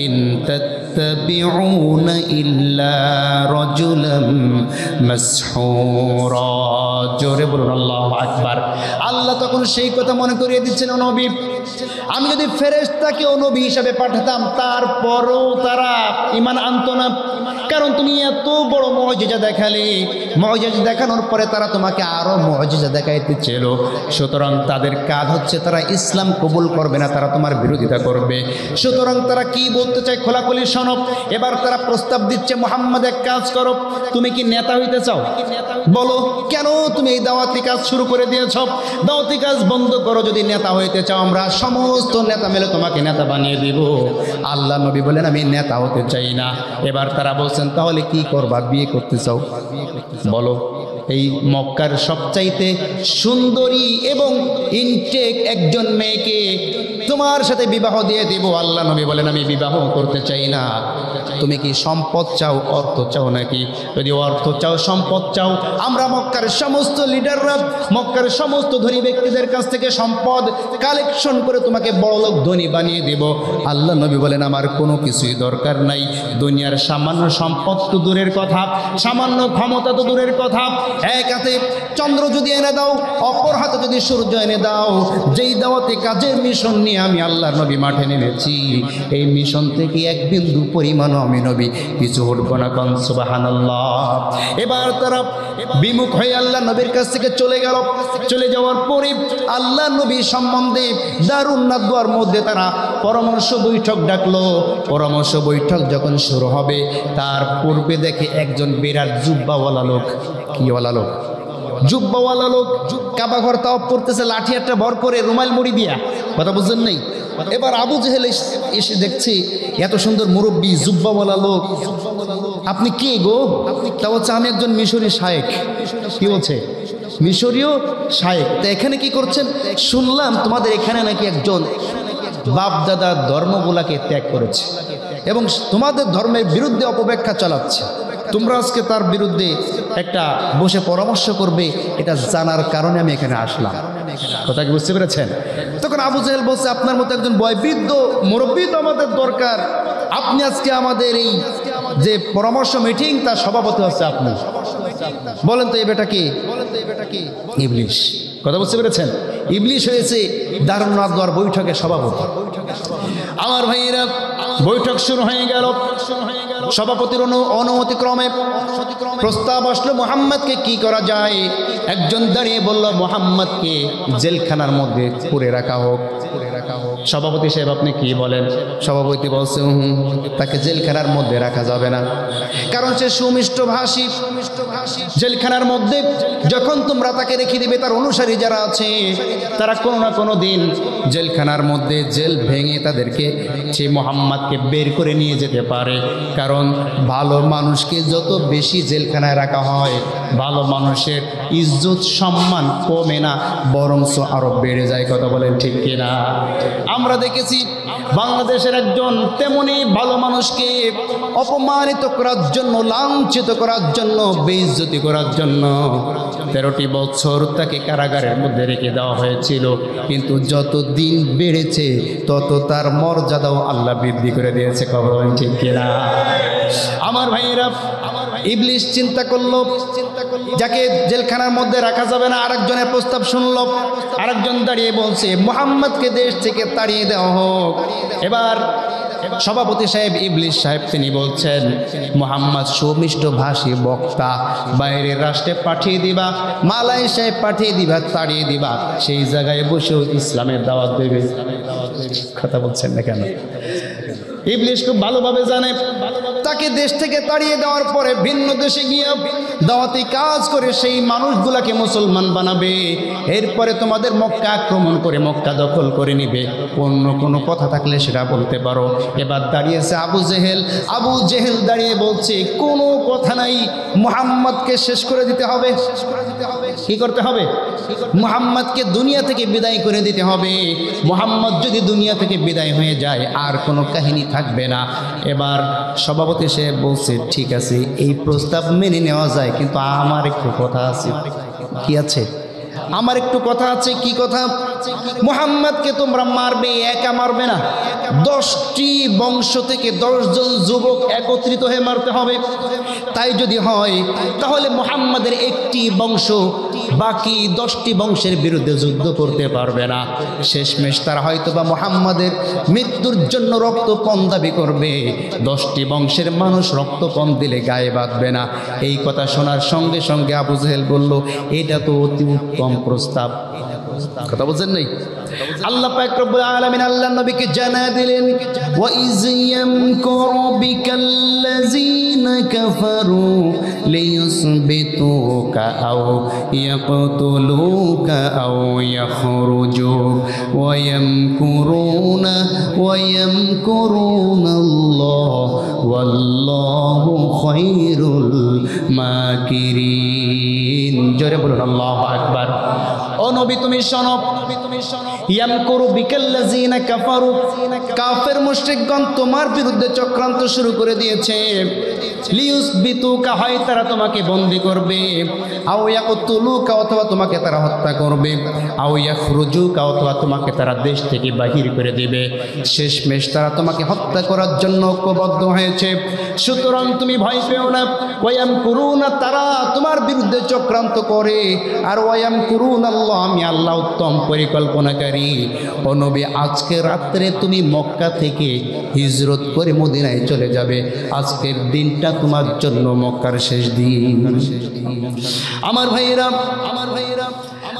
ইন তাত্তাবিউনা ইল্লা রাজুলাম মাসহুরা। জোরে বলুন আল্লাহু আকবার। আল্লাহ তখন সেই কথা মনে করিয়ে দিচ্ছেন, ও নবী, আমি যদি ফেরেশতাকেও নবী হিসাবে পাঠাতাম তারপরও তারা ঈমান আনতো না, কারণ তুমি এত বড় মুআজিজা দেখালে, মুআজিজা দেখানোর পরে তারা তোমাকে আরো মুআজিজা দেখাইতে ছিল, সুতরাং তাদের কাজ হচ্ছে তারা ইসলাম কবুল করবে না, তারা তোমার বিরোধিতা করবে। সুতরাং তারা কি বলতে চায় খোলাখুলি শোনো। এবার তারা প্রস্তাব দিচ্ছে, মুহাম্মদ এক কাজ করো, তুমি কি নেতা হইতে চাও? বলো কেন তুমি এই দাওয়াতি কাজ শুরু করে দিয়েছ? দাওয়াতি কাজ বন্ধ করো, যদি নেতা হইতে চাও আমরা সমস্ত নেতা মিলে তোমাকে নেতা বানিয়ে দিব। আল্লাহ নবী বলেন আমি নেতা হতে চাই না। এবার তারা বলছেন তাহলে কি করবা, বিয়ে করতে চাও? বলো এই মক্কার সবচাইতে সুন্দরী এবং ইনটেক একজন মেয়েকে তোমার সাথে বিবাহ দিয়ে দিব। আল্লাহ নবী বলেন আমি বিবাহ করতে চাই না। তুমি কি সম্পদ চাও, অর্থ চাও নাকি? যদি অর্থ চাও, সম্পদ চাও, আমরা মক্কার সমস্ত লিডাররা, মক্কার সমস্ত ধনী ব্যক্তিদের কাছ থেকে সম্পদ কালেকশন করে তোমাকে বড়লোক ধনী বানিয়ে দেব। আল্লাহ নবী বলেন আমার কোনো কিছুই দরকার নাই। দুনিয়ার সামান্য সম্পদ তো দূরের কথা, সামান্য ক্ষমতা তো দূরের কথা, এক হাতে চন্দ্র যদি এনে দাও, অপর হাতে যদি সূর্য এনে দাও, যেই দাওয়াতে কাজের মিশন নিয়ে আমি আল্লাহর নবী মাঠে নেমেছি, এই মিশন থেকে এক বিন্দু পরিমাণও আমি নবী কিছু উঠবো না। কোন সুবহানাল্লাহ। এবার তারা বিমুখ হয়ে আল্লাহ নবীর কাছ থেকে চলে গেল। চলে যাওয়ার পরে আল্লাহ নবী সম্বন্ধে দারুন নাদওয়ার মধ্যে তারা পরামর্শ বৈঠক ডাকলো। পরামর্শ বৈঠক যখন শুরু হবে তার পূর্বে দেখে একজন বিরাট জুব্বাওয়ালা লোক, কিওয়ালা লোক, জুব্বাওয়ালা লোক কাবা ঘর তাওয়াফ করতেছে, লাঠি একটা ভর করে রুমাল মুড়ি দিয়া, কথা বুঝছেন নাই? এবার আবু জেহেল এসে দেখছে এত সুন্দর মুরব্বী জুব্বাওয়ালা লোক, আপনি কে গো? তা হচ্ছে আমি একজন মিশরী শায়েখ। কি বলছে? মিশরীয় শায়েখ। তা এখানে কি করছেন? শুনলাম তোমাদের এখানে নাকি একজন বাপ দাদা ধর্মগুলাকে ত্যাগ করেছে এবং তোমাদের ধর্মের বিরুদ্ধে অপব্যাখ্যা চালাচ্ছে, তোমরা আজকে তার বিরুদ্ধে একটা বসে পরামর্শ করবে, এটা জানার কারণে আমি এখানে আসলাম। কথা কি বুঝতে পেরেছেন? তখন আবু জেহেল বলছে আপনার মতো একজন বয়বৃদ্ধ মুরব্বী তো আমাদের দরকার, আপনি আজকে আমাদের এই যে পরামর্শ মিটিং তার সভাপতি হচ্ছে আপনি, বলেন তো এই বেটা কি? ইবলিশ। কথা বুঝতে পেরেছেন? ইবলিশ হয়েছে দারুন নাদওয়ার বৈঠকের সভাপতি। আমার ভাইয়েরা বৈঠক শুরু হয়ে গেল। সভাপতির অনুমতিক্রমে প্রস্তাব আসলো মুহাম্মদকে কি করা যায়। একজন দাঁড়িয়ে বলল মুহাম্মদকে জেলখানার মধ্যে পুরে রাখা হোক। সভাপতি সাহেব আপনি কি বলেন? সভাপতি বলছে তাকে জেলখানার মধ্যে রাখা যাবে না, কারণ সে সুমিষ্ট ভাষী। জেলখানার মধ্যে যখন তোমরা তাকে রেখে দিবে, তার অনুসারী যারা আছে তারা কোনো না কোনো দিন জেলখানার মধ্যে জেল ভেঙে তাদেরকে সে মুহাম্মদকে বের করে নিয়ে যেতে পারে। কারণ ভালো মানুষকে যত বেশি জেলখানায় রাখা হয়, ভালো মানুষের ইজ্জত সম্মান কমে না, বরঞ্চ আরো বেড়ে যায়। কথা বলেন ঠিক কিনা? আমরা দেখেছি বাংলাদেশের একজন তেমনি ভালো মানুষকে অপমানিত করার জন্য, লাঞ্ছিত করার জন্য, বেইজ্জতি করার জন্য 13টি বছর তাকে কারাগারের মধ্যে রেখে দেওয়া হয়েছিল। কিন্তু যত দিন বেড়েছে তত তার মর্যাদাও আল্লাহ বৃদ্ধি করে দিয়েছে। কথা বলেন ঠিক কিনা? আমার ভাইয়েরা, ইবলিশ চিন্তা করলো যাকে জেলখানার মধ্যে রাখা যাবে না, আরেকজনের প্রস্তাব শুনলো। আরেকজন দাঁড়িয়ে বলছে মুহাম্মদকে দেশ থেকে তাড়িয়ে দেওয়া হোক। এবার সভাপতি সাহেব ইবলিস সাহেব তিনি বলছেন, মুহাম্মদ সুমিষ্ট ভাষী বক্তা, বাইরের রাষ্ট্রে পাঠিয়ে দিবা, মালয়েশিয়ায় পাঠিয়ে দিবা, তাড়িয়ে দিবা, সেই জায়গায় বসেও ইসলামের দাওয়াত দেবে। কথা বলছেন না কেন? ইবলিস খুব ভালোভাবে জানে তাকে দেশ থেকে তাড়িয়ে দেওয়ার পরে ভিন্ন দেশে গিয়ে দাওয়াতি কাজ করে সেই মানুষগুলাকে মুসলমান বানাবে, এরপরে তোমাদের মক্কা আক্রমণ করে মক্কা দখল করে নিবে। অন্য কোনো কথা থাকলে সেটা বলতে পারো। এবার দাঁড়িয়েছে আবু জেহেল। আবু জেহেল দাঁড়িয়ে বলছে, কোনো কথা নাই, মুহাম্মদকে শেষ করে দিতে হবে। কি করতে হবে? মুহাম্মদকে দুনিয়া থেকে বিদায় করে দিতে হবে। মুহাম্মদ যদি দুনিয়া থেকে বিদায় হয়ে যায় আর কোনো কাহিনী থাকবে না। এবার সভাপতি সাহেব বলছে, ঠিক আছে, এই প্রস্তাব মেনে নেওয়া যায়, কিন্তু আমার একটু কথা আছে। কি আছে? আমার একটু কথা আছে। কি কথা? মুহাম্মদকে তোমরা মারবে, একা মারবে না, 10টি বংশ থেকে 10 জন যুবক একত্রিত হয়ে মারতে হবে। তাই যদি হয় তাহলে মুহাম্মাদের একটি বংশ বাকি 10টি বংশের বিরুদ্ধে যুদ্ধ করতে পারবে না। শেষমেশ তারা হয়তোবা মুহাম্মাদের মৃত্যুর জন্য রক্তপণ দাবি করবে। 10টি বংশের মানুষ রক্তপণ দিলে গায়ে বাঁধবে না। এই কথা শোনার সঙ্গে সঙ্গে আবু জেহেল বলল, এটা তো অতি উত্তম প্রস্তাব। কথা বলছেন নাই? আল্লাহ পাক রব্বুল আলামিন আল্লাহর নবীকে জানিয়ে দিলেন, ওয়া ইয ইয়ামকুরু বিকাল্লাযীনা কাফারু লিয়ুসবিতুকা আও ইয়াকতুলুকা আও ইয়াখরুজুক ওয়া ইয়ামকুরুনাল্লাহ ওয়াল্লাহু খায়রুল মাকিরিন। জোরে বলুন আল্লাহু আকবার। ও নবী তুমি শোনো, ইয়ামকুরু বিকাল্লাযীনা কাফারু, কাফের মুশরিকগণ তোমার বিরুদ্ধে চক্রান্ত শুরু করে দিয়েছে। লিয়ুসবিতুকা, হয় তারা তোমাকে বন্দী করবে, আও ইয়াকতুলুকা, অথবা তোমাকে তারা হত্যা করবে, আও ইয়াখরুজুকা, অথবা তোমাকে তারা দেশ থেকে বাহির করে দিবে। শেষমেশ তারা তোমাকে হত্যা করার জন্য ঐক্যবদ্ধ হয়েছে। সুতরাং তুমি ভয় পেও না। ওয়ায়ামকুরুনা, তারা তোমার বিরুদ্ধে চক্রান্ত করে, আর ওয়ায়ামকুরুনাল্লাহ, আমি আল্লাহ উত্তম পরিকল্পনাকারী। ও নবী, আজকে রাত্রে তুমি মক্কা থেকে হিজরত করে মদিনায় চলে যাবে। আজকের দিনটা তোমার জন্য মক্কার শেষ দিন। আমার ভাইয়েরা,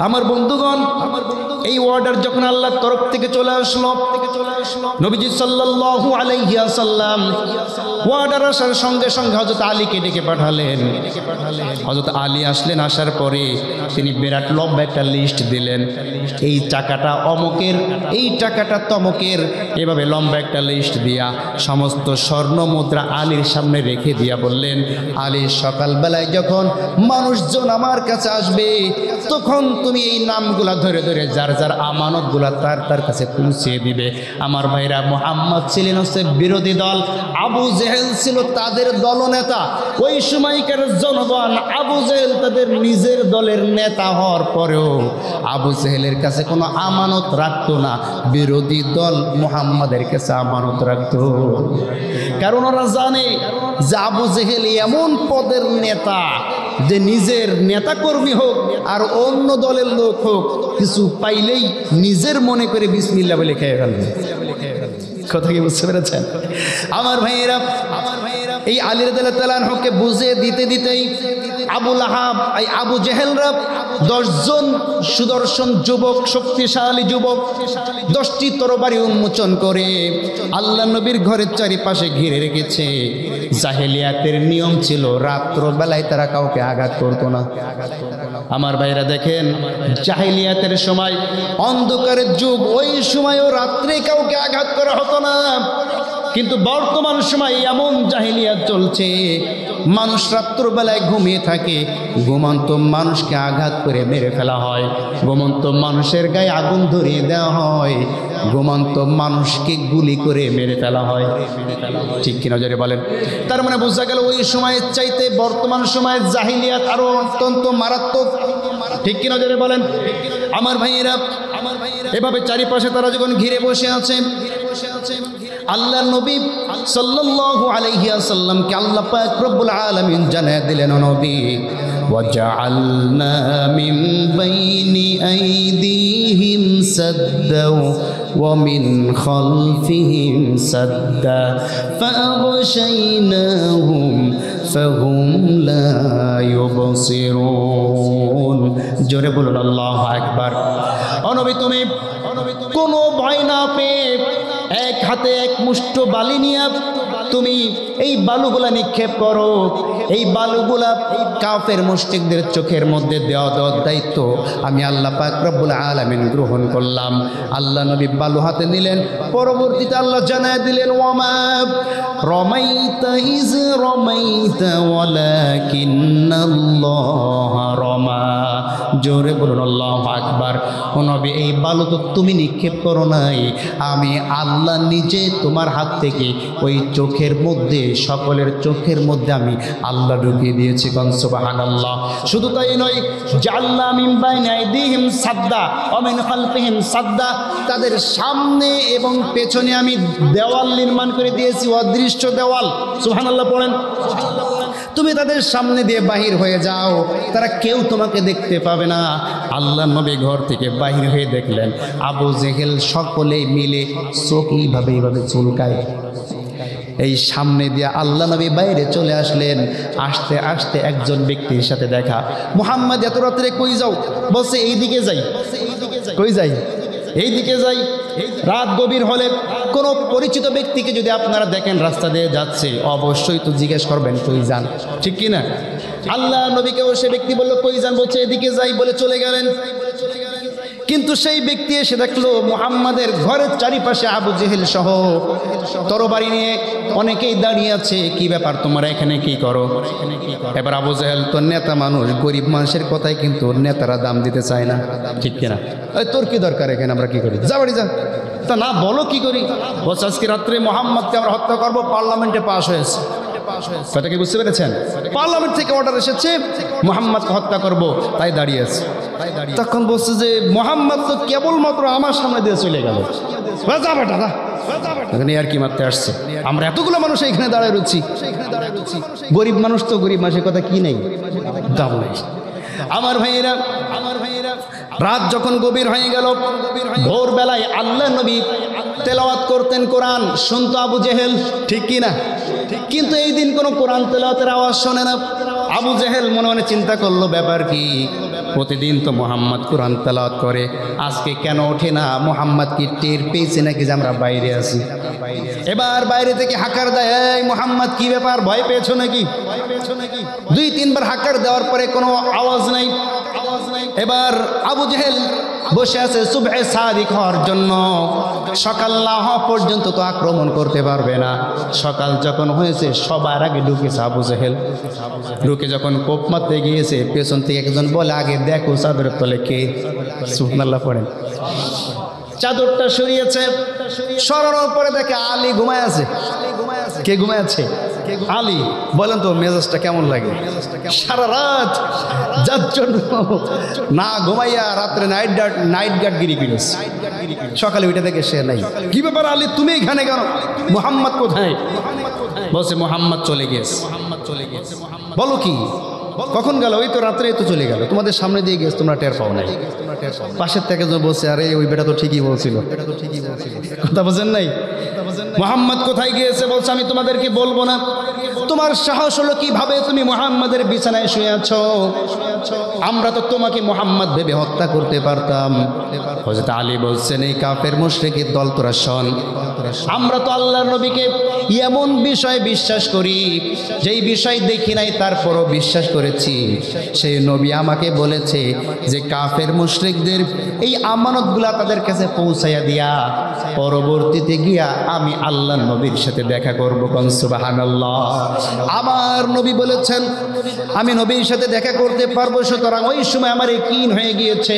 আমার বন্ধুগণ, এই অর্ডার যখন আল্লাহর তরফ থেকে চলে আসলো, নবীজি সাল্লাল্লাহু আলাইহি ওয়াসাল্লাম অর্ডার আসার সঙ্গে সঙ্গে হযরত আলীকে ডেকে পাঠালেন। হযরত আলী আসলেন, আসার পরে তিনি বিরাট লম্বা একটা লিস্ট দিলেন। এই টাকাটা অমুকের, এই টাকাটা তমুকের, এভাবে লম্বা একটা লিস্ট দিয়া সমস্ত স্বর্ণ মুদ্রা আলীর সামনে রেখে দিয়া বললেন, আলী, সকালবেলায় যখন মানুষজন আমার কাছে আসবে তখন তুমি এই নামগুলা ধরে ধরে যার যার আমানতগুলা তার কাছে পৌঁছে দিবে। আমার ভাইরা, মুহাম্মদ ছিলেন হচ্ছে বিরোধী দল, আবু জেহেল ছিল তাদের দলনেতা। ওই সময়কার জনগণ আবু জেহেল তাদের নিজের দলের নেতা হওয়ার পরেও আবু জেহেলের কাছে কোনো আমানত রাখতো না, বিরোধী দল মুহাম্মাদের কাছে আমানত রাখতো। কারণ ওরা জানে যে আবু জেহেল এমন পদের নেতা যে নিজের নেতা কর্মী হোক আর অন্য দলের লোক হোক, কিছু পাইলেই নিজের মনে করে বিসমিল্লাহ বলে খেয়ে ফেলবে। কথা কি বুঝতে পেরেছেন? আমার ভাইয়েরা, এই আলী রাদিয়াল্লাহু তাআলা আনহুকে বুঝিয়ে দিতে দিতেই আবু লাহাব, এই আবু জেহেলরা 10 জন সুদর্শন যুবক, শক্তিশালী যুবক 10টি তরবারি উন্মোচন করে আল্লাহ নবীর ঘরের চারিপাশে ঘিরে রেখেছে। জাহেলিয়াতের নিয়ম ছিল রাত্রবেলায় তারা কাউকে আঘাত করতো না। আমার ভাইরা দেখেন, জাহেলিয়াতের সময় অন্ধকারের যুগ, ওই সময়ও রাত্রে কাউকে আঘাত করা হতো না। কিন্তু বর্তমান সময় এমন জাহেলিয়াত চলছে, মানুষ রাত্রবেলায় ঘুমিয়ে থাকে, ঘুমন্ত মানুষকে আঘাত করে মেরে ফেলা হয়, ঘুমন্ত মানুষের গায়ে আগুন ধরিয়ে দেওয়া হয়, ঘুমন্ত মানুষকে গুলি করে মেরে ফেলা হয়। ঠিক কিনা জোরে বলেন? তার মানে বোঝা গেল ওই সময়ের চাইতে বর্তমান সময়ের জাহেলিয়াত আরো অত্যন্ত মারাত্মক। ঠিক কিনা জোরে বলেন? আমার ভাইয়েরা, এভাবে চারিপাশে তারা যখন ঘিরে বসে আছে, আল্লাহর নবী সাল্লাল্লাহু আলাইহি ওয়াসাল্লামকে আল্লাহ পাক রব্বুল আলামিন জানিয়ে দিলেন, নবী, ওয়াজআলনা মিন বাইনি আইদিহিম সাদ্দাও ومن خلفهم سدا فأغشيناهم فهم لا يبصرون জোরে বলুন আল্লাহু আকবার। ও নবী তুমি কোনো ভয় না পেয়ে এক হাতে এক মুষ্ঠ বালি নিয়ে তুমি এই বালুগুলা নিক্ষেপ করো। এই বালুগুলা কাফের মুশরিকদের চোখের মধ্যে দেওয়ার দায়িত্ব আমি আল্লাহ পাক রব্বুল আলামিন গ্রহণ করলাম। আল্লাহ নবী বালু হাতে নিলেন, পরবর্তীতে আল্লাহ জানায় দিলেন ওয়ামা রমাইতা ইজ রমাইতা ওয়ালাকিন্নাল্লাহ রমা। জোরে বলুন আল্লাহু আকবার। ও নবী এই বালু তো তুমি নিক্ষেপ করো নাই, আমি আল্লাহ নিজে তোমার হাত থেকে ওই চোখের মধ্যে, সকলের চোখের মধ্যে আমি আল্লাহ ঢুকিয়ে দিয়েছি। সুবহানাল্লাহ। শুধু তাই নয়, জাআলনা মিন বাইনি আইদিহিম সাদ্দা ওয়া মিন খালফিহিম সাদ্দা, তাদের সামনে এবং পেছনে আমি দেওয়াল নির্মাণ করে দিয়েছি, অদৃশ্য দেওয়াল। সুবহানাল্লাহ পড়েন। তুমি তাদের সামনে দিয়ে বাহির হয়ে যাও, তারা কেউ তোমাকে দেখতে পাবে না। আল্লাহ নবী ঘর থেকে বাহির হয়ে দেখলেন আবু জেহেল সকলেই মিলে চোখ এইভাবে চুলকায়। এই সামনে দিয়ে আল্লাহ নবী বাইরে চলে আসলেন। আসতে আসতে একজন ব্যক্তির সাথে দেখা। মুহাম্মদ এত রাত্রে কই যাও? বলছে এইদিকে যাই। কই যাই? এইদিকে যাই। রাত গভীর হলে কোনো পরিচিত ব্যক্তিকে যদি আপনারা দেখেন রাস্তা দিয়ে যাচ্ছে, অবশ্যই তো জিজ্ঞেস করবেন কই যান, ঠিক কি না? আল্লাহ নবীকেও সে ব্যক্তি বলল কই যান? বলছে এদিকে যাই বলে চলে গেলেন। কিন্তু সেই ব্যক্তি এসে দেখলো মুহাম্মাদের ঘরের চারিপাশে আবু জেহেল সহ তরবারি নিয়ে অনেকেই দাঁড়িয়ে আছে। কি ব্যাপার, তোমরা এখানে কি করো? এবার আবু জেহেল তো নেতা মানুষ, গরিব মানুষের কথায় কিন্তু নেতারা দাম দিতে চায় না, ঠিক কিনা? তোর কি দরকার, এখানে আমরা কি করি? যা বাড়ি যা। তা না, বলো কি করি? বলছে আজকে রাত্রে মুহাম্মাদকে আমরা হত্যা করবো, পার্লামেন্টে পাশ হয়েছে। কথা কি বুঝতে পেরেছেন? পার্লামেন্ট থেকে অর্ডার এসেছে মুহাম্মাদকে হত্যা করব, তাই দাঁড়িয়ে আছে। তখন বলছে যে মুহাম্মদ তো কেবলমাত্র আমার সামনে দিয়ে চলে গেল, এখানে আর কি মারতে আসছে? আমরা এতগুলো মানুষ এখানে দাঁড়ায় রয়েছি, গরিব মানুষ তো, গরিব মানুষের কথা কি নেই, দাম নেই। আমার ভাইয়েরা, রাত যখন গভীর হয়ে গেল, ভোরবেলায় আল্লাহ নবী তেলাওয়াত করতেন কোরআন, শুনতো আবু জেহেল, ঠিক কি না? কিন্তু এই দিন কোনো কোরআন তেলাওয়াতের আওয়াজ শোনে না। আবু জেহেল মনে মনে চিন্তা করলো ব্যাপার কি, প্রতিদিন তো মুহাম্মদ কোরআন তেলাওয়াত করে, আজকে কেন ওঠে না? মুহাম্মদ কি টের পেয়েছে নাকি যে আমরা বাইরে আছি? এবার বাইরে থেকে হাকার দেয়, এই মুহাম্মদ কি ব্যাপার, ভয় পেয়েছো নাকি? 2-3 বার হাকার দেওয়ার পরে কোনো আওয়াজ নাই। এবার আবু জেহেল বসে আছে সুবহে সাদিক হওয়ার জন্য। সকাল না হওয়া পর্যন্ত তো আক্রমণ করতে পারবে না। সকাল যখন হয়েছে সবার আগে ঢুকেছে আবু জেহেল। ঢুকে যখন কোপ মারতে গিয়েছে, পেছন থেকে একজন বলে আগে দেখো চাদরের তলে কে। সুবহানাল্লাহ পড়েন। চাদরটা সরিয়েছে, সরানোর পরে দেখে আলী ঘুমায় আছে। কে ঘুমায় আছে? আলী। বলেন তো মেজাজটা কেমন লাগে? সারা রাত যার জন্য না ঘুমাইয়া রাত্রে নাইট গার্ডগিরি করেছে, সকালে উঠে দেখে সে নাই। কি ব্যাপার আলী, তুমি এখানে কেন? মুহাম্মদ কোথায়? বলছে মুহাম্মদ চলে গেছে। বলো কি, কখন গেল? ওই তো রাত্রে তো চলে গেল, তোমাদের সামনে দিয়ে গেছে, তোমরা টের পাও নাই। পাশের থেকে বলছে আরে ওই বেটা তো ঠিকই বলছিল, কথা বোঝেন নাই? মুহাম্মদ কোথায় গিয়েছে? বলছে আমি তোমাদেরকে বলবো না। তোমার সাহস হলো কিভাবে তুমি মুহাম্মাদের বিছানায় শুয়ে আছো? আমরা তো তোমাকে মুহাম্মদ ভেবে হত্যা করতে পারতাম। হযরত আলী বলছেন এই কাফের মুশরিকের দল তোরা শোন, আমরা তো আল্লাহর নবীকে এমন বিষয়ে বিশ্বাস করি যেই বিষয় দেখি নাই তারপরও বিশ্বাস করেছি। সেই নবী আমাকে বলেছে যে কাফের মুশরিকদের এই আমানতগুলা তাদের কাছে পৌঁছাইয়া দিয়া পরবর্তীতে গিয়া আমি আল্লাহর নবীর সাথে দেখা করব। কোন সুবহানাল্লাহ। আমার নবী বলেছেন আমি নবীর সাথে দেখা করতে পারবো, সুতরাং ওই সময় আমার ইয়াকিন হয়ে গিয়েছে,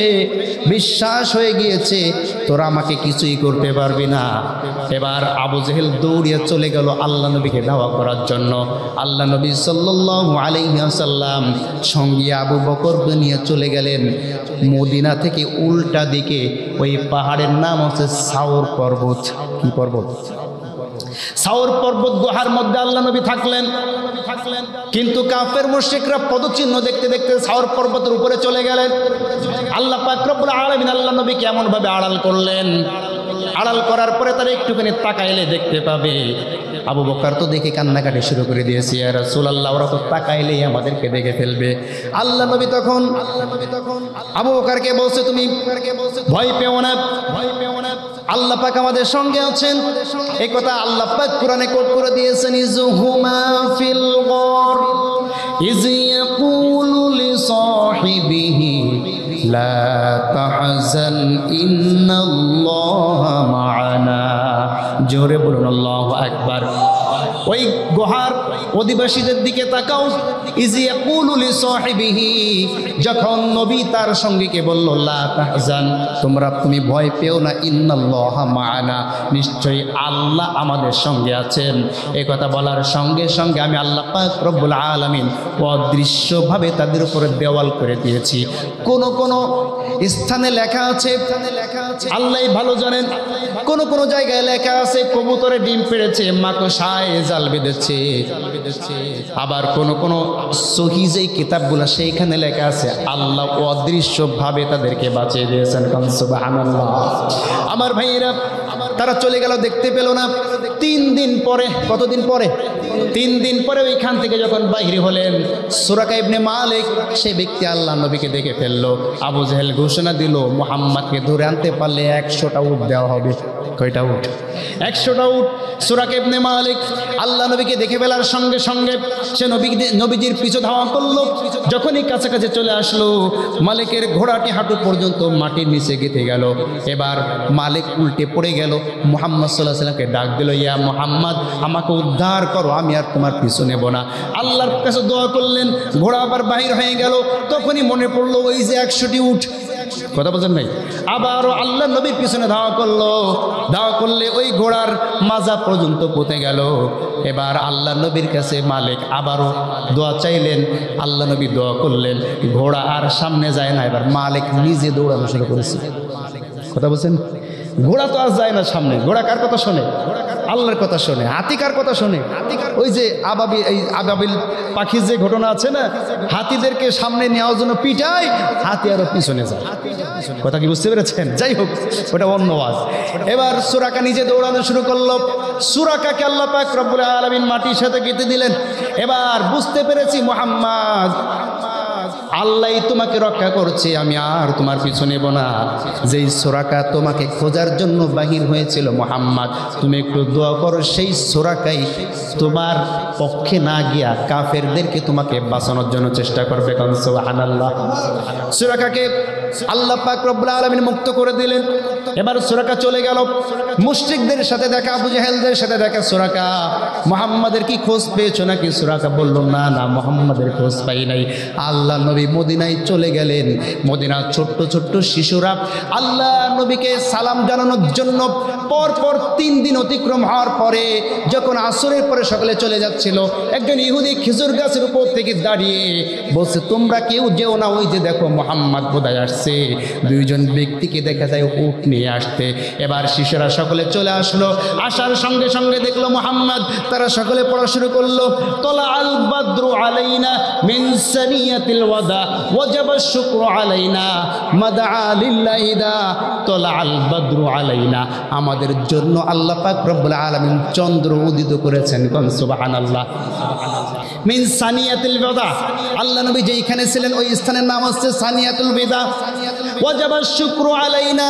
বিশ্বাস হয়ে গিয়েছে তোরা আমাকে কিছুই করতে পারবি না। এবার আবু জেহেল দৌড়িয়ে চলে গেল আল্লাহ নবীকে দাওয়া করার জন্য। আল্লাহ নবী সাল্লাল্লাহু আলাইহি ওয়াসাল্লাম সঙ্গী আবু বকরকে নিয়ে চলে গেলেন মদিনা থেকে উল্টা দিকে। ওই পাহাড়ের নাম হচ্ছে সাউর পর্বত। কি পর্বত? সাউর পর্বত গুহার মধ্যে আল্লাহ নবী থাকলেন। কিন্তু কাফের মুশরিকরা পদচিহ্ন দেখতে দেখতে সাউর পর্বতের উপরে চলে গেলেন। আল্লাহ পাক রব্বুল আলামিন আল্লাহ নবীকে এমন ভাবে আড়াল করলেন, আড়াল করার পরে তারা একটুখানি তাকাইলে দেখতে পাবে। আবু বকর তো দেখে কান্নাকাটি শুরু করে দিয়েছে, ইয়া রাসূলুল্লাহ, ওরা তো তাকাইলেই আমাদেরকে দেখে ফেলবে। আল্লাহ নবী তখন আবু বকরকে বলছে, তুমি ভয় পেও না, ভয় পেও না, আল্লাহ পাক আমাদের সঙ্গে আছেন। এই কথা আল্লাহ পাক কোরআনে কোট করে দিয়েছেন, ইযহুমা ফিল গার ইয ইয়াকুলু লিসাহিবিহি লা তাহজান ইন্নাল্লাহা মা'ানা। জোরে বলুন আল্লাহু আকবার। ওই গুহার অধিবাসীদের দিকে তাকাও, ইয ইয়াকুলু লিসাহিবিহি, যখন নবী তার সঙ্গীকে বলল লা তাহজান, তুমি ভয় পেও না, ইন্নাল্লাহা মা'ানা, নিশ্চয়ই আল্লাহ আমাদের সঙ্গে আছেন। এই কথা বলার সঙ্গে সঙ্গে আমি আল্লাহ পাক রব্বুল আলামিন অদৃশ্যভাবে তাদের উপরে দেওয়াল করে দিয়েছি। কোন কোন স্থানে লেখা আছে, আল্লাহই ভালো জানেন, কোন কোন জায়গায় লেখা আছে কবুতরে ডিম পেড়েছে, মাকড়সায় জাল বেঁধেছে। আবার কোন কোন সহিহ যেই কিতাবগুলো সেইখানে লেখা আছে আল্লাহ অদৃশ্যভাবে তাদেরকে বাঁচিয়ে দিয়েছেন। সুবহানাল্লাহ। আমার ভাইয়েরা, তারা চলে গেল, দেখতে পেল না। 3 দিন পরে, কতদিন পরে? 3 দিন পরে ওইখান থেকে যখন বাইরে হলেন, সুরাকা ইবনে মালিক সেই ব্যক্তি আল্লাহ নবীকে দেখে ফেললো। আবু জাহেল ঘোষণা দিল, মুহাম্মদকে ধরে আনতে পারলে 100টা উট দেওয়া হবে। কয়টা উট? 100টা উট। সুরাকা ইবনে মালিক আল্লাহ নবীকে দেখে ফেলার সঙ্গে সঙ্গে সে নবীজির পিছু ধাওয়া করলো। যখনই কাছাকাছি চলে আসলো, মালিকের ঘোড়াটি হাঁটু পর্যন্ত মাটির নিচে গেঁথে গেল। এবার মালিক উল্টে পড়ে গেল। মুহাম্মদ সাল্লাল্লাহু আলাইহি ওয়াসাল্লামকে ডাক দিল, ইয়া মুহাম্মদ, আমাকে উদ্ধার করো, আমি আর তোমার পিছু নেব না। আল্লাহর কাছে দোয়া করলেন, ঘোড়া আবার বাহির হয়ে গেল। তখনই মনে পড়লো ওই যে 100টি উট, কথা বলছেন নাই? আবারও আল্লাহ নবীর পিছনে ধাওয়া করলো। ধাওয়া করলে ওই ঘোড়ার মাজা পর্যন্ত পৌঁছে গেল। এবার আল্লাহ নবীর কাছে মালিক আবারও দোয়া চাইলেন। আল্লাহ নবী দোয়া করলেন, ঘোড়া আর সামনে যায় না। এবার মালিক নিজে দৌড়ানো শুরু করেছে। কথা বলছেন? ঘোড়া তো আর যায় না সামনে। ঘোড়া কার কথা শোনে? আল্লাহর কথা শোনে। হাতি কার কথা শোনে? ওই যে আবাবিল পাখির যে ঘটনা আছে না, হাতিদেরকে সামনে নেওয়ার জন্য পিটায়, হাতি আরো পিছনে যায়। কথা কি বুঝতে পেরেছেন? যাই হোক, ওটা অন্য ওয়াজ। এবার সুরাকা নিজে দৌড়ানো শুরু করলো। সুরাকাকে আল্লাহ পাক রব্বুল আলামিন মাটির সাথে গেঁথে দিলেন। এবার বুঝতে পেরেছি মুহাম্মদ, আল্লাহ তোমাকে রক্ষা করছে, আমি আর তোমার পিছু নেব না। যেই সুরাকা তোমাকে খোঁজার জন্য বাহির হয়েছিল মুহাম্মদ, তুমি একটু দোয়া করো, সেই সুরাকাই তোমার পক্ষে না গিয়া কাফেরদেরকে তোমাকে বাঁচানোর জন্য চেষ্টা করবে। সুবহানাল্লাহ। সুরাকাকে আল্লাহ পাক রব্বুল আলামিন মুক্ত করে দিলেন। এবার সুরাকা চলে গেল। মুশরিকদের সাথে দেখা, আবু জাহেলদের সাথে দেখা। সুরাকা, মুহাম্মাদের কি খোঁজ পেয়েছো নাকি? সুরাকা বলল, না না, মুহাম্মাদের খোঁজ পাই নাই। আল্লাহ নবী মদিনায় চলে গেলেন। মদিনার ছোট্ট ছোট্ট শিশুরা আল্লাহ নবীকে সালাম জানানোর জন্য পরপর 3 দিন অতিক্রম হওয়ার পরে যখন আসরের পরে সকালে চলে যাচ্ছিল, একজন ইহুদি খেজুর গাছের উপর থেকে দাঁড়িয়ে বলছে, তোমরা কেউ যেও না, ওই যে দেখো মুহাম্মদ বোধহয় আসছে। 2 জন ব্যক্তিকে দেখা যায় উট নিয়ে আসতে। এবার শিশুরা সকলে চলে আসলো। আসার সঙ্গে সঙ্গে দেখলো মুহাম্মদ। তারা সকলে পড়া শুরু করলো, তলা আল বাদরু আলাইনা মিন সানিয়াতিল ওয়াদা ওয়াজাবা শুকরু আলাইনা মাদা লিল্লাহি দা। তলা আল বাদরু আলাইনা, আমাদের জন্য আল্লাহ পাক রব্বুল আলামিন চন্দ্র উদিত করেছেন। সুবহানাল্লাহ। মিন সানিয়াতিল ওয়াদা, আল্লাহ নবী যেখানে ছিলেন ওই স্থানের নাম হচ্ছে সানিয়াতুল ওয়াদা। ওয়াজাবা শুকরু আলাইনা,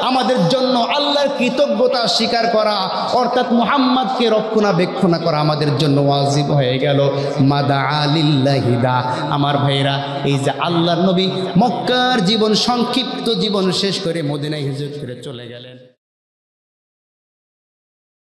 আমাদের জন্য আল্লাহর কৃতজ্ঞতা স্বীকার করা, অর্থাৎ মুহাম্মদকে রক্ষণাবেক্ষণ করা আমাদের জন্য ওয়াজিব হয়ে গেল। মাদা লিল্লাহি দা। আমার ভাইরা, এই যে আল্লাহর নবী মক্কার জীবন, সংক্ষিপ্ত জীবন শেষ করে মদিনায় হিজরত করে চলে গেলেন।